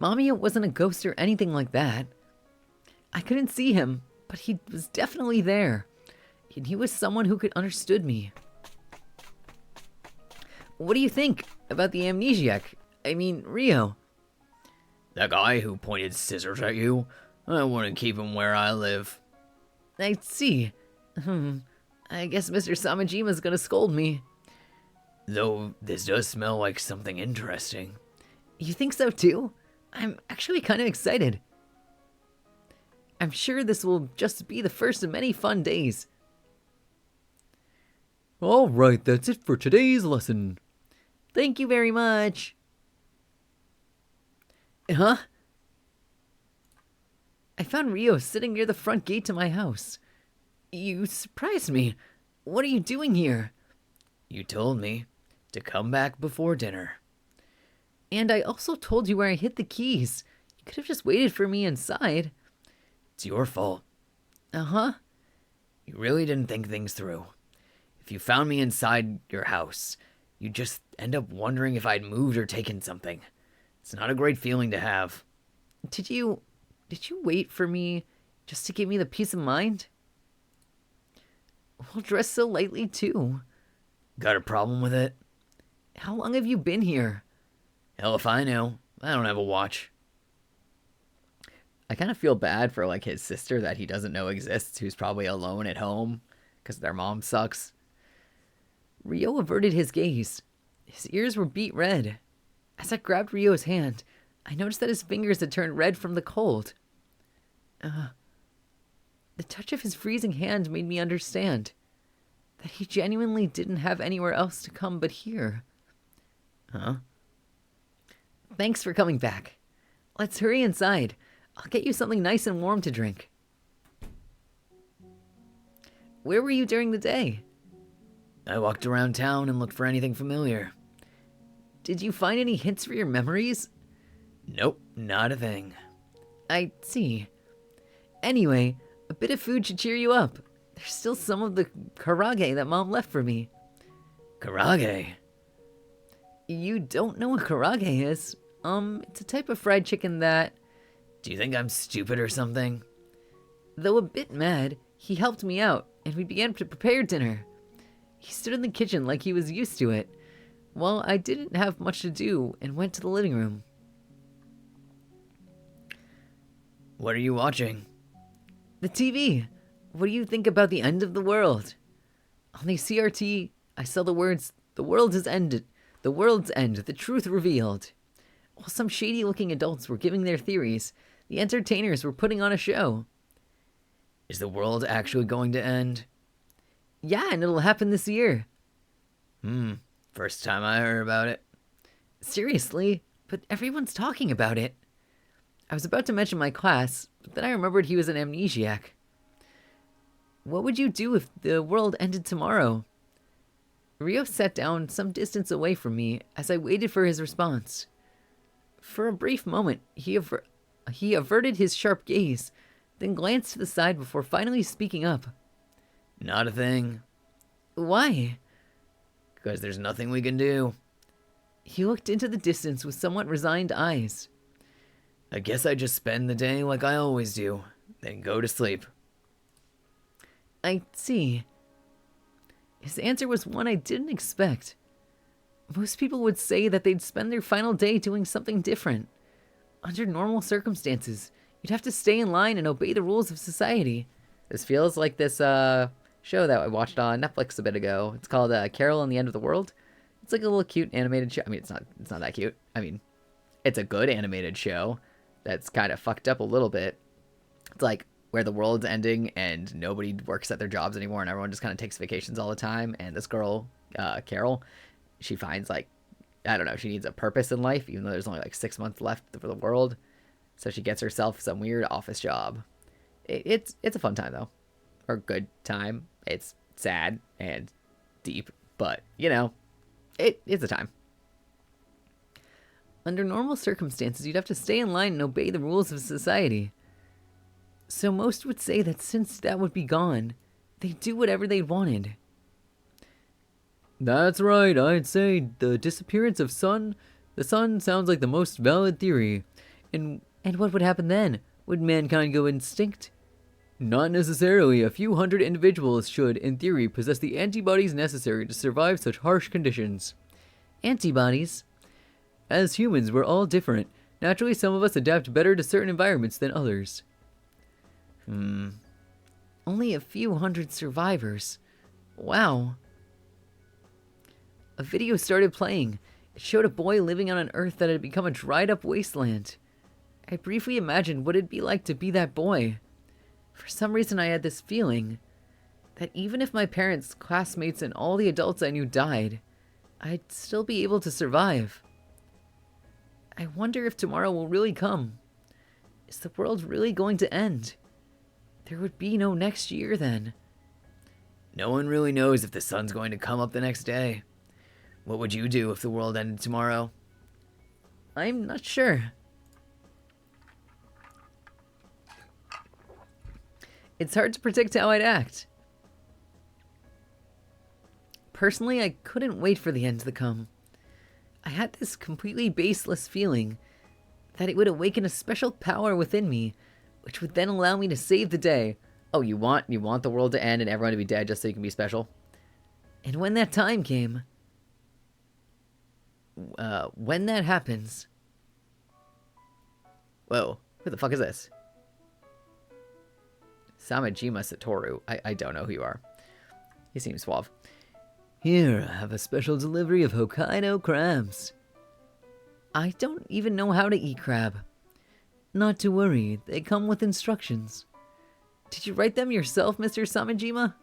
Mamiya wasn't a ghost or anything like that. I couldn't see him, but he was definitely there. And he was someone who could understood me. What do you think about the amnesiac? I mean, Rio. That guy who pointed scissors at you? I wouldn't keep him where I live. I see. I guess Mr. Samajima's gonna scold me. Though this does smell like something interesting. You think so too? I'm actually kind of excited. I'm sure this will just be the first of many fun days. Alright, that's it for today's lesson. Thank you very much. Huh? I found Rio sitting near the front gate to my house. You surprised me. What are you doing here? You told me to come back before dinner. And I also told you where I hid the keys. You could have just waited for me inside. It's your fault. Uh-huh. You really didn't think things through. If you found me inside your house, you'd just end up wondering if I'd moved or taken something. It's not a great feeling to have. Did you wait for me just to give me the peace of mind? Well, dress so lightly too. Got a problem with it? How long have you been here? Hell if I know. I don't have a watch. I kind of feel bad for like his sister that he doesn't know exists, who's probably alone at home because their mom sucks. Rio averted his gaze. His ears were beet red. As I grabbed Rio's hand, I noticed that his fingers had turned red from the cold. The touch of his freezing hand made me understand that he genuinely didn't have anywhere else to come but here. Huh? Thanks for coming back. Let's hurry inside. I'll get you something nice and warm to drink. Where were you during the day? I walked around town and looked for anything familiar. Did you find any hints for your memories? Nope, not a thing. I see. Anyway, a bit of food should cheer you up. There's still some of the karage that Mom left for me. Karage? You don't know what karage is? It's a type of fried chicken that... Do you think I'm stupid or something? Though a bit mad, he helped me out, and we began to prepare dinner. He stood in the kitchen like he was used to it, while I didn't have much to do and went to the living room. What are you watching? The TV. What do you think about the end of the world? On the CRT, I saw the words, "The world has ended. The world's end. The truth revealed." While some shady-looking adults were giving their theories, the entertainers were putting on a show. Is the world actually going to end? Yeah, and it'll happen this year. First time I heard about it. Seriously, but everyone's talking about it. I was about to mention my class, but then I remembered he was an amnesiac. What would you do if the world ended tomorrow? Rio sat down some distance away from me as I waited for his response. For a brief moment, he averted his sharp gaze, then glanced to the side before finally speaking up. Not a thing. Why? Because there's nothing we can do. He looked into the distance with somewhat resigned eyes. I guess I just spend the day like I always do, then go to sleep. I see. His answer was one I didn't expect. Most people would say that they'd spend their final day doing something different. Under normal circumstances, you'd have to stay in line and obey the rules of society. This feels like this show that I watched on Netflix a bit ago. It's called Carol and the End of the World. It's like a little cute animated show. I mean, it's not that cute. I mean, it's a good animated show that's kind of fucked up a little bit. It's like where the world's ending and nobody works at their jobs anymore and everyone just kind of takes vacations all the time. And this girl, Carol, she finds like, I don't know, she needs a purpose in life, even though there's only like 6 months left for the world. So she gets herself some weird office job. It's a fun time though, or good time. It's sad and deep, but you know, it's a time. Under normal circumstances, you'd have to stay in line and obey the rules of society. So most would say that since that would be gone, they'd do whatever they wanted. That's right, I'd say the disappearance of the sun sounds like the most valid theory. And what would happen then? Would mankind go extinct? Not necessarily. A few hundred individuals should, in theory, possess the antibodies necessary to survive such harsh conditions. Antibodies? As humans, we're all different. Naturally, some of us adapt better to certain environments than others. Only a few hundred survivors. Wow. A video started playing. It showed a boy living on an earth that had become a dried-up wasteland. I briefly imagined what it'd be like to be that boy. For some reason, I had this feeling that even if my parents, classmates, and all the adults I knew died, I'd still be able to survive. I wonder if tomorrow will really come. Is the world really going to end? There would be no next year then. No one really knows if the sun's going to come up the next day. What would you do if the world ended tomorrow? I'm not sure. It's hard to predict how I'd act. Personally, I couldn't wait for the end to come. I had this completely baseless feeling that it would awaken a special power within me, which would then allow me to save the day. Oh, you want the world to end and everyone to be dead just so you can be special? And when that time came, when that happens... Whoa, who the fuck is this? Samajima Satoru. I don't know who you are. He seems suave. Here, I have a special delivery of Hokkaido crabs. I don't even know how to eat crab. Not to worry, they come with instructions. Did you write them yourself, Mr. Samajima?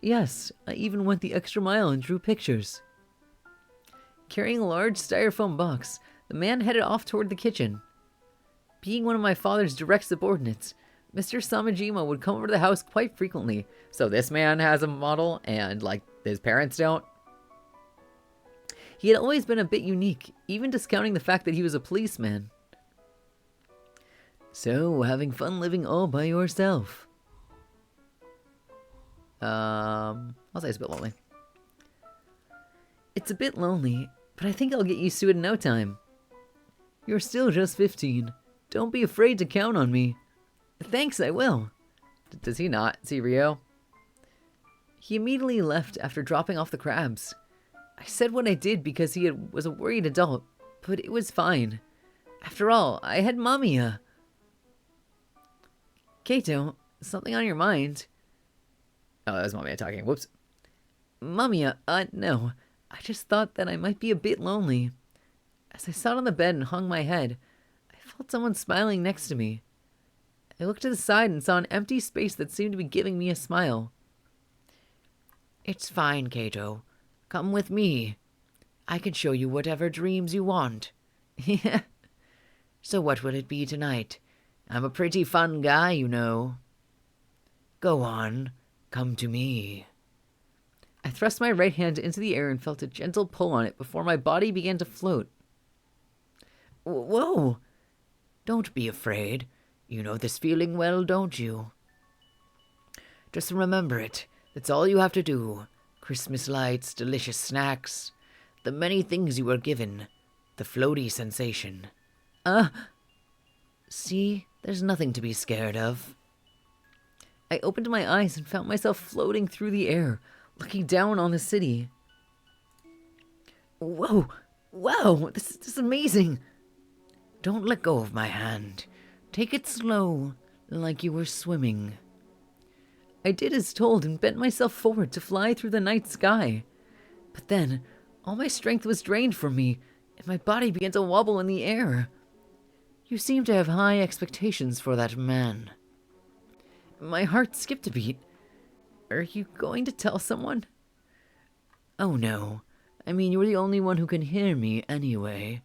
Yes, I even went the extra mile and drew pictures. Carrying a large styrofoam box, the man headed off toward the kitchen. Being one of my father's direct subordinates, Mr. Samajima would come over to the house quite frequently. So this man has a model and, like, his parents don't? He had always been a bit unique, even discounting the fact that he was a policeman. So, having fun living all by yourself? I'll say it's a bit lonely. It's a bit lonely, but I think I'll get used to it in no time. You're still just 15. Don't be afraid to count on me. Thanks, I will. Does he not see Rio? He immediately left after dropping off the crabs. I said what I did because was a worried adult, but it was fine. After all, I had Mamiya. Kato, something on your mind? Oh, that was Mamiya talking. Whoops. Mamiya, no. I just thought that I might be a bit lonely. As I sat on the bed and hung my head, I felt someone smiling next to me. I looked to the side and saw an empty space that seemed to be giving me a smile. It's fine, Kato. Come with me. I can show you whatever dreams you want. Yeah. So what will it be tonight? I'm a pretty fun guy, you know. Go on. Come to me. I thrust my right hand into the air and felt a gentle pull on it before my body began to float. Whoa! Don't be afraid. You know this feeling well, don't you? Just remember it. That's all you have to do. Christmas lights, delicious snacks, the many things you were given, the floaty sensation. See, there's nothing to be scared of. I opened my eyes and found myself floating through the air, looking down on the city. Whoa! Wow! This is amazing! Don't let go of my hand. Take it slow, like you were swimming. I did as told and bent myself forward to fly through the night sky. But then, all my strength was drained from me, and my body began to wobble in the air. You seem to have high expectations for that man. My heart skipped a beat. Are you going to tell someone? Oh no. I mean, you're the only one who can hear me anyway.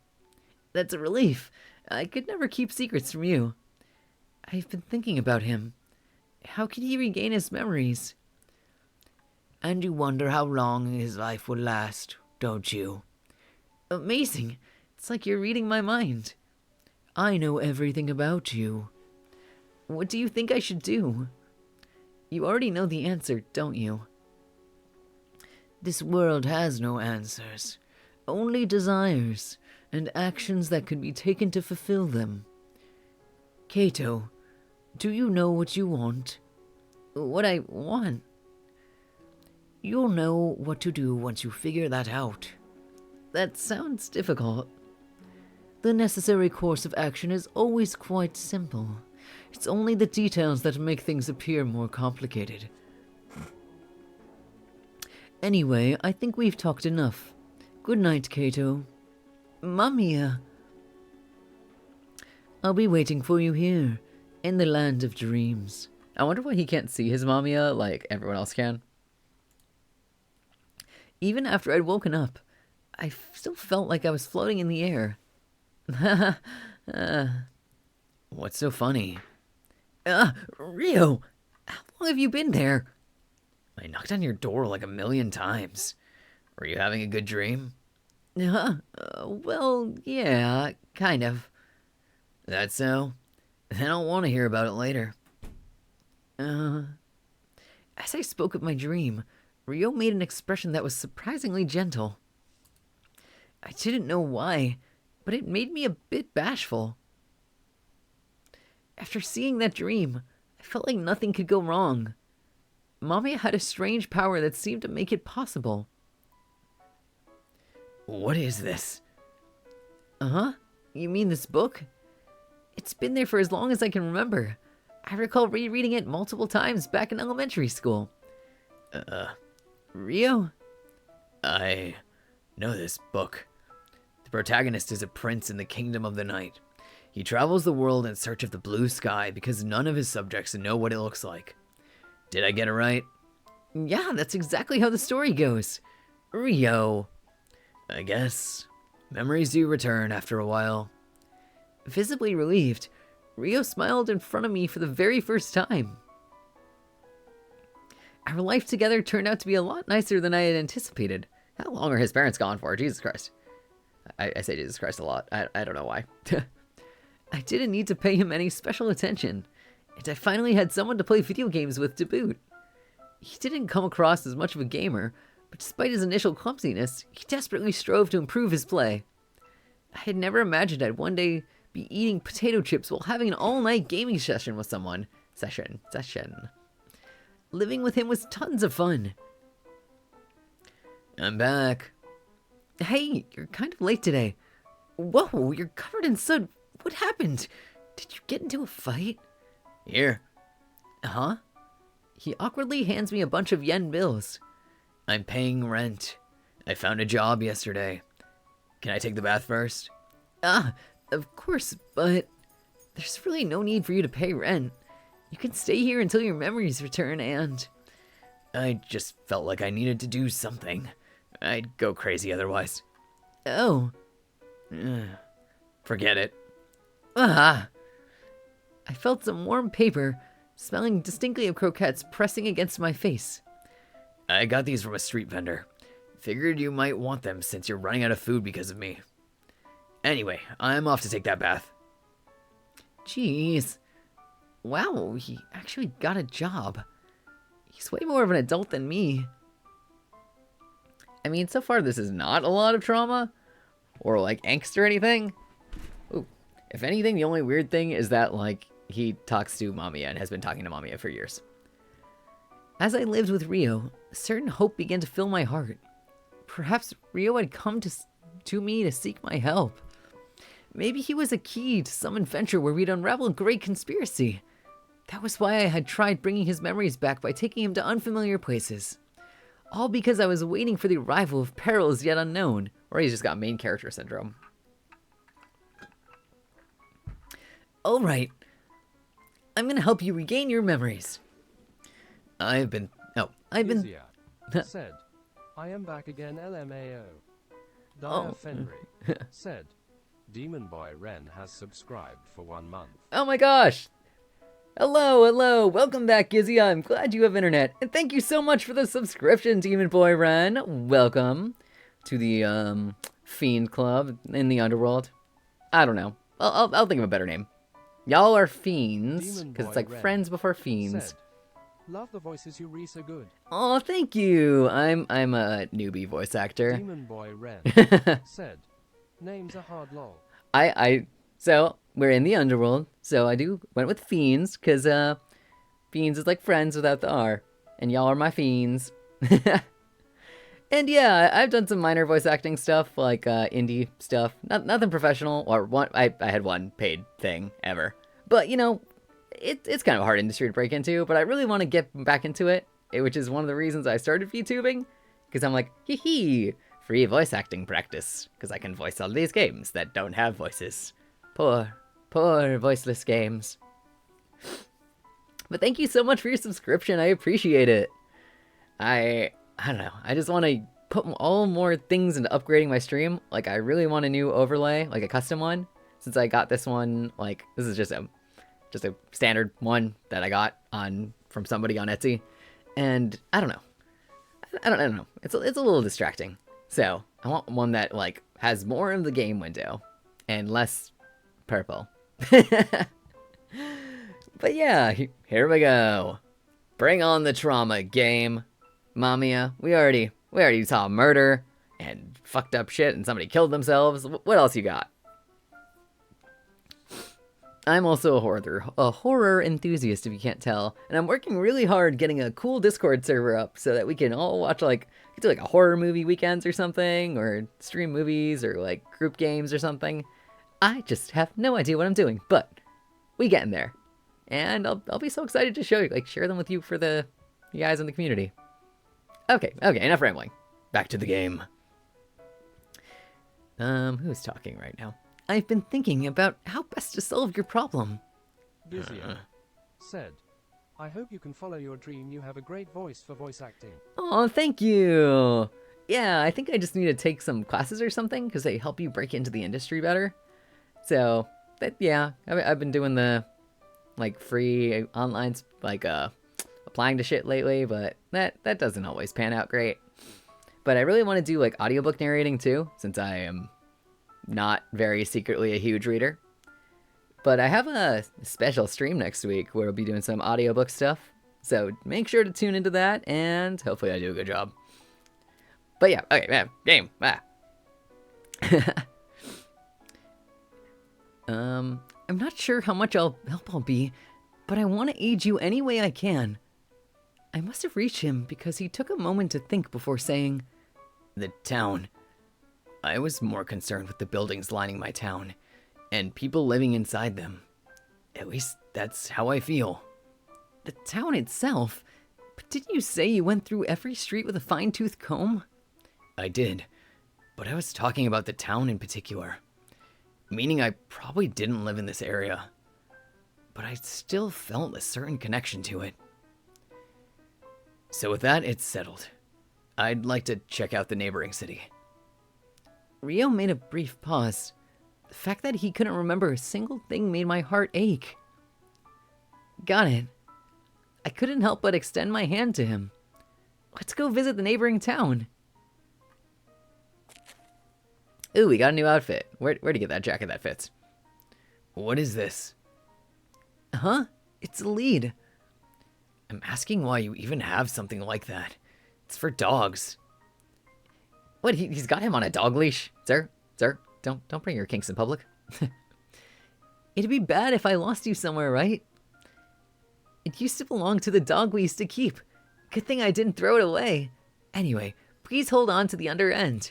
That's a relief. I could never keep secrets from you. I've been thinking about him. How can he regain his memories? And you wonder how long his life would last, don't you? Amazing. It's like you're reading my mind. I know everything about you. What do you think I should do? You already know the answer, don't you? This world has no answers, only desires and actions that can be taken to fulfill them. Kato, do you know what you want? What I want? You'll know what to do once you figure that out. That sounds difficult. The necessary course of action is always quite simple. It's only the details that make things appear more complicated. Anyway, I think we've talked enough. Good night, Kato. Mamiya. I'll be waiting for you here, in the land of dreams. I wonder why he can't see his Mamiya like everyone else can. Even after I'd woken up, I still felt like I was floating in the air. What's so funny? Rio! How long have you been there? I knocked on your door like 1,000,000 times. Were you having a good dream? Well, yeah, kind of. That's so? I don't want to hear about it later. As I spoke of my dream, Rio made an expression that was surprisingly gentle. I didn't know why, but it made me a bit bashful. After seeing that dream, I felt like nothing could go wrong. Mamiya had a strange power that seemed to make it possible. What is this? Uh-huh? You mean this book? It's been there for as long as I can remember. I recall rereading it multiple times back in elementary school. Rio? I know this book. The protagonist is a prince in the kingdom of the night. He travels the world in search of the blue sky because none of his subjects know what it looks like. Did I get it right? Yeah, that's exactly how the story goes. Rio. I guess. Memories do return after a while. Visibly relieved, Rio smiled in front of me for the very first time. Our life together turned out to be a lot nicer than I had anticipated. How long are his parents gone for? Jesus Christ. I say Jesus Christ a lot. I don't know why. I didn't need to pay him any special attention, and I finally had someone to play video games with to boot. He didn't come across as much of a gamer, but despite his initial clumsiness, he desperately strove to improve his play. I had never imagined I'd one day be eating potato chips while having an all-night gaming session with someone. Session. Living with him was tons of fun. I'm back. Hey, you're kind of late today. Whoa, you're covered in soot. What happened? Did you get into a fight? Here. Huh? He awkwardly hands me a bunch of yen bills. I'm paying rent. I found a job yesterday. Can I take the bath first? Of course, but there's really no need for you to pay rent. You can stay here until your memories return and... I just felt like I needed to do something. I'd go crazy otherwise. Oh. Forget it. I felt some warm paper, smelling distinctly of croquettes, pressing against my face. I got these from a street vendor. Figured you might want them since you're running out of food because of me. Anyway, I'm off to take that bath. Jeez. Wow, he actually got a job. He's way more of an adult than me. I mean, so far this is not a lot of trauma or like angst or anything. Ooh. If anything, the only weird thing is that like he talks to Mamiya and has been talking to Mamiya for years. As I lived with Rio, a certain hope began to fill my heart. Perhaps Rio had come to me to seek my help. Maybe he was a key to some adventure where we'd unravel a great conspiracy. That was why I had tried bringing his memories back by taking him to unfamiliar places. All because I was waiting for the arrival of perils yet unknown. Or he's just got main character syndrome. Alright. I'm gonna help you regain your memories. I've been... Gizia said, I am back again LMAO. Dire Fenry said, Demon Boy Ren has subscribed for 1 month. Oh my gosh! Hello, welcome back, Gizzy. I'm glad you have internet, and thank you so much for the subscription, Demon Boy Ren. Welcome to the, Fiend Club in the Underworld. I don't know. I'll think of a better name. Y'all are fiends, because it's like Ren friends before fiends. Said, love the voices you read so good. Oh, thank you. I'm a newbie voice actor. Demon Boy Ren said, name's a hard lol. So we're in the Underworld, so I went with fiends, because fiends is like friends without the R, and y'all are my fiends. And yeah, I've done some minor voice acting stuff, like indie stuff, nothing professional, or I had one paid thing ever, but you know, it's kind of a hard industry to break into, but I really want to get back into it, which is one of the reasons I started VTubing, because I'm like, hee, free voice acting practice, because I can voice all these games that don't have voices. Poor voiceless games. But thank you so much for your subscription. I appreciate it. I don't know. I just want to put all more things into upgrading my stream. Like, I really want a new overlay, like a custom one. Since I got this one, like, this is just a standard one that I got from somebody on Etsy. And I don't know. I don't know. It's a little distracting. So I want one that like has more of the game window and less purple. But yeah, here we go. Bring on the trauma, game. Mamiya, we already saw murder and fucked up shit and somebody killed themselves. What else you got? I'm also a horror enthusiast, if you can't tell, and I'm working really hard getting a cool Discord server up so that we can all watch do a horror movie weekends or something, or stream movies or like group games or something. I just have no idea what I'm doing, but we getting there, and I'll be so excited to show you, share them with you for you guys in the community. Okay, enough rambling. Back to the game. Who's talking right now? I've been thinking about how best to solve your problem. Gizia said, I hope you can follow your dream. You have a great voice for voice acting. Oh, thank you. Yeah, I think I just need to take some classes or something because they help you break into the industry better. So, I've been doing the free online applying to shit lately, but that doesn't always pan out great. But I really want to do audiobook narrating too, since I am not very secretly a huge reader. But I have a special stream next week where I'll be doing some audiobook stuff. So make sure to tune into that, and hopefully I do a good job. But yeah, okay, man, game. I'm not sure how much help I'll be, but I want to aid you any way I can. I must have reached him because he took a moment to think before saying, The town. I was more concerned with the buildings lining my town, and people living inside them. At least that's how I feel. The town itself? But didn't you say you went through every street with a fine-tooth comb? I did, but I was talking about the town in particular. Meaning I probably didn't live in this area, but I still felt a certain connection to it. So with that, it's settled. I'd like to check out the neighboring city. Rio made a brief pause. The fact that he couldn't remember a single thing made my heart ache. Got it. I couldn't help but extend my hand to him. Let's go visit the neighboring town. Ooh, we got a new outfit. Where'd you get that jacket that fits? What is this? Huh? It's a lead. I'm asking why you even have something like that. It's for dogs. What, he's got him on a dog leash? Sir, don't bring your kinks in public. It'd be bad if I lost you somewhere, right? It used to belong to the dog we used to keep. Good thing I didn't throw it away. Anyway, please hold on to the under end.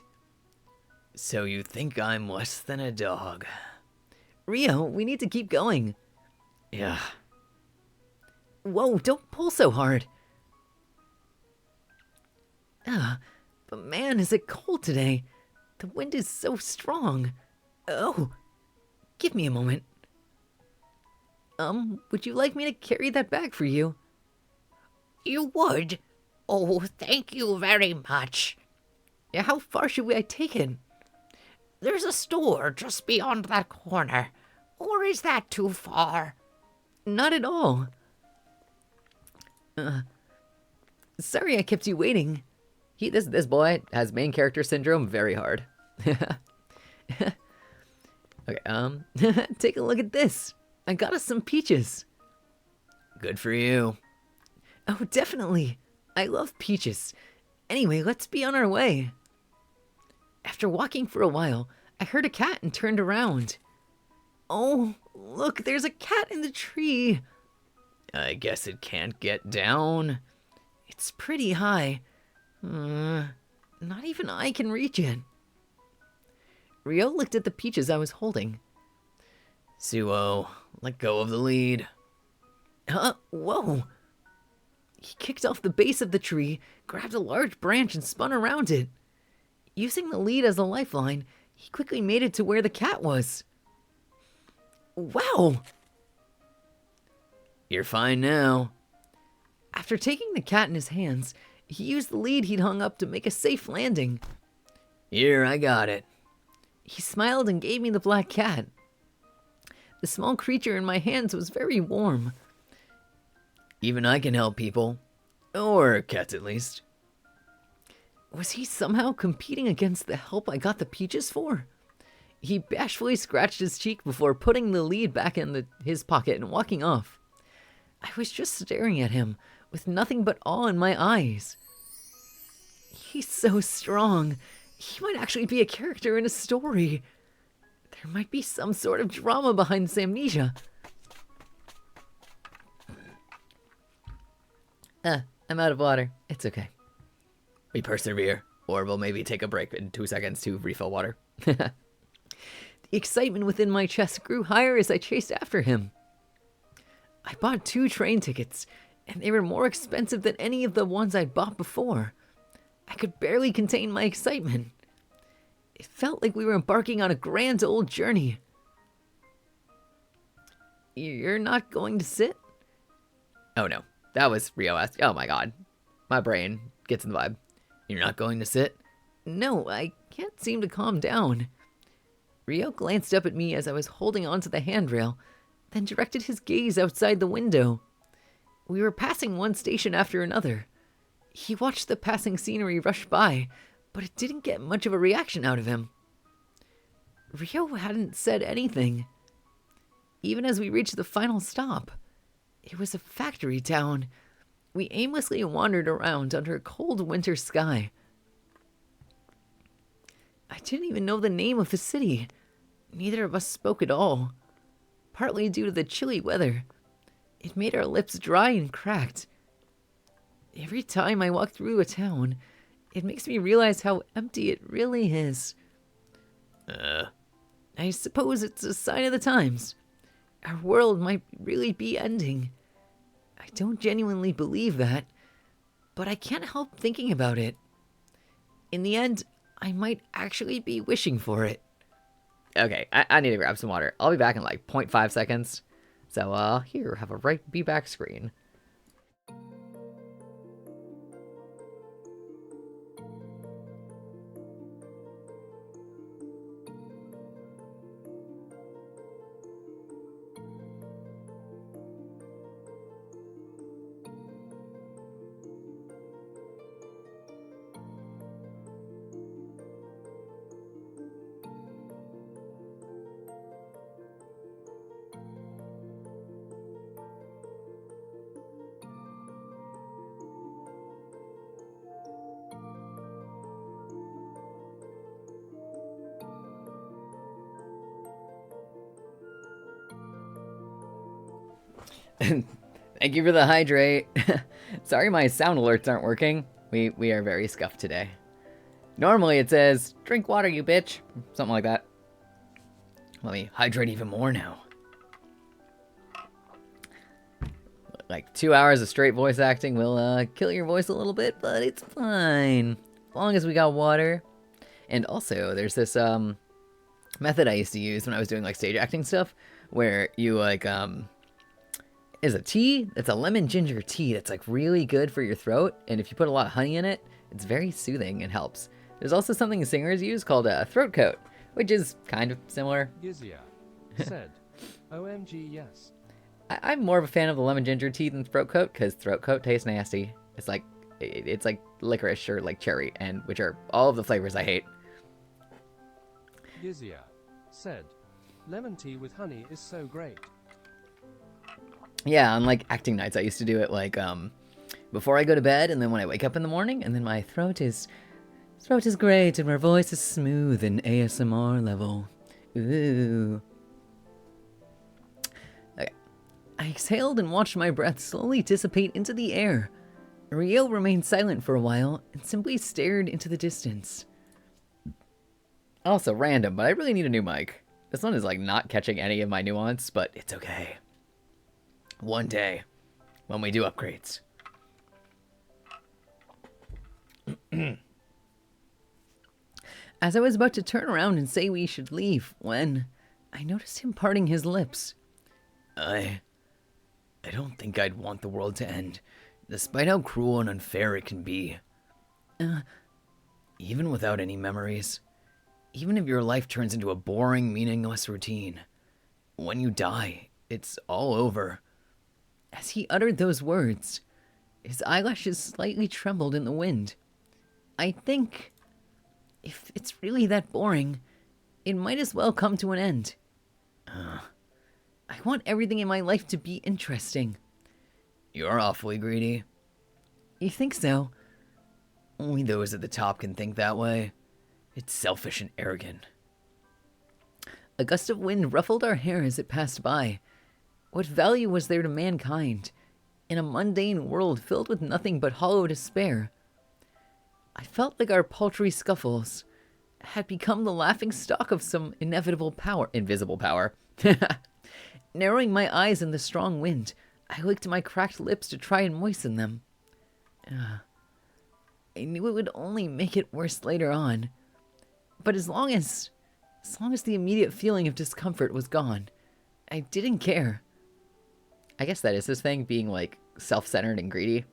So you think I'm less than a dog? Rio, we need to keep going. Yeah. Whoa, don't pull so hard. But man, is it cold today. The wind is so strong. Oh, give me a moment. Would you like me to carry that bag for you? You would? Oh, thank you very much. Yeah, how far should I take it? There's a store just beyond that corner. Or is that too far? Not at all. Sorry I kept you waiting. This boy has main character syndrome very hard. Okay, take a look at this. I got us some peaches. Good for you. Oh, definitely. I love peaches. Anyway, let's be on our way. After walking for a while, I heard a cat and turned around. Oh, look, there's a cat in the tree. I guess it can't get down. It's pretty high. Not even I can reach it. Rio looked at the peaches I was holding. Suo, let go of the lead. Whoa. He kicked off the base of the tree, grabbed a large branch and spun around it. Using the lead as a lifeline, he quickly made it to where the cat was. Wow! You're fine now. After taking the cat in his hands, he used the lead he'd hung up to make a safe landing. Here, I got it. He smiled and gave me the black cat. The small creature in my hands was very warm. Even I can help people. Or cats, at least. Was he somehow competing against the help I got the peaches for? He bashfully scratched his cheek before putting the lead back in his pocket and walking off. I was just staring at him, with nothing but awe in my eyes. He's so strong. He might actually be a character in a story. There might be some sort of drama behind this amnesia. I'm out of water. It's okay. We persevere, or we'll maybe take a break in 2 seconds to refill water. The excitement within my chest grew higher as I chased after him. I bought 2 train tickets, and they were more expensive than any of the ones I'd bought before. I could barely contain my excitement. It felt like we were embarking on a grand old journey. You're not going to sit? Oh no, that was Rio asked. Oh my god. My brain gets in the vibe. You're not going to sit? No, I can't seem to calm down. Rio glanced up at me as I was holding onto the handrail, then directed his gaze outside the window. We were passing one station after another. He watched the passing scenery rush by, but it didn't get much of a reaction out of him. Rio hadn't said anything. Even as we reached the final stop, it was a factory town. We aimlessly wandered around under a cold winter sky. I didn't even know the name of the city. Neither of us spoke at all. Partly due to the chilly weather, it made our lips dry and cracked. Every time I walk through a town, it makes me realize how empty it really is. I suppose it's a sign of the times. Our world might really be ending. I don't genuinely believe that, but I can't help thinking about it. In the end, I might actually be wishing for it. Okay, I need to grab some water. I'll be back in like 0.5 seconds. So, here, have a be back screen. Thank you for the hydrate. Sorry my sound alerts aren't working. We are very scuffed today. Normally it says, drink water, you bitch. Something like that. Let me hydrate even more now. Like 2 hours of straight voice acting will kill your voice a little bit, but it's fine. As long as we got water. And also, there's this method I used to use when I was doing like stage acting stuff, where you like is a tea. It's a lemon ginger tea that's like really good for your throat. And if you put a lot of honey in it, it's very soothing and helps. There's also something singers use called a throat coat, which is kind of similar. Gizia said, OMG yes. I'm more of a fan of the lemon ginger tea than throat coat because throat coat tastes nasty. It's like licorice or like cherry, and which are all of the flavors I hate. Gizia said, lemon tea with honey is so great. Yeah, on like acting nights, I used to do it like before I go to bed, and then when I wake up in the morning, and then my throat is great, and my voice is smooth and ASMR level. Ooh. Okay. I exhaled and watched my breath slowly dissipate into the air. Rio remained silent for a while and simply stared into the distance. Also random, but I really need a new mic. This one is like not catching any of my nuance, but it's okay. One day, when we do upgrades. As I was about to turn around and say we should leave, when I noticed him parting his lips. I don't think I'd want the world to end, despite how cruel and unfair it can be. Even without any memories, even if your life turns into a boring, meaningless routine, when you die, it's all over. As he uttered those words, his eyelashes slightly trembled in the wind. I think, if it's really that boring, it might as well come to an end. I want everything in my life to be interesting. You're awfully greedy. You think so? Only those at the top can think that way. It's selfish and arrogant. A gust of wind ruffled our hair as it passed by. What value was there to mankind in a mundane world filled with nothing but hollow despair? I felt like our paltry scuffles had become the laughing stock of some invisible power. Narrowing my eyes in the strong wind, I licked my cracked lips to try and moisten them. I knew it would only make it worse later on. But as long as the immediate feeling of discomfort was gone, I didn't care. I guess that is his thing, being like self-centered and greedy.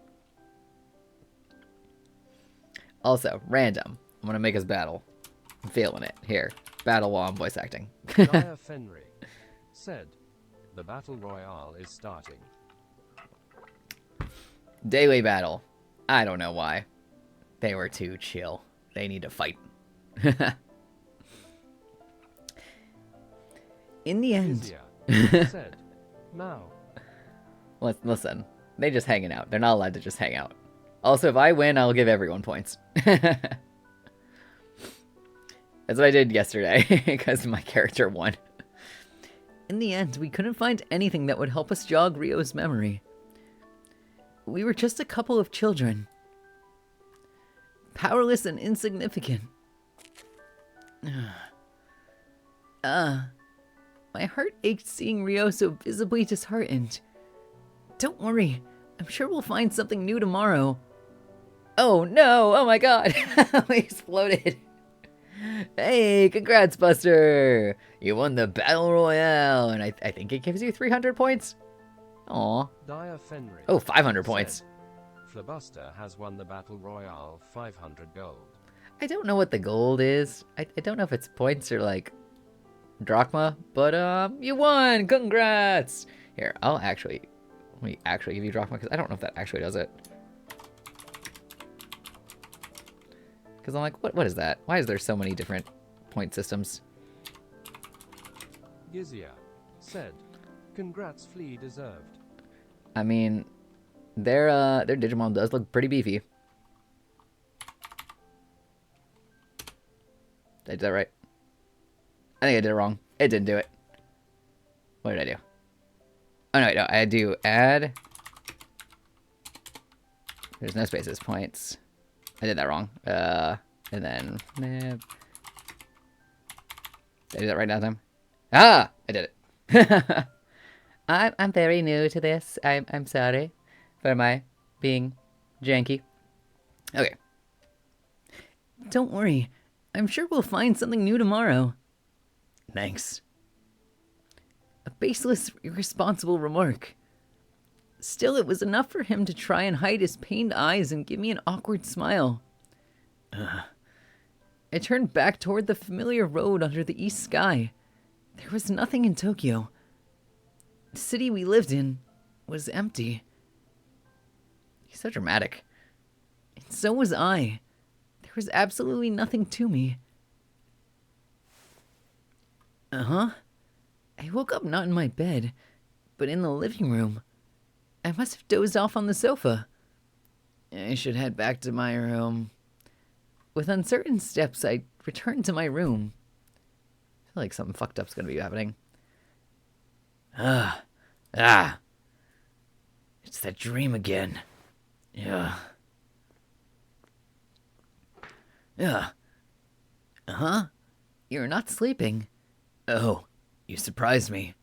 Also, random. I'm gonna make us battle. I'm feeling it. Here, battle while I'm voice acting. Dia Fenry said, the battle royale is starting. Daily battle. I don't know why. They were too chill. They need to fight. In the end. Gizia said, Mao. Listen, they just hanging out. They're not allowed to just hang out. Also, if I win, I'll give everyone points. That's what I did yesterday, because my character won. In the end, we couldn't find anything that would help us jog Rio's memory. We were just a couple of children. Powerless and insignificant. My heart ached seeing Rio so visibly disheartened. Don't worry, I'm sure we'll find something new tomorrow. Oh no, oh my god, we exploded. Hey, congrats, Buster! You won the Battle Royale, and I think it gives you 300 points? Aw. Dia Fenry. Oh, 500 points. Flabuster has won the Battle Royale, 500 gold. I don't know what the gold is. I don't know if it's points or, like, drachma, but, you won! Congrats! Here, let me actually give you drachma, because I don't know if that actually does it. Because I'm like, what is that? Why is there so many different point systems? Gizia said, congrats, Flea deserved. I mean, their Digimon does look pretty beefy. Did I do that right? I think I did it wrong. It didn't do it. What did I do? Oh, no, I do add. There's no spaces. Points. I did that wrong. And then. Did I do that right now, Tim? Ah! I did it. I'm very new to this. I'm sorry for my being janky. Okay. Don't worry. I'm sure we'll find something new tomorrow. Thanks. A baseless, irresponsible remark. Still, it was enough for him to try and hide his pained eyes and give me an awkward smile. I turned back toward the familiar road under the east sky. There was nothing in Tokyo. The city we lived in was empty. He's so dramatic. And so was I. There was absolutely nothing to me. I woke up not in my bed, but in the living room. I must have dozed off on the sofa. I should head back to my room. With uncertain steps, I returned to my room. I feel like something fucked up's gonna be happening. It's that dream again. Yeah. You're not sleeping. Oh, you surprised me.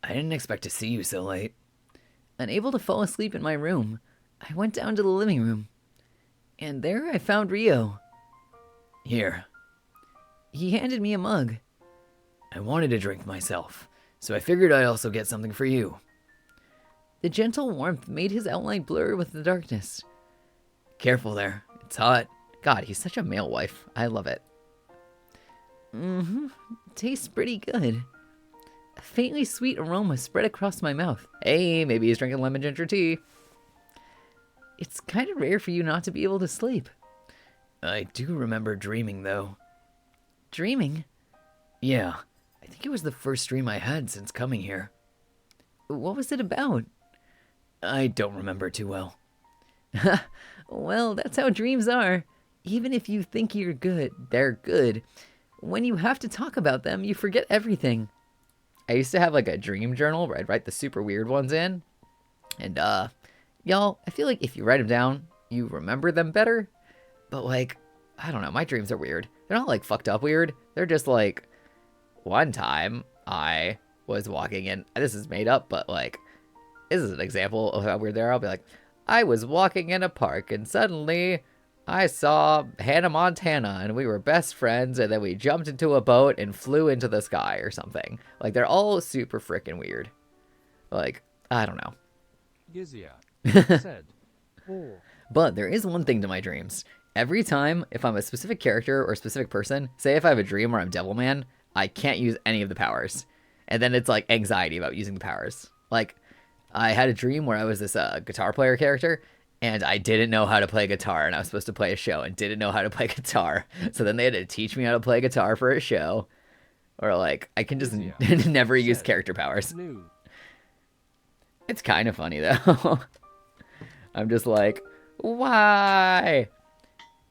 I didn't expect to see you so late. Unable to fall asleep in my room, I went down to the living room. And there I found Rio. Here, He handed me a mug. I wanted a drink myself, so I figured I'd also get something for you. The gentle warmth made his outline blur with the darkness. Careful there, it's hot. God, he's such a male wife. I love it. Tastes pretty good. A faintly sweet aroma spread across my mouth. Hey, maybe he's drinking lemon ginger tea. It's kind of rare for you not to be able to sleep. I do remember dreaming, though. Dreaming? Yeah, I think it was the first dream I had since coming here. What was it about? I don't remember too well. Well, that's how dreams are. Even if you think they're good. When you have to talk about them, you forget everything. I used to have like a dream journal where I'd write the super weird ones in. And, y'all, I feel like if you write them down, you remember them better. But, like, I don't know, my dreams are weird. They're not, like, fucked up weird. They're just, like, one time I was walking in, this is made up, but, like, this is an example of how weird they are. I'll be like, I was walking in a park and suddenly I saw Hannah Montana and we were best friends and then we jumped into a boat and flew into the sky or something. Like, they're all super freaking weird. Like, I don't know. Gizia said, "Oh, But there is one thing to my dreams. Every time, if I'm a specific character or a specific person, say if I have a dream where I'm Devilman, I can't use any of the powers. And then it's like anxiety about using the powers. Like, I had a dream where I was this guitar player character, and I didn't know how to play guitar, and I was supposed to play a show and didn't know how to play guitar. So then they had to teach me how to play guitar for a show. Or like, I can just never use character powers. new." It's kind of funny though. I'm just like, why?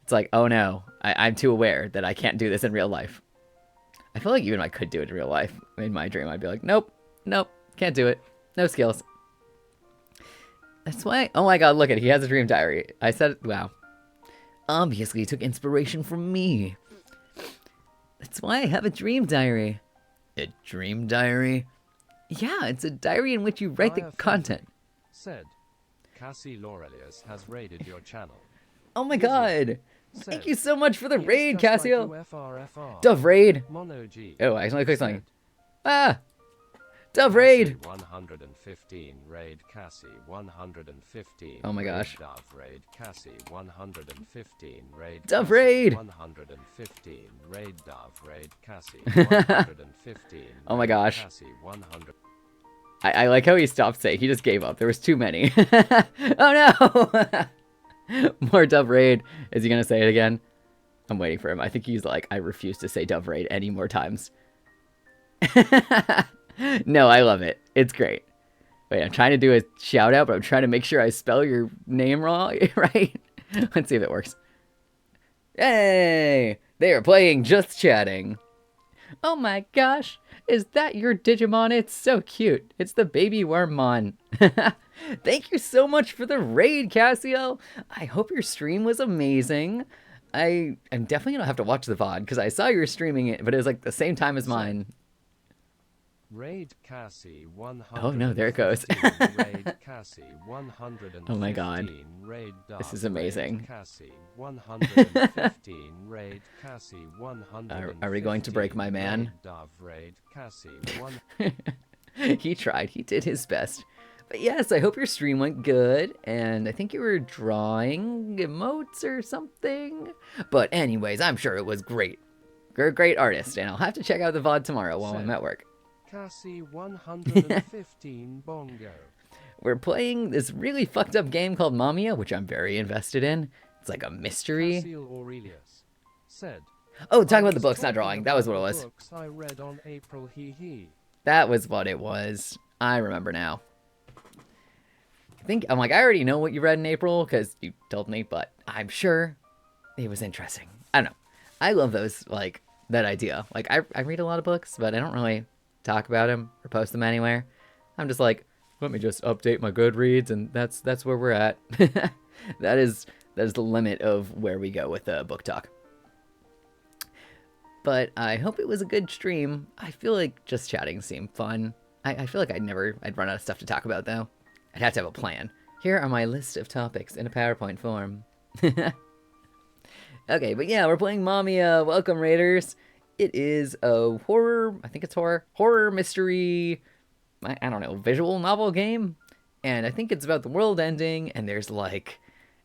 It's like, oh no, I'm too aware that I can't do this in real life. I feel like even if I could do it in real life, in my dream, I'd be like, nope, can't do it. No skills. That's why. Oh my god, look at it. He has a dream diary. I said, wow. Obviously, he took inspiration from me. That's why I have a dream diary. A dream diary? Yeah, it's a diary in which you write the Fire content. Said, Cassie Laurelius has raided your channel. Oh my god. Said, Thank you so much for the "He is raid, just like Cassio. you, FRFR." Dove raid. Mono G. Oh, I accidentally clicked something. said, Ah. Dove raid. Cassie 115 raid Cassie 115. Oh my raid gosh. Dove raid Cassie 115 raid Dove Cassie raid. 115 raid Dove raid Cassie 115. Oh my raid gosh. Cassie 100. I like how he stopped saying. He just gave up. There was too many. Oh no. More Dove raid. Is he gonna say it again? I'm waiting for him. I think he's like, I refuse to say Dove raid any more times. No, I love it. It's great. Wait, I'm trying to do a shout out, but I'm trying to make sure I spell your name wrong, right? Let's see if it works. Hey! They are playing Just Chatting. Oh my gosh! Is that your Digimon? It's so cute. It's the baby Wormmon. Thank you so much for the raid, Cassio. I hope your stream was amazing. I'm definitely gonna have to watch the VOD because I saw you were streaming it, but it was like the same time as mine. Raid Cassie 100. Oh no, there it goes. Raid Cassie 115. Oh my god. Raid Dove, This is amazing. Raid Cassie 115. Raid Cassie 115. Are we going to break my man? Raid Dove, Raid Cassie 1. He tried. He did his best. But yes, I hope your stream went good, and I think you were drawing emotes or something. But anyways, I'm sure it was great. You're a great artist, and I'll have to check out the VOD tomorrow while I'm at work. Cassie 115 Bongo. We're playing this really fucked up game called Mamiya, which I'm very invested in. It's like a mystery. Cassiel Aurelius said, Oh, talk about the books, not drawing. That was what it was. Books I read on April, he. That was what it was. I remember now. I'm like, I already know what you read in April because you told me, but I'm sure it was interesting. I don't know. I love those, like, that idea. Like, I read a lot of books, but I don't really talk about them or post them anywhere. I'm just like, let me just update my Goodreads, and that's where we're at. that is the limit of where we go with book talk. But I hope it was a good stream. I feel like just chatting seemed fun. I feel like I'd run out of stuff to talk about, though. I'd have to have a plan. Here are my list of topics in a PowerPoint form. Okay, but yeah, we're playing Mamiya. Welcome, Raiders. It is a horror, I think it's horror mystery, I don't know, visual novel game. And I think it's about the world ending, and there's like,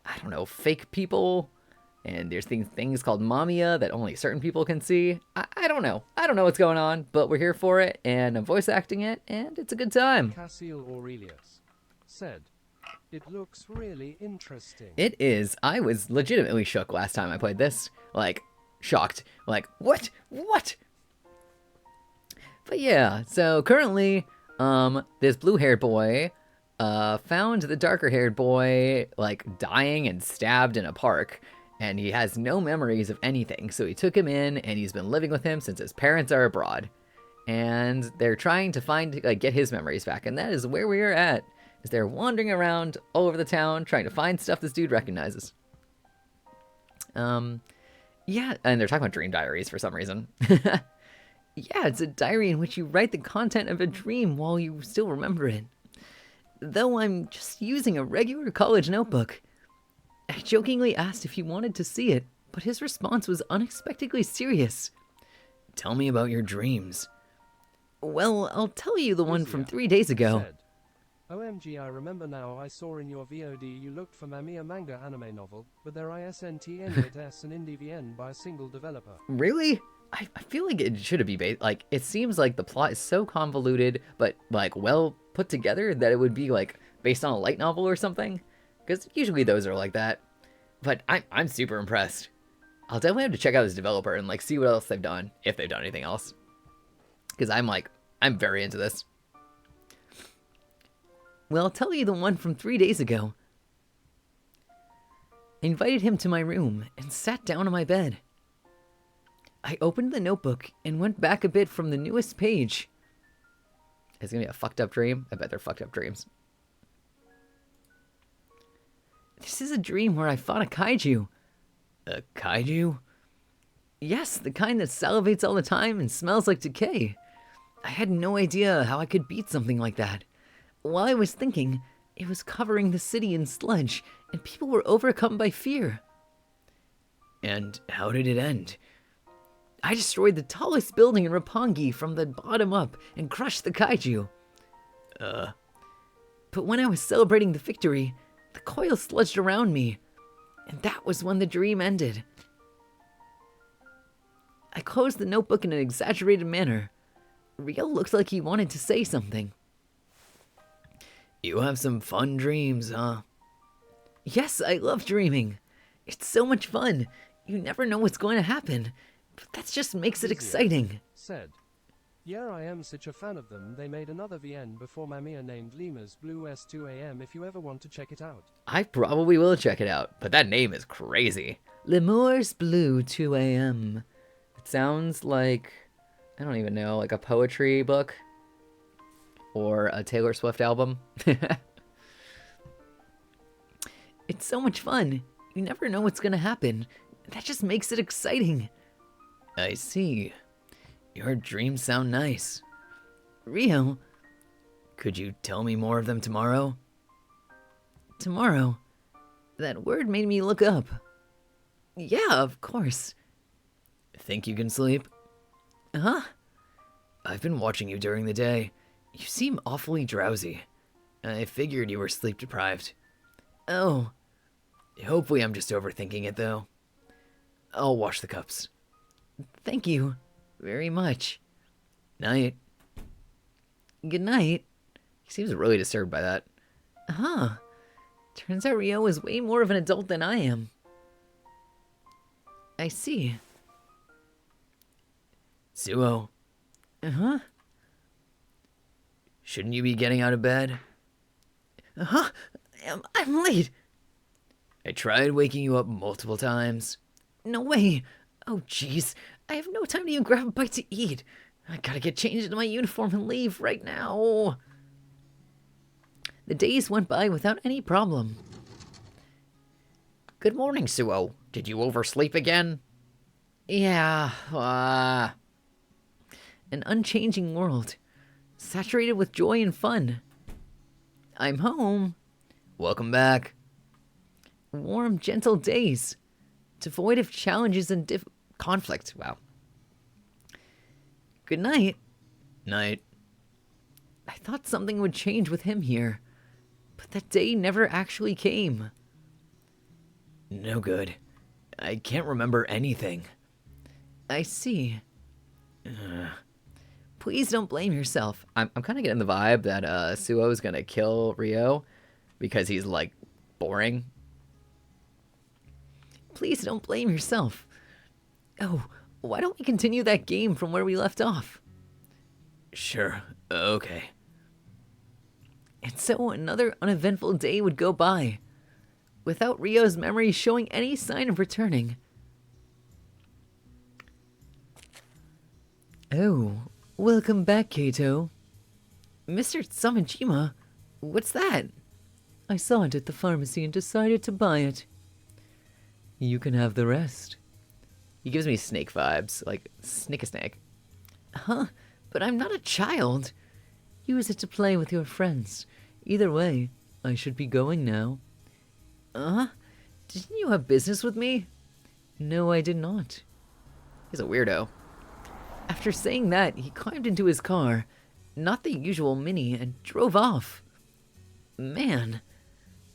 I don't know, fake people. And there's things called Mamiya that only certain people can see. I don't know. I don't know what's going on, but we're here for it, and I'm voice acting it, and it's a good time. Cassiel Aurelius said, it looks really interesting. It is. I was legitimately shook last time I played this. Like, shocked. Like, what? What? But yeah, so currently, this blue-haired boy, found the darker-haired boy, like, dying and stabbed in a park. And he has no memories of anything, so he took him in, and he's been living with him since his parents are abroad. And they're trying to get his memories back, and that is where we are at. Is they're wandering around all over the town, trying to find stuff this dude recognizes. Yeah, and they're talking about dream diaries for some reason. Yeah, it's a diary in which you write the content of a dream while you still remember it. Though I'm just using a regular college notebook. I jokingly asked if he wanted to see it, but his response was unexpectedly serious. Tell me about your dreams. Well, I'll tell you the one from 3 days ago. Said, OMG, I remember now, I saw in your VOD you looked for Mamiya manga anime novel, but there isn't any at S and indie VN by a single developer. Really? I feel like it should be based, like, it seems like the plot is so convoluted, but, like, well put together that it would be, like, based on a light novel or something. Because usually those are like that. But I'm super impressed. I'll definitely have to check out this developer and, like, see what else they've done, if they've done anything else. Because I'm very into this. Well, I'll tell you the one from 3 days ago. I invited him to my room and sat down on my bed. I opened the notebook and went back a bit from the newest page. It's gonna be a fucked up dream? I bet they're fucked up dreams. This is a dream where I fought a kaiju. A kaiju? Yes, the kind that salivates all the time and smells like decay. I had no idea how I could beat something like that. While I was thinking, it was covering the city in sludge, and people were overcome by fear. And how did it end? I destroyed the tallest building in Roppongi from the bottom up and crushed the kaiju. But when I was celebrating the victory, the coil sludged around me, and that was when the dream ended. I closed the notebook in an exaggerated manner. Rio looked like he wanted to say something. You have some fun dreams, huh? Yes, I love dreaming. It's so much fun. You never know what's going to happen, but that just makes it exciting. Said, yeah, I am such a fan of them. They made another VN before Mamiya named Lima's Blue S2AM if you ever want to check it out. I probably will check it out, but that name is crazy. Lemur's Blue 2 a.m. It sounds like, I don't even know, like a poetry book or a Taylor Swift album. It's so much fun. You never know what's going to happen. That just makes it exciting. I see. Your dreams sound nice. Rio. Could you tell me more of them tomorrow? Tomorrow? That word made me look up. Yeah, of course. Think you can sleep? Huh? I've been watching you during the day. You seem awfully drowsy. I figured you were sleep deprived. Oh, Hopefully I'm just overthinking it, though. I'll wash the cups. thank you very much. Night. Good night. He seems really disturbed by that. Huh. Turns out Rio is way more of an adult than I am. I see. Suo, Uh-huh. shouldn't you be getting out of bed? Uh-huh. I'm late. I tried waking you up multiple times. No way. Oh, jeez. I have no time to even grab a bite to eat. I gotta get changed into my uniform and leave right now. The days went by without any problem. Good morning, Suo. Did you oversleep again? Yeah, an unchanging world, saturated with joy and fun. I'm home. Welcome back. Warm, gentle days, devoid of challenges and conflict. Wow. Good night. Night. I thought something would change with him here, but that day never actually came. No good. I can't remember anything. I see. Please don't blame yourself. I'm kind of getting the vibe that Suo is going to kill Rio because he's, like, boring. Please don't blame yourself. Oh, why don't we continue that game from where we left off? Sure. Okay. And so another uneventful day would go by, without Rio's memory showing any sign of returning. Oh, welcome back, Kato. Mr. Samajima, what's that? I saw it at the pharmacy and decided to buy it. You can have the rest. He gives me snake vibes, like Snick a Snake. Huh? But I'm not a child. Use it to play with your friends. Either way, I should be going now. Didn't you have business with me? No, I did not. He's a weirdo. After saying that, he climbed into his car, not the usual Mini, and drove off. Man,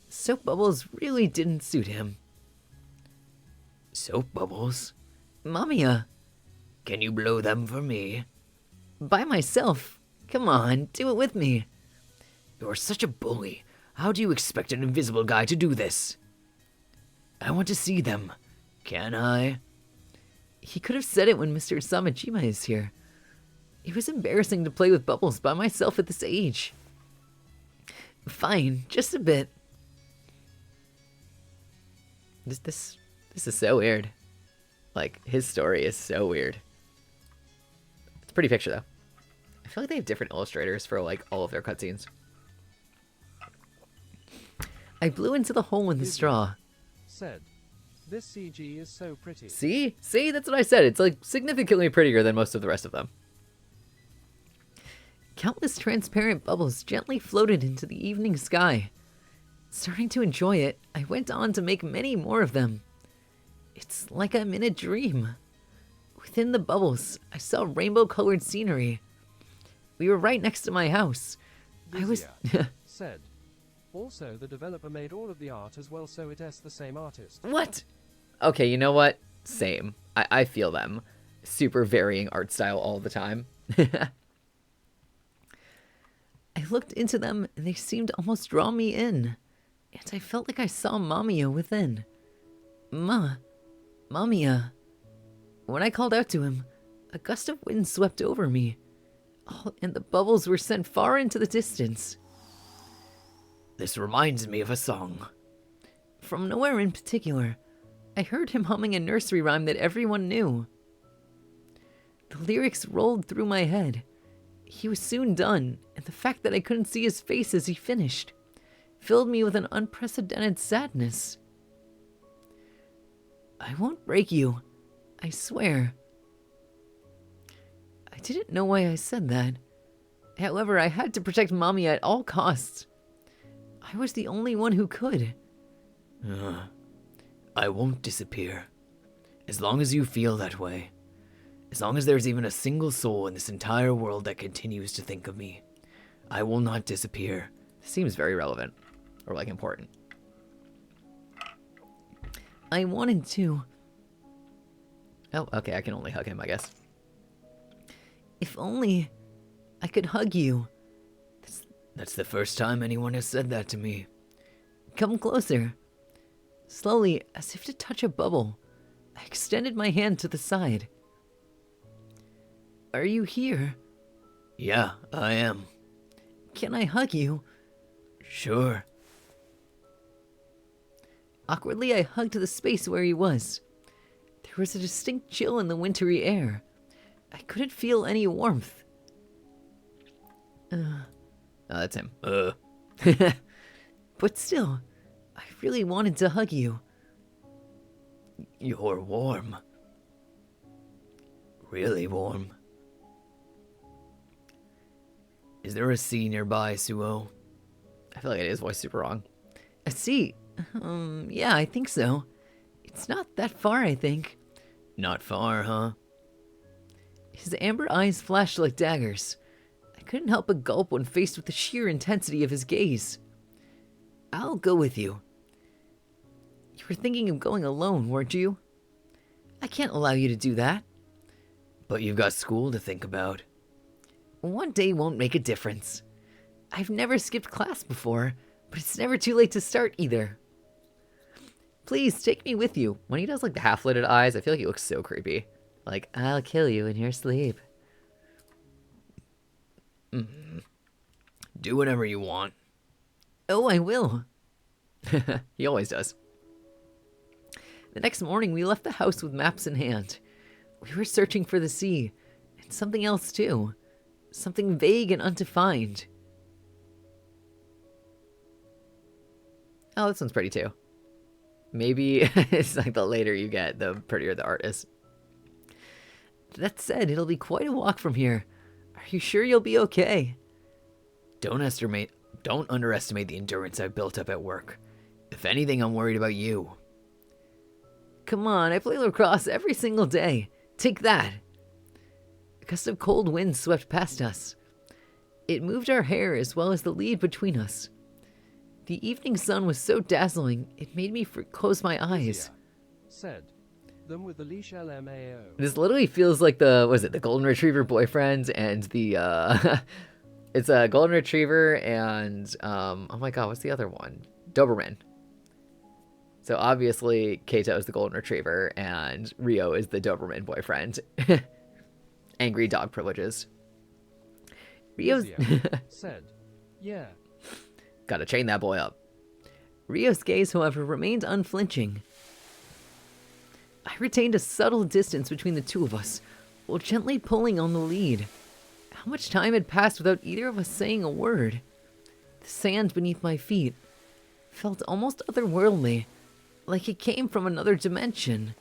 soap bubbles really didn't suit him. Soap bubbles? Mamiya, Can you blow them for me? by myself. Come on, do it with me. You're such a bully. How do you expect an invisible guy to do this? I want to see them. Can I? He could have said it when Mr. Samajima is here. It was embarrassing to play with bubbles by myself at this age. Fine, just a bit. This is so weird. Like, his story is so weird. It's a pretty picture, though. I feel like they have different illustrators for, like, all of their cutscenes. I blew into the hole in the straw. Said, this CG is so pretty. See? See? That's what I said. It's, like, significantly prettier than most of the rest of them. Countless transparent bubbles gently floated into the evening sky. Starting to enjoy it, I went on to make many more of them. It's like I'm in a dream. Within the bubbles, I saw rainbow-colored scenery. We were right next to my house. I was... Said, also the developer made all of the art as well, so it's the same artist. What? Okay, you know what? Same. I feel them. Super varying art style all the time. I looked into them, and they seemed to almost draw me in. And I felt like I saw Mamiya within. Mamiya. When I called out to him, a gust of wind swept over me. Oh, and the bubbles were sent far into the distance. This reminds me of a song. From nowhere in particular, I heard him humming a nursery rhyme that everyone knew. The lyrics rolled through my head. He was soon done, and the fact that I couldn't see his face as he finished filled me with an unprecedented sadness. I won't break you, I swear. I didn't know why I said that. However, I had to protect Mamiya at all costs. I was the only one who could. I won't disappear. As long as you feel that way. As long as there's even a single soul in this entire world that continues to think of me, I will not disappear. Seems very relevant. Or, like, important. I wanted to. Oh, okay, I can only hug him, I guess. If only I could hug you. That's the first time anyone has said that to me. Come closer. Slowly, as if to touch a bubble, I extended my hand to the side. Are you here? Yeah, I am. Can I hug you? Sure. Awkwardly, I hugged the space where he was. There was a distinct chill in the wintry air. I couldn't feel any warmth. Oh, that's him. But still, I really wanted to hug you. You're warm. Really warm. Is there a sea nearby, Suo? I feel like it is voiced super wrong. A sea? Yeah, I think so. It's not that far, I think. Not far, huh? His amber eyes flashed like daggers. I couldn't help but gulp when faced with the sheer intensity of his gaze. I'll go with you. You were thinking of going alone, weren't you? I can't allow you to do that. But you've got school to think about. One day won't make a difference. I've never skipped class before, but it's never too late to start either. Please take me with you. When he does, like, the half-lidded eyes, I feel like he looks so creepy. Like, I'll kill you in your sleep. Do whatever you want. Oh, I will. He always does. The next morning, we left the house with maps in hand. We were searching for the sea, and something else too. Something vague and undefined. Oh, this one's pretty too. Maybe it's like the later you get, the prettier the art is. That said, it'll be quite a walk from here. Are you sure you'll be okay? Don't underestimate the endurance I've built up at work. If anything, I'm worried about you. Come on, I play lacrosse every single day. Take that. A gust of cold wind swept past us. It moved our hair as well as the lead between us. The evening sun was so dazzling, it made me close my eyes. Said. Them with the leash LMAO. This literally feels like the Golden Retriever boyfriend and the, it's a Golden Retriever and, oh my god, what's the other one? Doberman. So obviously, Kato is the Golden Retriever and Rio is the Doberman boyfriend. Angry dog privileges. Rio's... Said. Yeah. Gotta chain that boy up. Rio's gaze, however, remained unflinching. I retained a subtle distance between the two of us, while gently pulling on the lead. How much time had passed without either of us saying a word? The sand beneath my feet felt almost otherworldly, like it came from another dimension.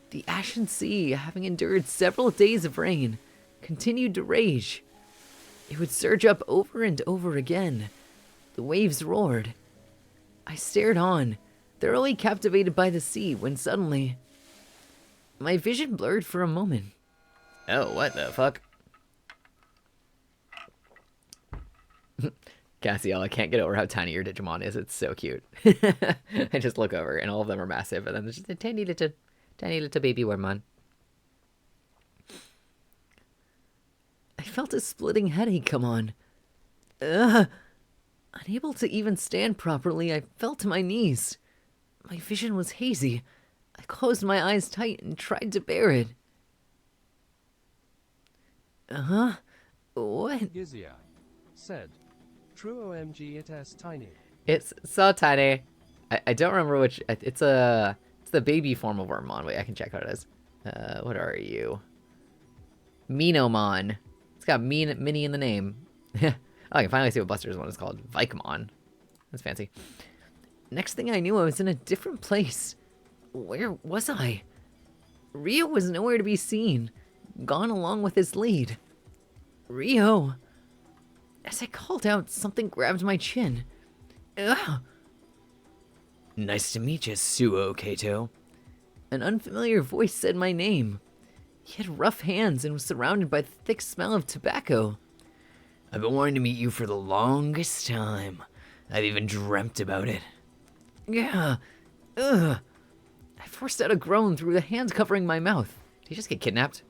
The ashen sea, having endured several days of rain, continued to rage. It would surge up over and over again. The waves roared. I stared on, thoroughly captivated by the sea, when suddenly my vision blurred for a moment. Oh, what the fuck? Cassiel, I can't get over how tiny your Digimon is. It's so cute. I just look over, and all of them are massive, and then there's just a tiny little baby Wormmon. I felt a splitting headache come on. Unable to even stand properly, I fell to my knees. My vision was hazy. I closed my eyes tight and tried to bear it. What? Gizia. Said. True OMG it is tiny. It's so tiny. I don't remember which. It's the baby form of Wormmon. Wait, I can check what it is. What are you? Minomon. It's got Mini in the name. Oh, I can finally see what Buster's one is called. Vikemon. That's fancy. Next thing I knew, I was in a different place. Where was I? Rio was nowhere to be seen, gone along with his lead. Rio. As I called out, something grabbed my chin. Ugh. Nice to meet you, Suo Kato. An unfamiliar voice said my name. He had rough hands and was surrounded by the thick smell of tobacco. I've been wanting to meet you for the longest time. I've even dreamt about it. Yeah. Ugh. I forced out a groan through the hand covering my mouth. Did he just get kidnapped?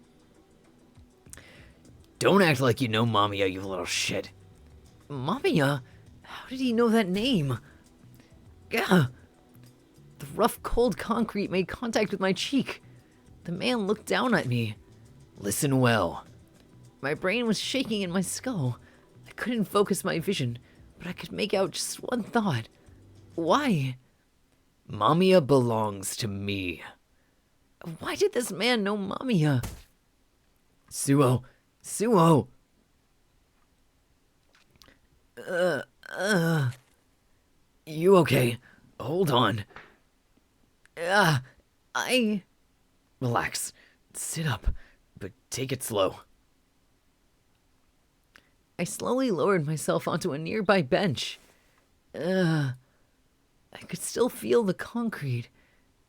Don't act like you know Mamiya, you little shit. Mamiya? How did he know that name? Gah! The rough, cold concrete made contact with my cheek. The man looked down at me. Listen well. My brain was shaking in my skull. I couldn't focus my vision, but I could make out just one thought. Why? Mamiya belongs to me. Why did this man know Mamiya? Suo! Suo! You okay? Hold on. I... Relax. Sit up, but take it slow. I slowly lowered myself onto a nearby bench. I could still feel the concrete,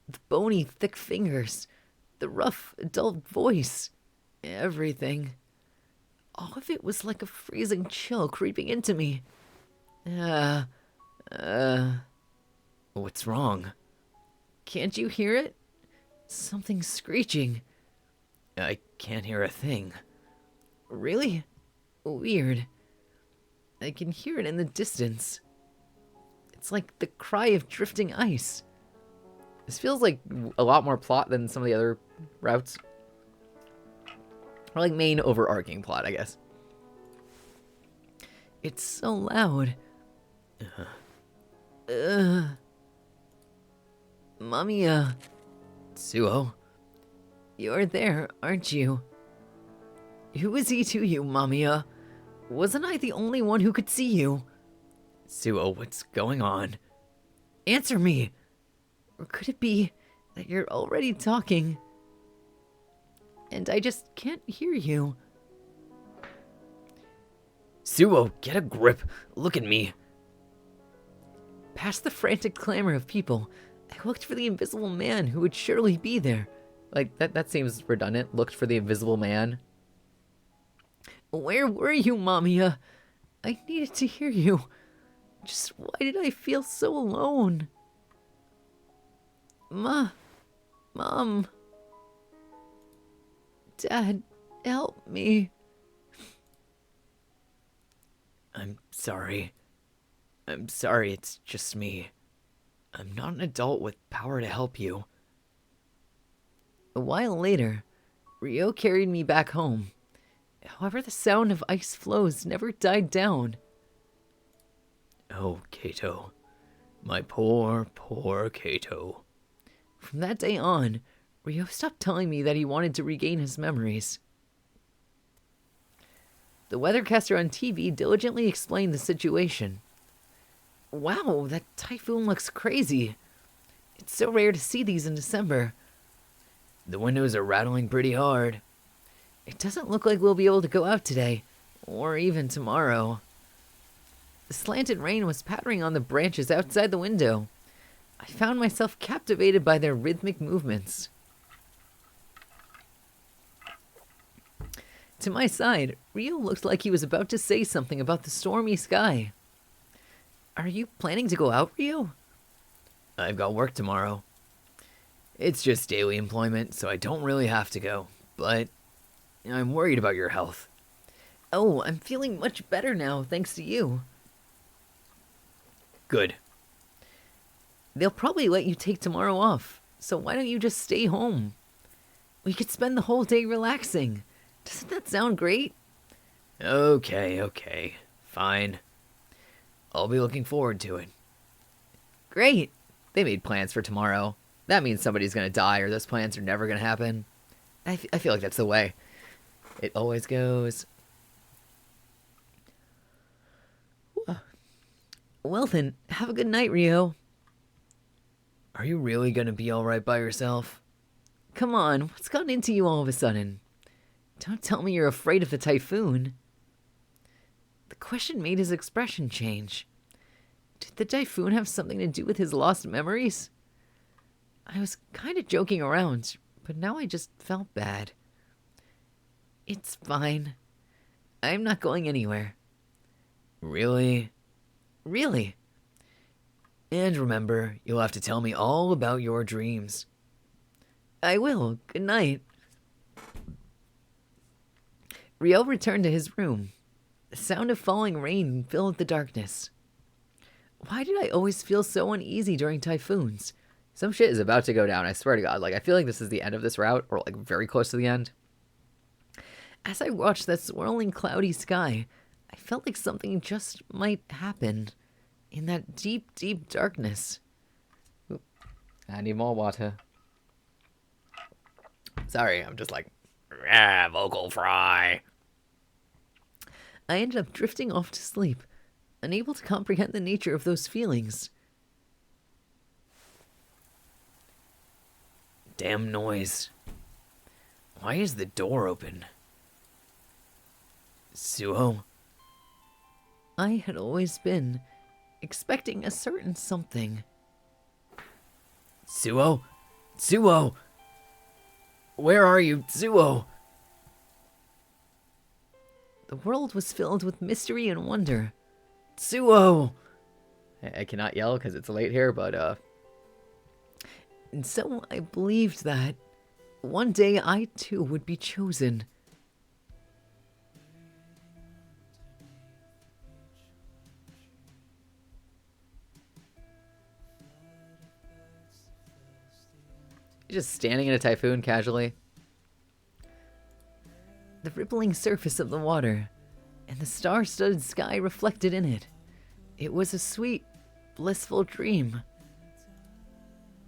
the bony, thick fingers, the rough, adult voice, everything. All of it was like a freezing chill creeping into me. What's wrong? Can't you hear it? Something screeching. I can't hear a thing. Really? Weird. I can hear it in the distance. It's like the cry of drifting ice. This feels like a lot more plot than some of the other routes. Or like main overarching plot, I guess. It's so loud. Mamiya. Suo? You're there, aren't you? Who is he to you, Mamiya? Wasn't I the only one who could see you? Suo, what's going on? Answer me! Or could it be that you're already talking and I just can't hear you? Suo, get a grip. Look at me. Past the frantic clamor of people, I looked for the invisible man who would surely be there. Like, that seems redundant. Looked for the invisible man. Where were you, Mamiya? I needed to hear you. Just why did I feel so alone? Mom. Dad, help me. I'm sorry. I'm sorry, it's just me. I'm not an adult with power to help you. A while later, Ryo carried me back home. However, the sound of ice floes never died down. Oh, Kato. My poor, poor Kato. From that day on, Ryo stopped telling me that he wanted to regain his memories. The weathercaster on TV diligently explained the situation. Wow, that typhoon looks crazy. It's so rare to see these in December. The windows are rattling pretty hard. It doesn't look like we'll be able to go out today, or even tomorrow. The slanted rain was pattering on the branches outside the window. I found myself captivated by their rhythmic movements. To my side, Ryo looked like he was about to say something about the stormy sky. Are you planning to go out, Ryo? I've got work tomorrow. It's just daily employment, so I don't really have to go. But I'm worried about your health. Oh, I'm feeling much better now, thanks to you. Good. They'll probably let you take tomorrow off, so why don't you just stay home? We could spend the whole day relaxing. Doesn't that sound great? Okay. Fine. I'll be looking forward to it. Great. They made plans for tomorrow. That means somebody's gonna die or those plans are never gonna happen. I feel like that's the way it always goes. Well then, have a good night, Ryo. Are you really gonna be alright by yourself? Come on, what's gotten into you all of a sudden? Don't tell me you're afraid of the typhoon. The question made his expression change. Did the typhoon have something to do with his lost memories? I was kind of joking around, but now I just felt bad. It's fine. I'm not going anywhere. Really? Really? And remember, you'll have to tell me all about your dreams. I will. Good night. Rio returned to his room. The sound of falling rain filled the darkness. Why did I always feel so uneasy during typhoons? Some shit is about to go down, I swear to God. Like, I feel like this is the end of this route, or like very close to the end. As I watched that swirling cloudy sky, I felt like something just might happen in that deep, deep darkness. I need more water. Sorry, I'm just like, vocal fry. I ended up drifting off to sleep, unable to comprehend the nature of those feelings. Damn noise. Why is the door open? Suho? I had always been expecting a certain something. Suho? Suho! Where are you, Suho? The world was filled with mystery and wonder. Suho! I cannot yell because it's late here, but, And so I believed that one day I too would be chosen. just standing in a typhoon casually. The rippling surface of the water, and the star-studded sky reflected in it. It was a sweet, blissful dream.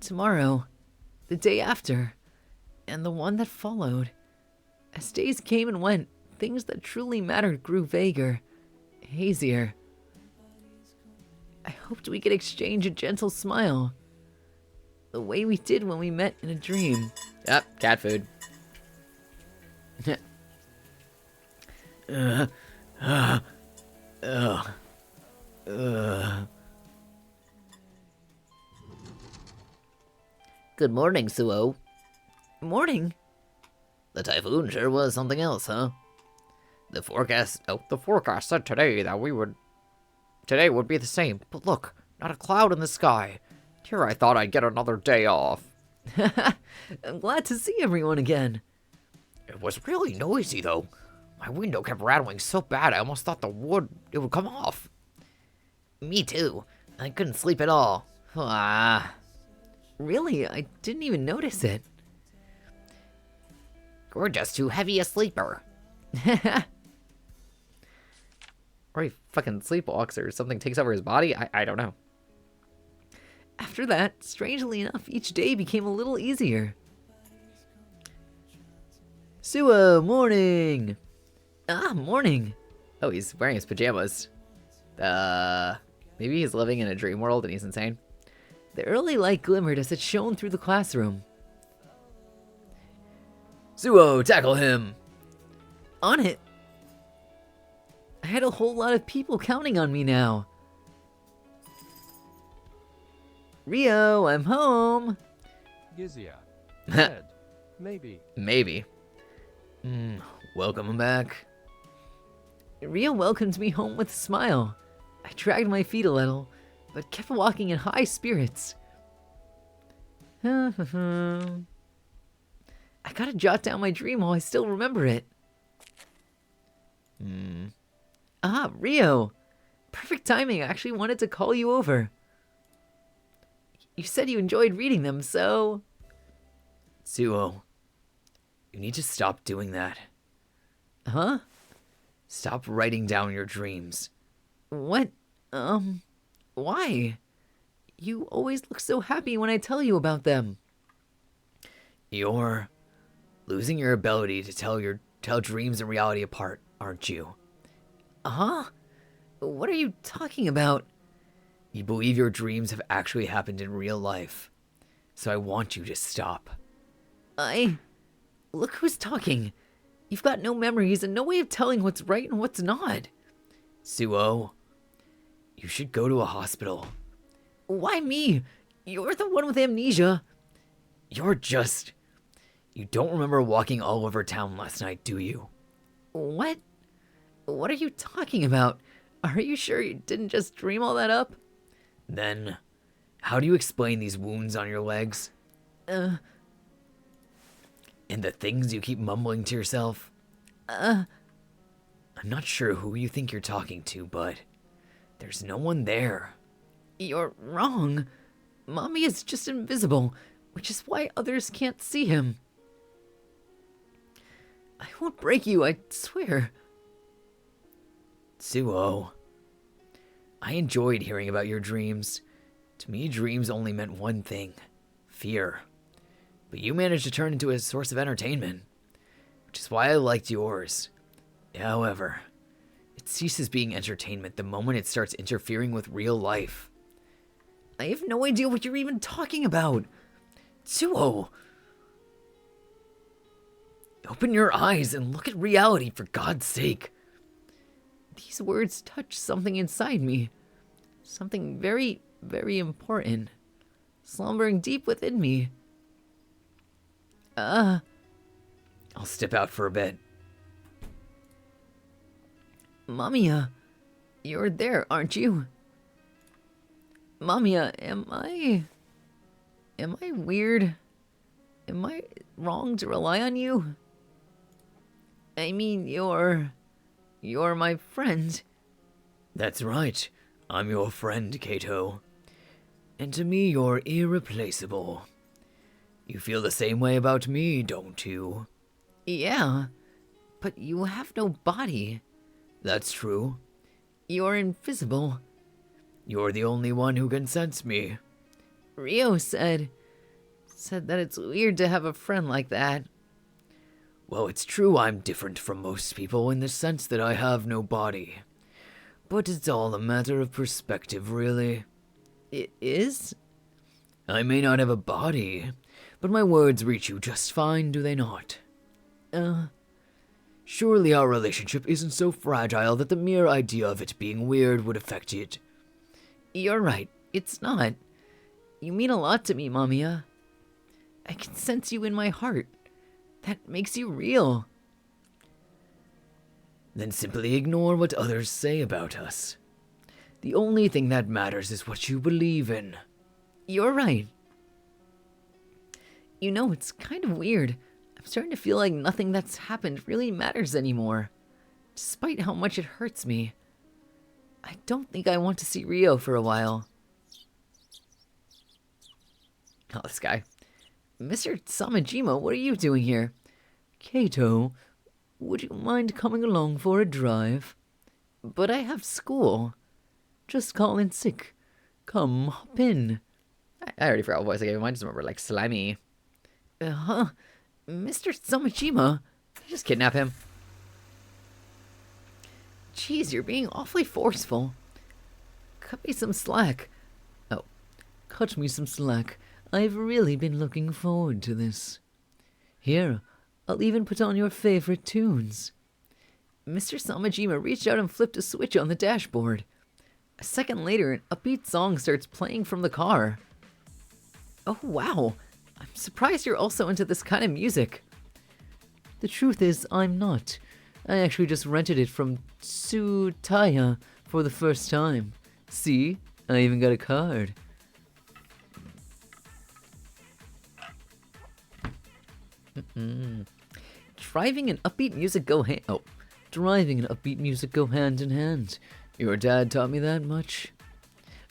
Tomorrow, the day after, and the one that followed. As days came and went, things that truly mattered grew vaguer, hazier. I hoped we could exchange a gentle smile, the way we did when we met in a dream. Yep, cat food. Good morning, Suho. Morning. The typhoon sure was something else, huh? The forecast said today would be the same, but look, not a cloud in the sky. Here I thought I'd get another day off. I'm glad to see everyone again. It was really noisy though. My window kept rattling so bad I almost thought it would come off. Me too. I couldn't sleep at all. Ah. Really? I didn't even notice it. You're just too heavy a sleeper. Or he fucking sleepwalks or something takes over his body? I don't know. After that, strangely enough, each day became a little easier. Suho, morning! Ah, morning. Oh, he's wearing his pajamas. Maybe he's living in a dream world and he's insane. The early light glimmered as it shone through the classroom. Suho, tackle him! On it. I had a whole lot of people counting on me now. Rio, I'm home. Gizia. Dead. Maybe. Maybe. Welcome back. Rio welcomed me home with a smile. I dragged my feet a little, but kept walking in high spirits. I gotta jot down my dream while I still remember it. Ah, Rio. Perfect timing. I actually wanted to call you over. You said you enjoyed reading them, so... Suho, you need to stop doing that. Huh? Stop writing down your dreams. What? Why? You always look so happy when I tell you about them. You're losing your ability to tell dreams and reality apart, aren't you? Huh? What are you talking about? You believe your dreams have actually happened in real life. So I want you to stop. Look who's talking. You've got no memories and no way of telling what's right and what's not. Suho, you should go to a hospital. Why me? You're the one with amnesia. You don't remember walking all over town last night, do you? What? What are you talking about? Are you sure you didn't just dream all that up? Then, how do you explain these wounds on your legs? And the things you keep mumbling to yourself? I'm not sure who you think you're talking to, but there's no one there. You're wrong. Mommy is just invisible, which is why others can't see him. I won't break you, I swear. Suo, I enjoyed hearing about your dreams. To me, dreams only meant one thing: fear. But you managed to turn into a source of entertainment, which is why I liked yours. However, it ceases being entertainment the moment it starts interfering with real life. I have no idea what you're even talking about. Suo! Open your eyes and look at reality, for God's sake. These words touch something inside me. Something very, very important. Slumbering deep within me. I'll step out for a bit. Mamiya, you're there, aren't you? Mamiya, am I weird? Am I wrong to rely on you? I mean, you're my friend. That's right. I'm your friend, Kato. And to me, you're irreplaceable. You feel the same way about me, don't you? Yeah, but you have no body. That's true. You're invisible. You're the only one who can sense me. Rio said that it's weird to have a friend like that. Well, it's true I'm different from most people in the sense that I have no body. But it's all a matter of perspective, really. It is? I may not have a body, but my words reach you just fine, do they not? Surely our relationship isn't so fragile that the mere idea of it being weird would affect it. You're right, it's not. You mean a lot to me, Mamiya. I can sense you in my heart. That makes you real. Then simply ignore what others say about us. The only thing that matters is what you believe in. You're right. You know, it's kind of weird. I'm starting to feel like nothing that's happened really matters anymore. Despite how much it hurts me. I don't think I want to see Rio for a while. Oh, this guy. Mr. Samajima, what are you doing here? Kato, would you mind coming along for a drive? But I have school. Just call in sick. Come, hop in. I already forgot what voice I gave him. I just remember, like, Slimy. Mr. Samajima. Just kidnap him. Jeez, you're being awfully forceful. Cut me some slack. Oh, cut me some slack. I've really been looking forward to this. Here, I'll even put on your favorite tunes. Mr. Samajima reached out and flipped a switch on the dashboard. A second later, an upbeat song starts playing from the car. Oh, wow. I'm surprised you're also into this kind of music. The truth is, I'm not. I actually just rented it from Tsutaya for the first time. See? I even got a card. Driving and upbeat music go Driving and upbeat music go hand in hand. Your dad taught me that much.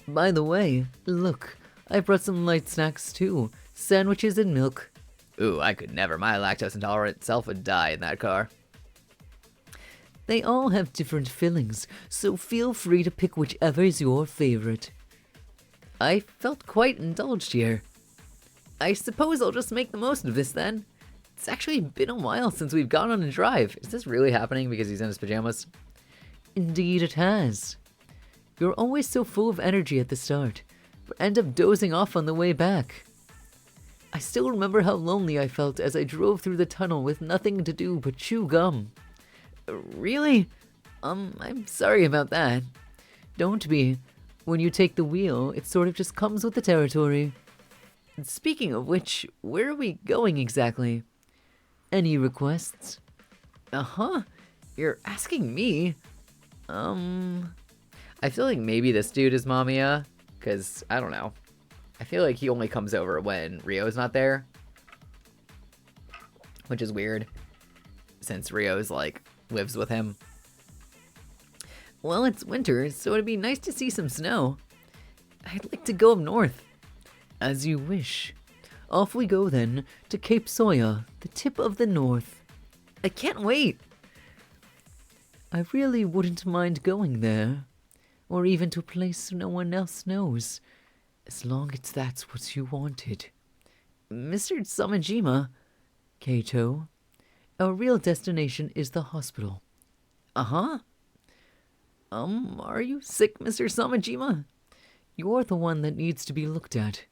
By the way, look, I brought some light snacks too. Sandwiches and milk. Ooh, I could never. My lactose intolerant self would die in that car. They all have different fillings, so feel free to pick whichever is your favorite. I felt quite indulged here. I suppose I'll just make the most of this then. It's actually been a while since we've gone on a drive. Is this really happening because he's in his pajamas? Indeed it has. You're always so full of energy at the start, but end up dozing off on the way back. I still remember how lonely I felt as I drove through the tunnel with nothing to do but chew gum. Really? I'm sorry about that. Don't be. When you take the wheel, it sort of just comes with the territory. Speaking of which, where are we going exactly? Any requests? Uh-huh. You're asking me. I feel like maybe this dude is Mamiya, because, I don't know. I feel like he only comes over when Rio's not there. Which is weird, since Rio's, like, lives with him. Well, it's winter, so it'd be nice to see some snow. I'd like to go up north. As you wish. Off we go then, to Cape Sawyer, the tip of the north. I can't wait! I really wouldn't mind going there. Or even to a place no one else knows. As long as that's what you wanted. Mr. Samajima, Kato, our real destination is the hospital. Uh-huh. Are you sick, Mr. Samajima? You're the one that needs to be looked at.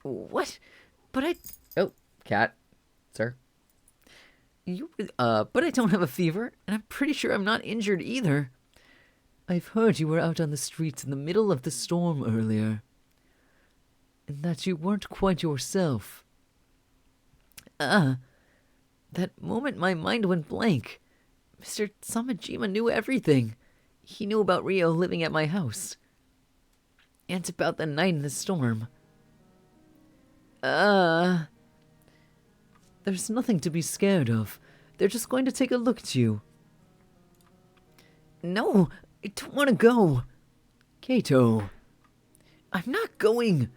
What? But I... Oh, cat, sir. But I don't have a fever, and I'm pretty sure I'm not injured either. I've heard you were out on the streets in the middle of the storm earlier. And that you weren't quite yourself. That moment my mind went blank. Mr. Samajima knew everything. He knew about Rio living at my house. And about the night in the storm. There's nothing to be scared of. They're just going to take a look at you. No, I don't want to go. Kato. I'm not going.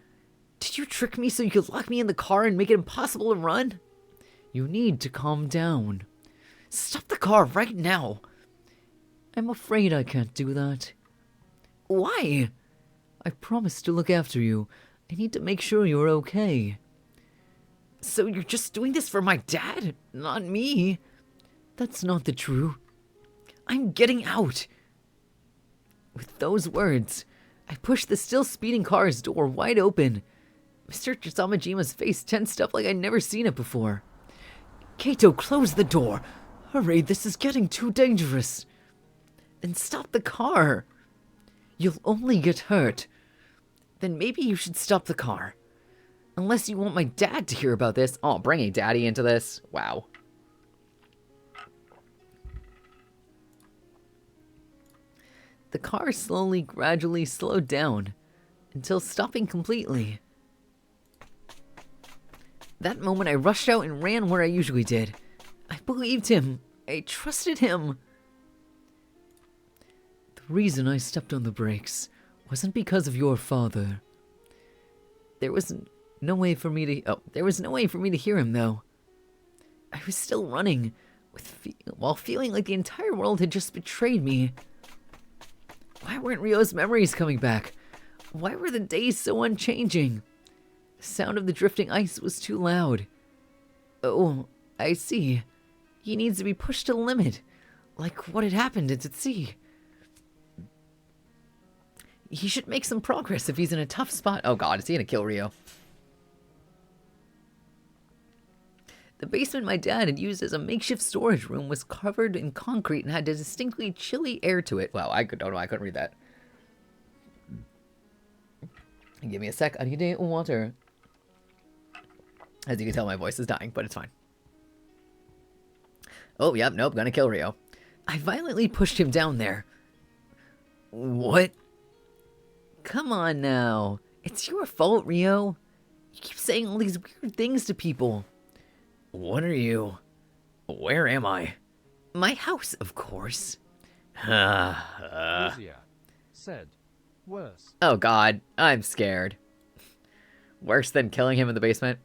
Did you trick me so you could lock me in the car and make it impossible to run? You need to calm down. Stop the car right now. I'm afraid I can't do that. Why? I promised to look after you. I need to make sure you're okay. So you're just doing this for my dad, not me? That's not the truth. I'm getting out. With those words, I pushed the still speeding car's door wide open. Mr. Samajima's face tensed up like I'd never seen it before. Kato, close the door. Hurry, this is getting too dangerous. Then stop the car. You'll only get hurt. Then maybe you should stop the car. Unless you want my dad to hear about this. Oh, bringing Daddy into this? Wow. The car gradually slowed down, until stopping completely. That moment I rushed out and ran where I usually did. I believed him. I trusted him. The reason I stepped on the brakes wasn't because of your father. There was no way for me to hear him, though. I was still running, while feeling like the entire world had just betrayed me. Why weren't Rio's memories coming back? Why were the days so unchanging? The sound of the drifting ice was too loud. Oh, I see. He needs to be pushed to the limit, like what had happened at sea. He should make some progress if he's in a tough spot. Oh god, is he gonna kill Rio? The basement my dad had used as a makeshift storage room was covered in concrete and had a distinctly chilly air to it. Wow, I couldn't read that. Give me a sec, I need water. As you can tell, my voice is dying, but it's fine. Oh, yep, nope, gonna kill Rio. I violently pushed him down there. What? Come on now. It's your fault, Rio. You keep saying all these weird things to people. What are you? Where am I? My house, of course. Lysia said, worse. Oh god, I'm scared. Worse than killing him in the basement?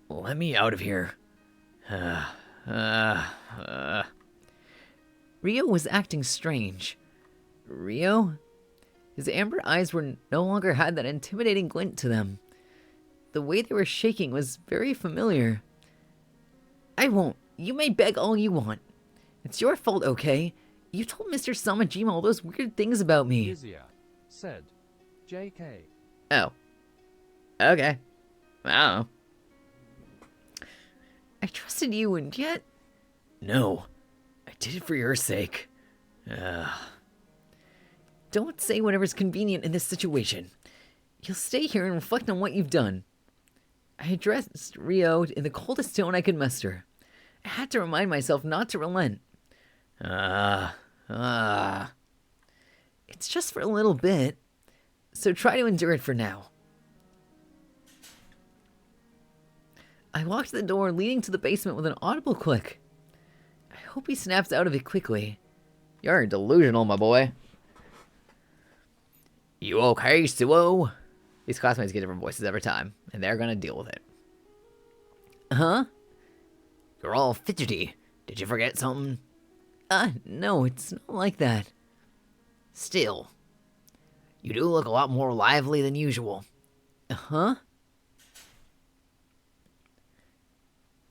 Let me out of here. Rio was acting strange. Rio? His amber eyes no longer had that intimidating glint to them. The way they were shaking was very familiar. I won't. You may beg all you want. It's your fault, okay? You told Mr. Samajima all those weird things about me. Lysia said, JK. Oh. Okay. I don't know. I trusted you, and yet... No. I did it for your sake. Don't say whatever's convenient in this situation. You'll stay here and reflect on what you've done. I addressed Rio in the coldest tone I could muster. I had to remind myself not to relent. It's It's just for a little bit, so try to endure it for now. I walked to the door leading to the basement with an audible click. I hope he snaps out of it quickly. You're delusional, my boy. You okay, Suo? These classmates get different voices every time, and they're gonna deal with it. Huh? You're all fidgety. Did you forget something? No, it's not like that. Still, you do look a lot more lively than usual. Huh?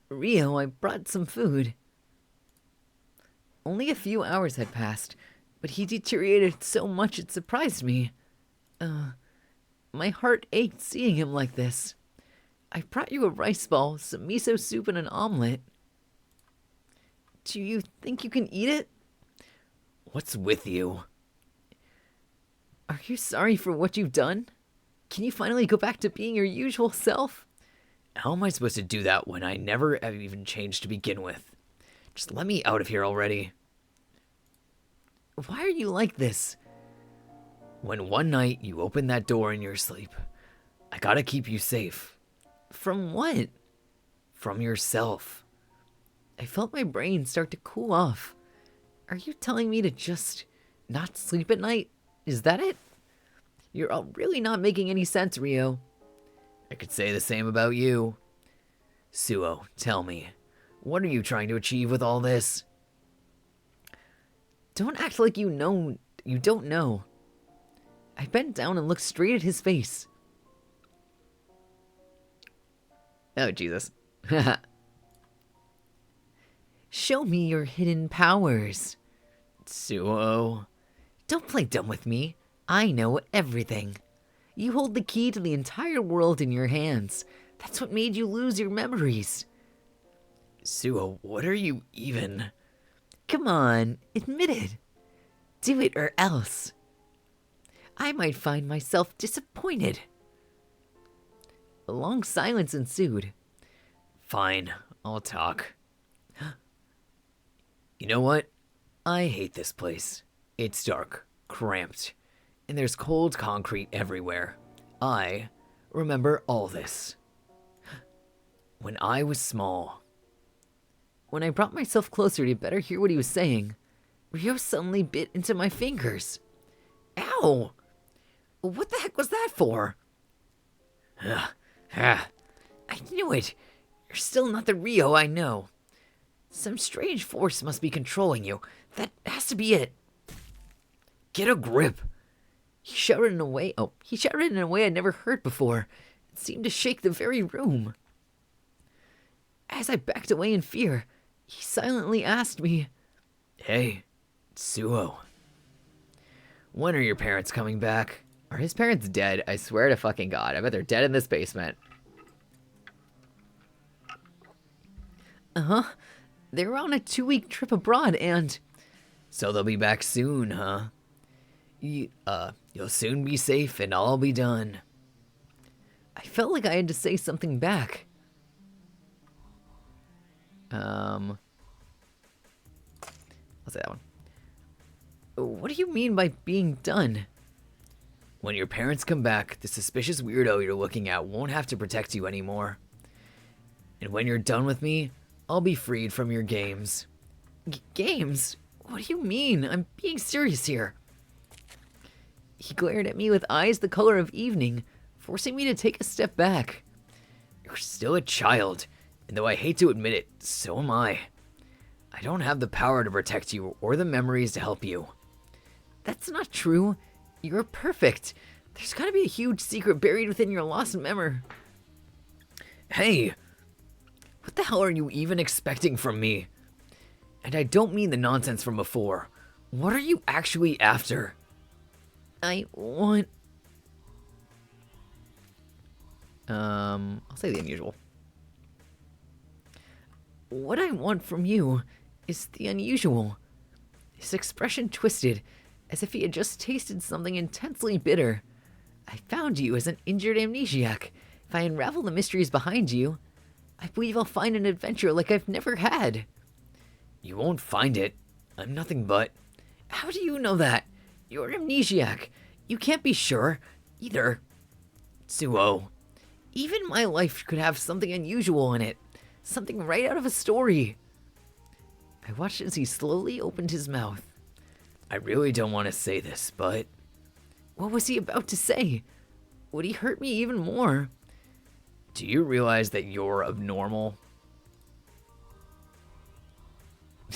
Rio, I brought some food. Only a few hours had passed, but he deteriorated so much it surprised me. My heart ached seeing him like this. I brought you a rice ball, some miso soup, and an omelet. Do you think you can eat it? What's with you? Are you sorry for what you've done? Can you finally go back to being your usual self? How am I supposed to do that when I never have even changed to begin with? Just let me out of here already. Why are you like this? When one night you opened that door in your sleep, I gotta keep you safe. From what? From yourself. I felt my brain start to cool off. Are you telling me to just not sleep at night? Is that it? You're all really not making any sense, Rio. I could say the same about you. Suo, tell me, what are you trying to achieve with all this? Don't act like you don't know. I bent down and looked straight at his face. Oh, Jesus. Show me your hidden powers. Suo. Don't play dumb with me. I know everything. You hold the key to the entire world in your hands. That's what made you lose your memories. Suo, what are you even? Come on, admit it. Do it or else. I might find myself disappointed. A long silence ensued. Fine, I'll talk. You know what? I hate this place. It's dark, cramped, and there's cold concrete everywhere. I remember all this. When I was small. When I brought myself closer to better hear what he was saying, Rio suddenly bit into my fingers. Ow! What the heck was that for? I knew it. You're still not the Rio I know. Some strange force must be controlling you. That has to be it. Get a grip. He shouted in a way I'd never heard before. It seemed to shake the very room. As I backed away in fear, he silently asked me, Hey, Suo. When are your parents coming back? Are his parents dead? I swear to fucking God. I bet they're dead in this basement. Uh-huh. They were on a 2-week trip abroad and... So they'll be back soon, huh? You'll soon be safe and all be done. I felt like I had to say something back. I'll say that one. What do you mean by being done? When your parents come back, the suspicious weirdo you're looking at won't have to protect you anymore. And when you're done with me, I'll be freed from your games. Games? What do you mean? I'm being serious here. He glared at me with eyes the color of evening, forcing me to take a step back. You're still a child, and though I hate to admit it, so am I. I don't have the power to protect you or the memories to help you. That's not true. You're perfect. There's gotta be a huge secret buried within your lost memory. Hey! What the hell are you even expecting from me? And I don't mean the nonsense from before. What are you actually after? I want... I'll say the unusual. What I want from you is the unusual. His expression twisted, as if he had just tasted something intensely bitter. I found you as an injured amnesiac. If I unravel the mysteries behind you, I believe I'll find an adventure like I've never had. You won't find it. I'm nothing but... How do you know that? You're amnesiac. You can't be sure, either. Suo, even my life could have something unusual in it. Something right out of a story. I watched as he slowly opened his mouth. I really don't want to say this, but... What was he about to say? Would he hurt me even more? Do you realize that you're abnormal?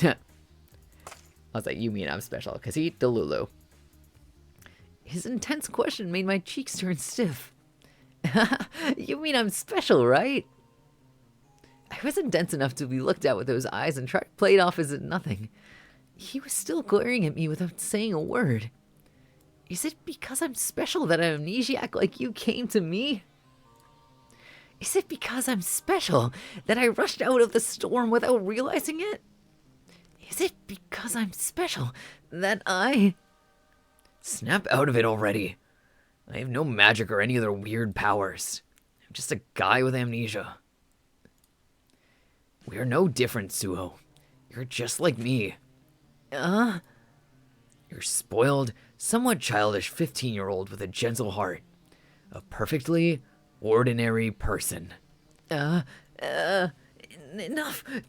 I was like, you mean I'm special? Because he Delulu. His intense question made my cheeks turn stiff. You mean I'm special, right? I wasn't dense enough to be looked at with those eyes and try to play it off as nothing. He was still glaring at me without saying a word. Is it because I'm special that an amnesiac like you came to me? Is it because I'm special that I rushed out of the storm without realizing it? Is it because I'm special that I... Snap out of it already. I have no magic or any other weird powers. I'm just a guy with amnesia. We are no different, Suho. You're just like me. You're spoiled, somewhat childish 15-year-old with a gentle heart. A perfectly ordinary person. Enough.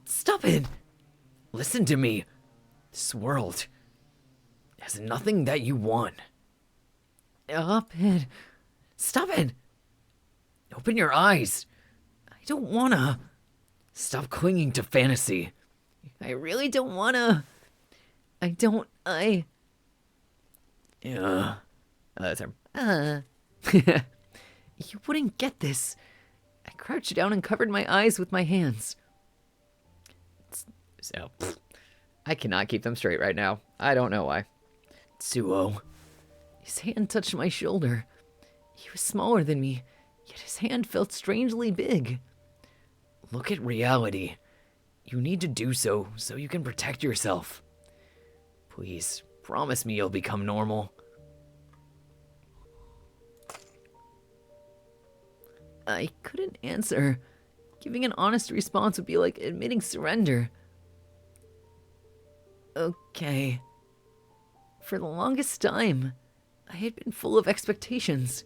Stop it. Listen to me. This world has nothing that you want. Stop it. Stop it. Open your eyes. I don't wanna. Stop clinging to fantasy. I really don't wanna. That's her. You wouldn't get this. I crouched down and covered my eyes with my hands. So, I cannot keep them straight right now. I don't know why. Suo. His hand touched my shoulder. He was smaller than me, yet his hand felt strangely big. Look at reality. You need to do so you can protect yourself. Please, promise me you'll become normal. I couldn't answer. Giving an honest response would be like admitting surrender. Okay. For the longest time, I had been full of expectations.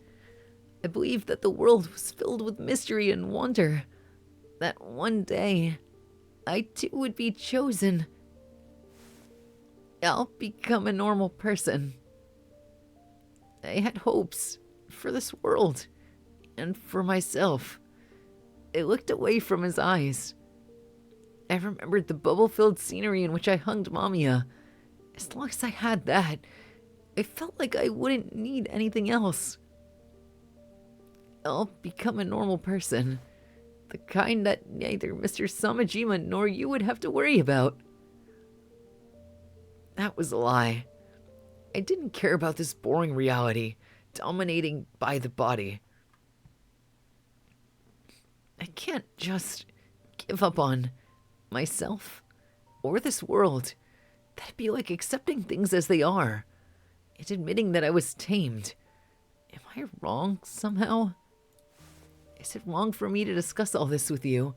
I believed that the world was filled with mystery and wonder. That one day, I too would be chosen. I'll become a normal person. I had hopes for this world and for myself. I looked away from his eyes. I remembered the bubble-filled scenery in which I hung Mamiya. As long as I had that, I felt like I wouldn't need anything else. I'll become a normal person. The kind that neither Mr. Samajima nor you would have to worry about. That was a lie. I didn't care about this boring reality, dominating by the body. I can't just give up on myself or this world. That'd be like accepting things as they are. It's admitting that I was tamed. Am I wrong somehow? Is it wrong for me to discuss all this with you?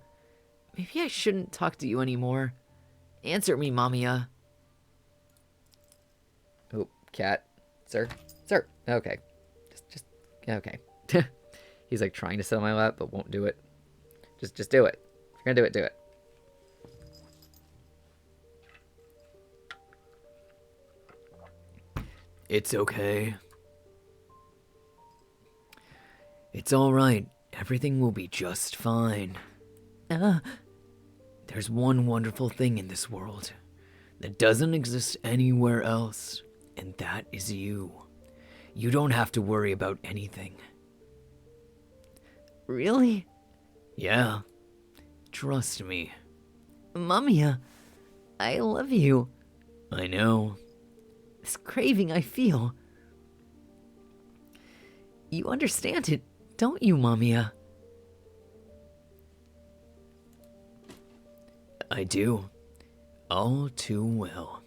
Maybe I shouldn't talk to you anymore. Answer me, Mamiya. Oh, cat. Sir? Sir. Okay. Just okay. He's like trying to sit on my lap, but won't do it. Just do it. If you're gonna do it. It's okay. It's alright. Everything will be just fine. There's one wonderful thing in this world that doesn't exist anywhere else, and that is you. You don't have to worry about anything. Really? Yeah. Trust me. Mamiya, I love you. I know. This craving I feel. You understand it, don't you, Mamiya? I do. All too well.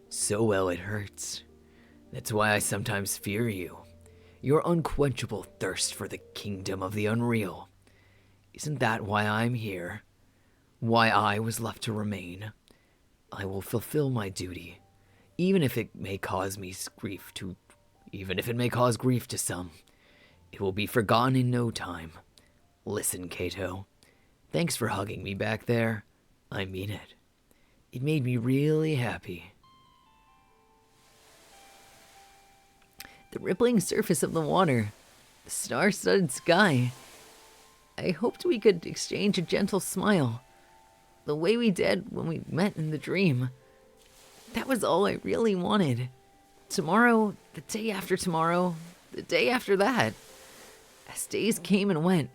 So well it hurts. That's why I sometimes fear you. Your unquenchable thirst for the kingdom of the unreal. Isn't that why I'm here? Why I was left to remain? I will fulfill my duty. even if it may cause grief to some. It will be forgotten in no time. Listen, Kato. Thanks for hugging me back there. I mean it. It made me really happy. The rippling surface of the water, the star-studded sky. I hoped we could exchange a gentle smile, the way we did when we met in the dream. That was all I really wanted. Tomorrow, the day after tomorrow, the day after that. As days came and went,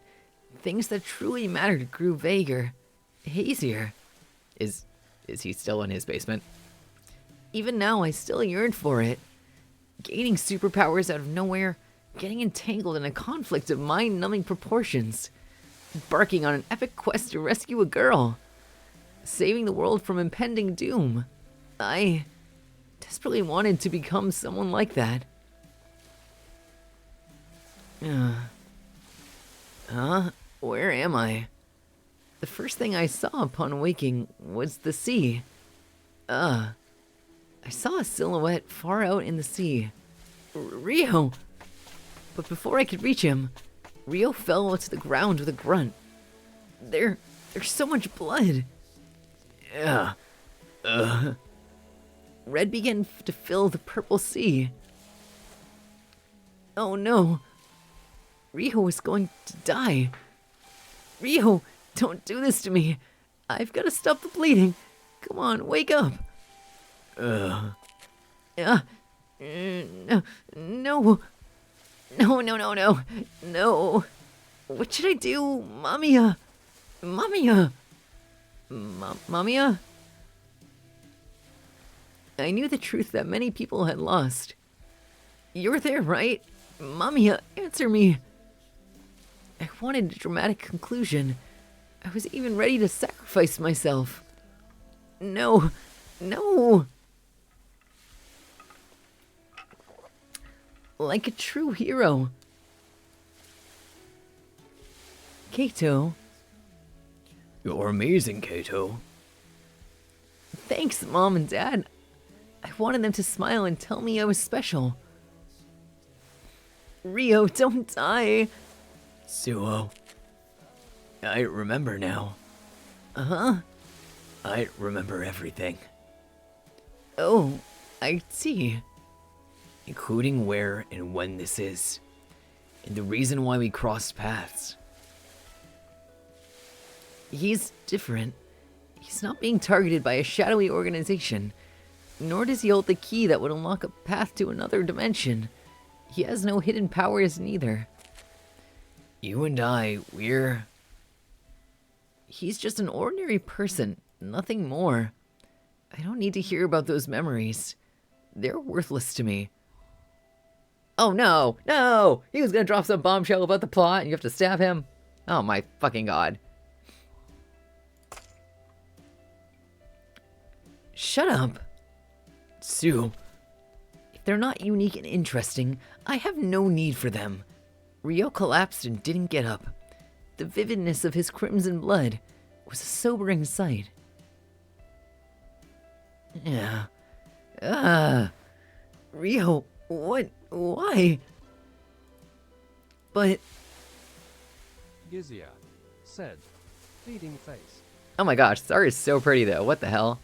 things that truly mattered grew vaguer, hazier. Is he still in his basement? Even now, I still yearned for it. Gaining superpowers out of nowhere, getting entangled in a conflict of mind-numbing proportions, embarking on an epic quest to rescue a girl, saving the world from impending doom. I desperately wanted to become someone like that. Where am I? The first thing I saw upon waking was the sea. I saw a silhouette far out in the sea. Rio! But before I could reach him, Rio fell to the ground with a grunt. There's so much blood. Red began to fill the purple sea. Oh no. Rio was going to die. Rio, don't do this to me. I've got to stop the bleeding. Come on, wake up. No. No. No. What should I do? Mamiya. Mamiya? I knew the truth that many people had lost. You're there, right? Mamiya, answer me. I wanted a dramatic conclusion. I was even ready to sacrifice myself. No. Like a true hero. Kato. You're amazing, Kato. Thanks, Mom and Dad. I wanted them to smile and tell me I was special. Rio, don't die. Suo. I remember now. Uh-huh. I remember everything. Oh, I see. Including where and when this is. And the reason why we crossed paths. He's different. He's not being targeted by a shadowy organization, nor does he hold the key that would unlock a path to another dimension. He has no hidden powers neither. You and I, we're... He's just an ordinary person, nothing more. I don't need to hear about those memories. They're worthless to me. Oh no! No! He was gonna drop some bombshell about the plot and you have to stab him? Oh my fucking god. Shut up. Sue. If they're not unique and interesting, I have no need for them. Rio collapsed and didn't get up. The vividness of his crimson blood was a sobering sight. Yeah. Rio, what? Why? But... Gizia said, pleading face. Oh my gosh, this art is so pretty though. What the hell?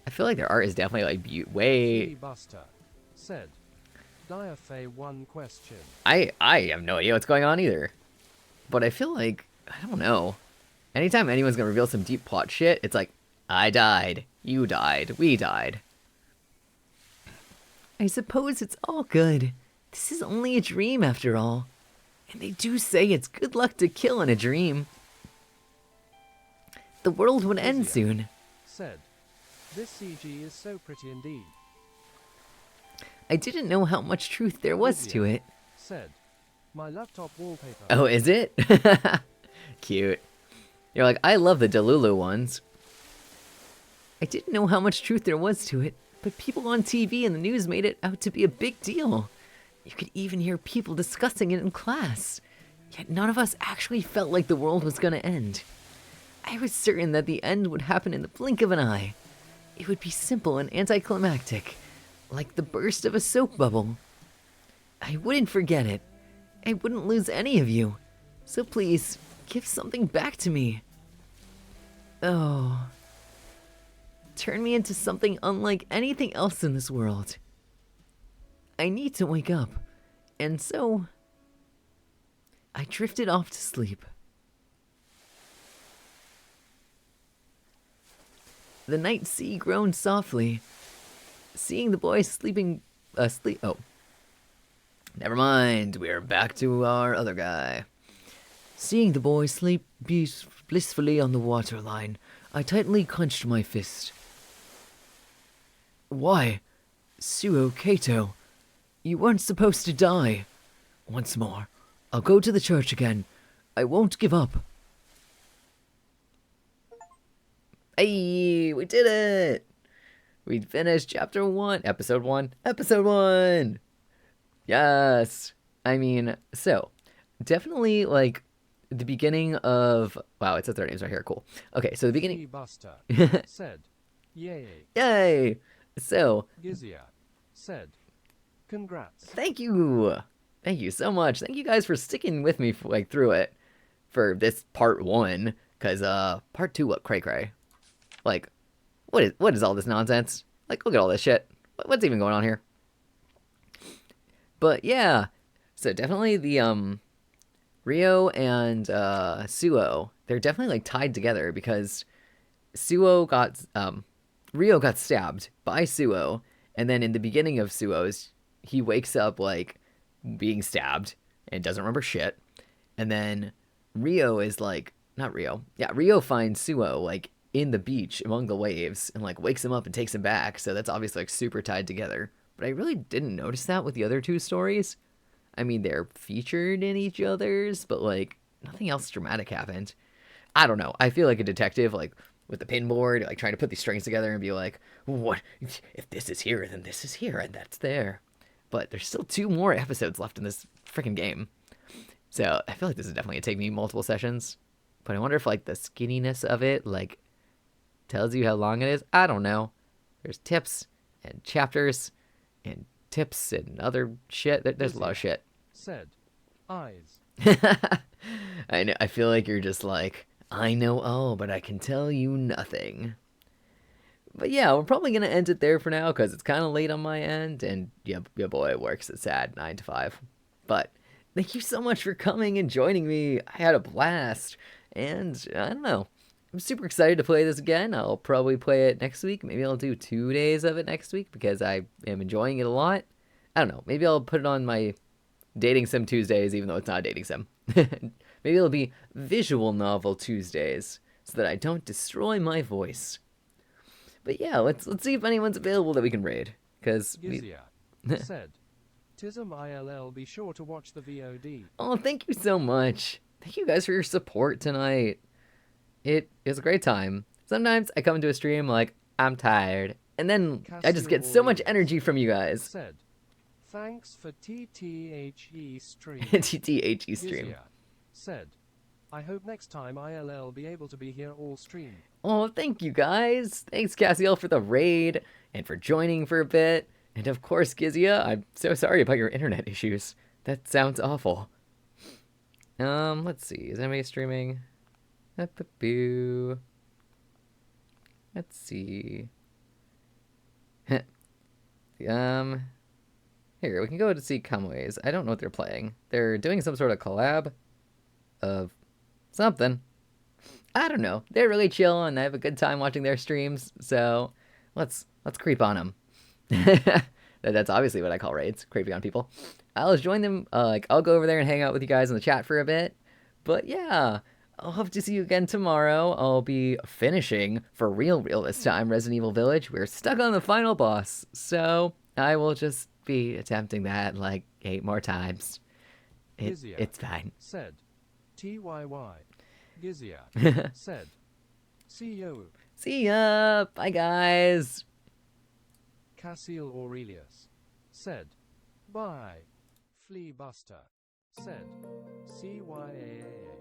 I feel like their art is definitely like way... Buster said, Diafay one question. I have no idea what's going on either. But I feel like, I don't know. Anytime anyone's gonna reveal some deep plot shit, it's like, I died, you died, we died. I suppose it's all good. This is only a dream after all. And they do say it's good luck to kill in a dream. The world would end soon. Said, this CG is so pretty indeed. I didn't know how much truth there was to it. Said, my laptop wallpaper. Oh, is it? Cute. You're like, I love the Delulu ones. I didn't know how much truth there was to it, but people on TV and the news made it out to be a big deal. You could even hear people discussing it in class. Yet none of us actually felt like the world was gonna end. I was certain that the end would happen in the blink of an eye. it would be simple and anticlimactic, like the burst of a soap bubble. I wouldn't forget it. I wouldn't lose any of you. So please, give something back to me. Oh. Turn me into something unlike anything else in this world. I need to wake up. And so, I drifted off to sleep. The night sea groaned softly. Seeing the boy asleep. Oh. Never mind, we're back to our other guy. Seeing the boy sleep blissfully on the waterline, I tightly clenched my fist. Why? Suo Kato, you weren't supposed to die. Once more, I'll go to the church again. I won't give up. Hey, we did it! We finished chapter 1, episode 1, episode 1! Yes! I mean, so, definitely, like, the beginning of... Wow, it says their names right here, cool. Okay, so the beginning... Buster said, "Yay." Yay! So... Gizia said, "Congrats." Thank you! Thank you so much. Thank you guys for sticking with me, like, through it. For this part 1. Because, part 2, what, cray-cray? Like, what is all this nonsense? Like, look at all this shit. What's even going on here? But yeah, so definitely the Rio and Suo, they're definitely like tied together because Rio got stabbed by Suo, and then in the beginning of Suo's, he wakes up like being stabbed and doesn't remember shit, and then Rio is like Rio finds Suo like in the beach among the waves and like wakes him up and takes him back, so that's obviously like super tied together. But I really didn't notice that with the other two stories. I mean, they're featured in each other's, but like nothing else dramatic happened. I don't know. I feel like a detective, like with the pinboard, like trying to put these strings together and be like, what if this is here, then this is here, and that's there. But there's still 2 more episodes left in this freaking game. So I feel like this is definitely gonna take me multiple sessions. But I wonder if like the skinniness of it like tells you how long it is. I don't know. There's tips and chapters and tips and other shit. There's a lot of shit. Said, eyes. I know. I feel like you're just like, I know all, but I can tell you nothing. But yeah, we're probably gonna end it there for now because it's kind of late on my end, and yeah, your boy works a sad 9 to 5. But thank you so much for coming and joining me. I had a blast, and I don't know. I'm super excited to play this again. I'll probably play it next week. Maybe I'll do 2 days of it next week because I am enjoying it a lot. I don't know. Maybe I'll put it on my Dating Sim Tuesdays, even though it's not a dating sim. Maybe it'll be Visual Novel Tuesdays so that I don't destroy my voice. But yeah, let's see if anyone's available that we can raid. Because Gizia said, "Tism ILL, be sure to watch the VOD." Oh, thank you so much. Thank you guys for your support tonight. It is a great time. Sometimes I come into a stream like, I'm tired. And then I just get so much energy from you guys. Said, "Thanks for TTHE stream." TTHE stream. Gizia said, "I hope next time ILL be able to be here all stream." Oh, thank you guys. Thanks, Cassiel, for the raid and for joining for a bit. And of course, Gizia, I'm so sorry about your internet issues. That sounds awful. Let's see. Is anybody streaming? Let's see. Here, we can go to see Comeways. I don't know what they're playing. They're doing some sort of collab of something. I don't know. They're really chill and I have a good time watching their streams. So let's creep on them. That's obviously what I call raids, creeping on people. I'll just join them. I'll go over there and hang out with you guys in the chat for a bit. But yeah, I'll hope to see you again tomorrow. I'll be finishing, for real this time, Resident Evil Village. We're stuck on the final boss, so I will just be attempting that like 8 more times. It's fine. Said, TYY. Gizia said, "See you." See ya! Bye, guys! Cassiel Aurelius said, "Bye." Flea Buster said, "CYAA."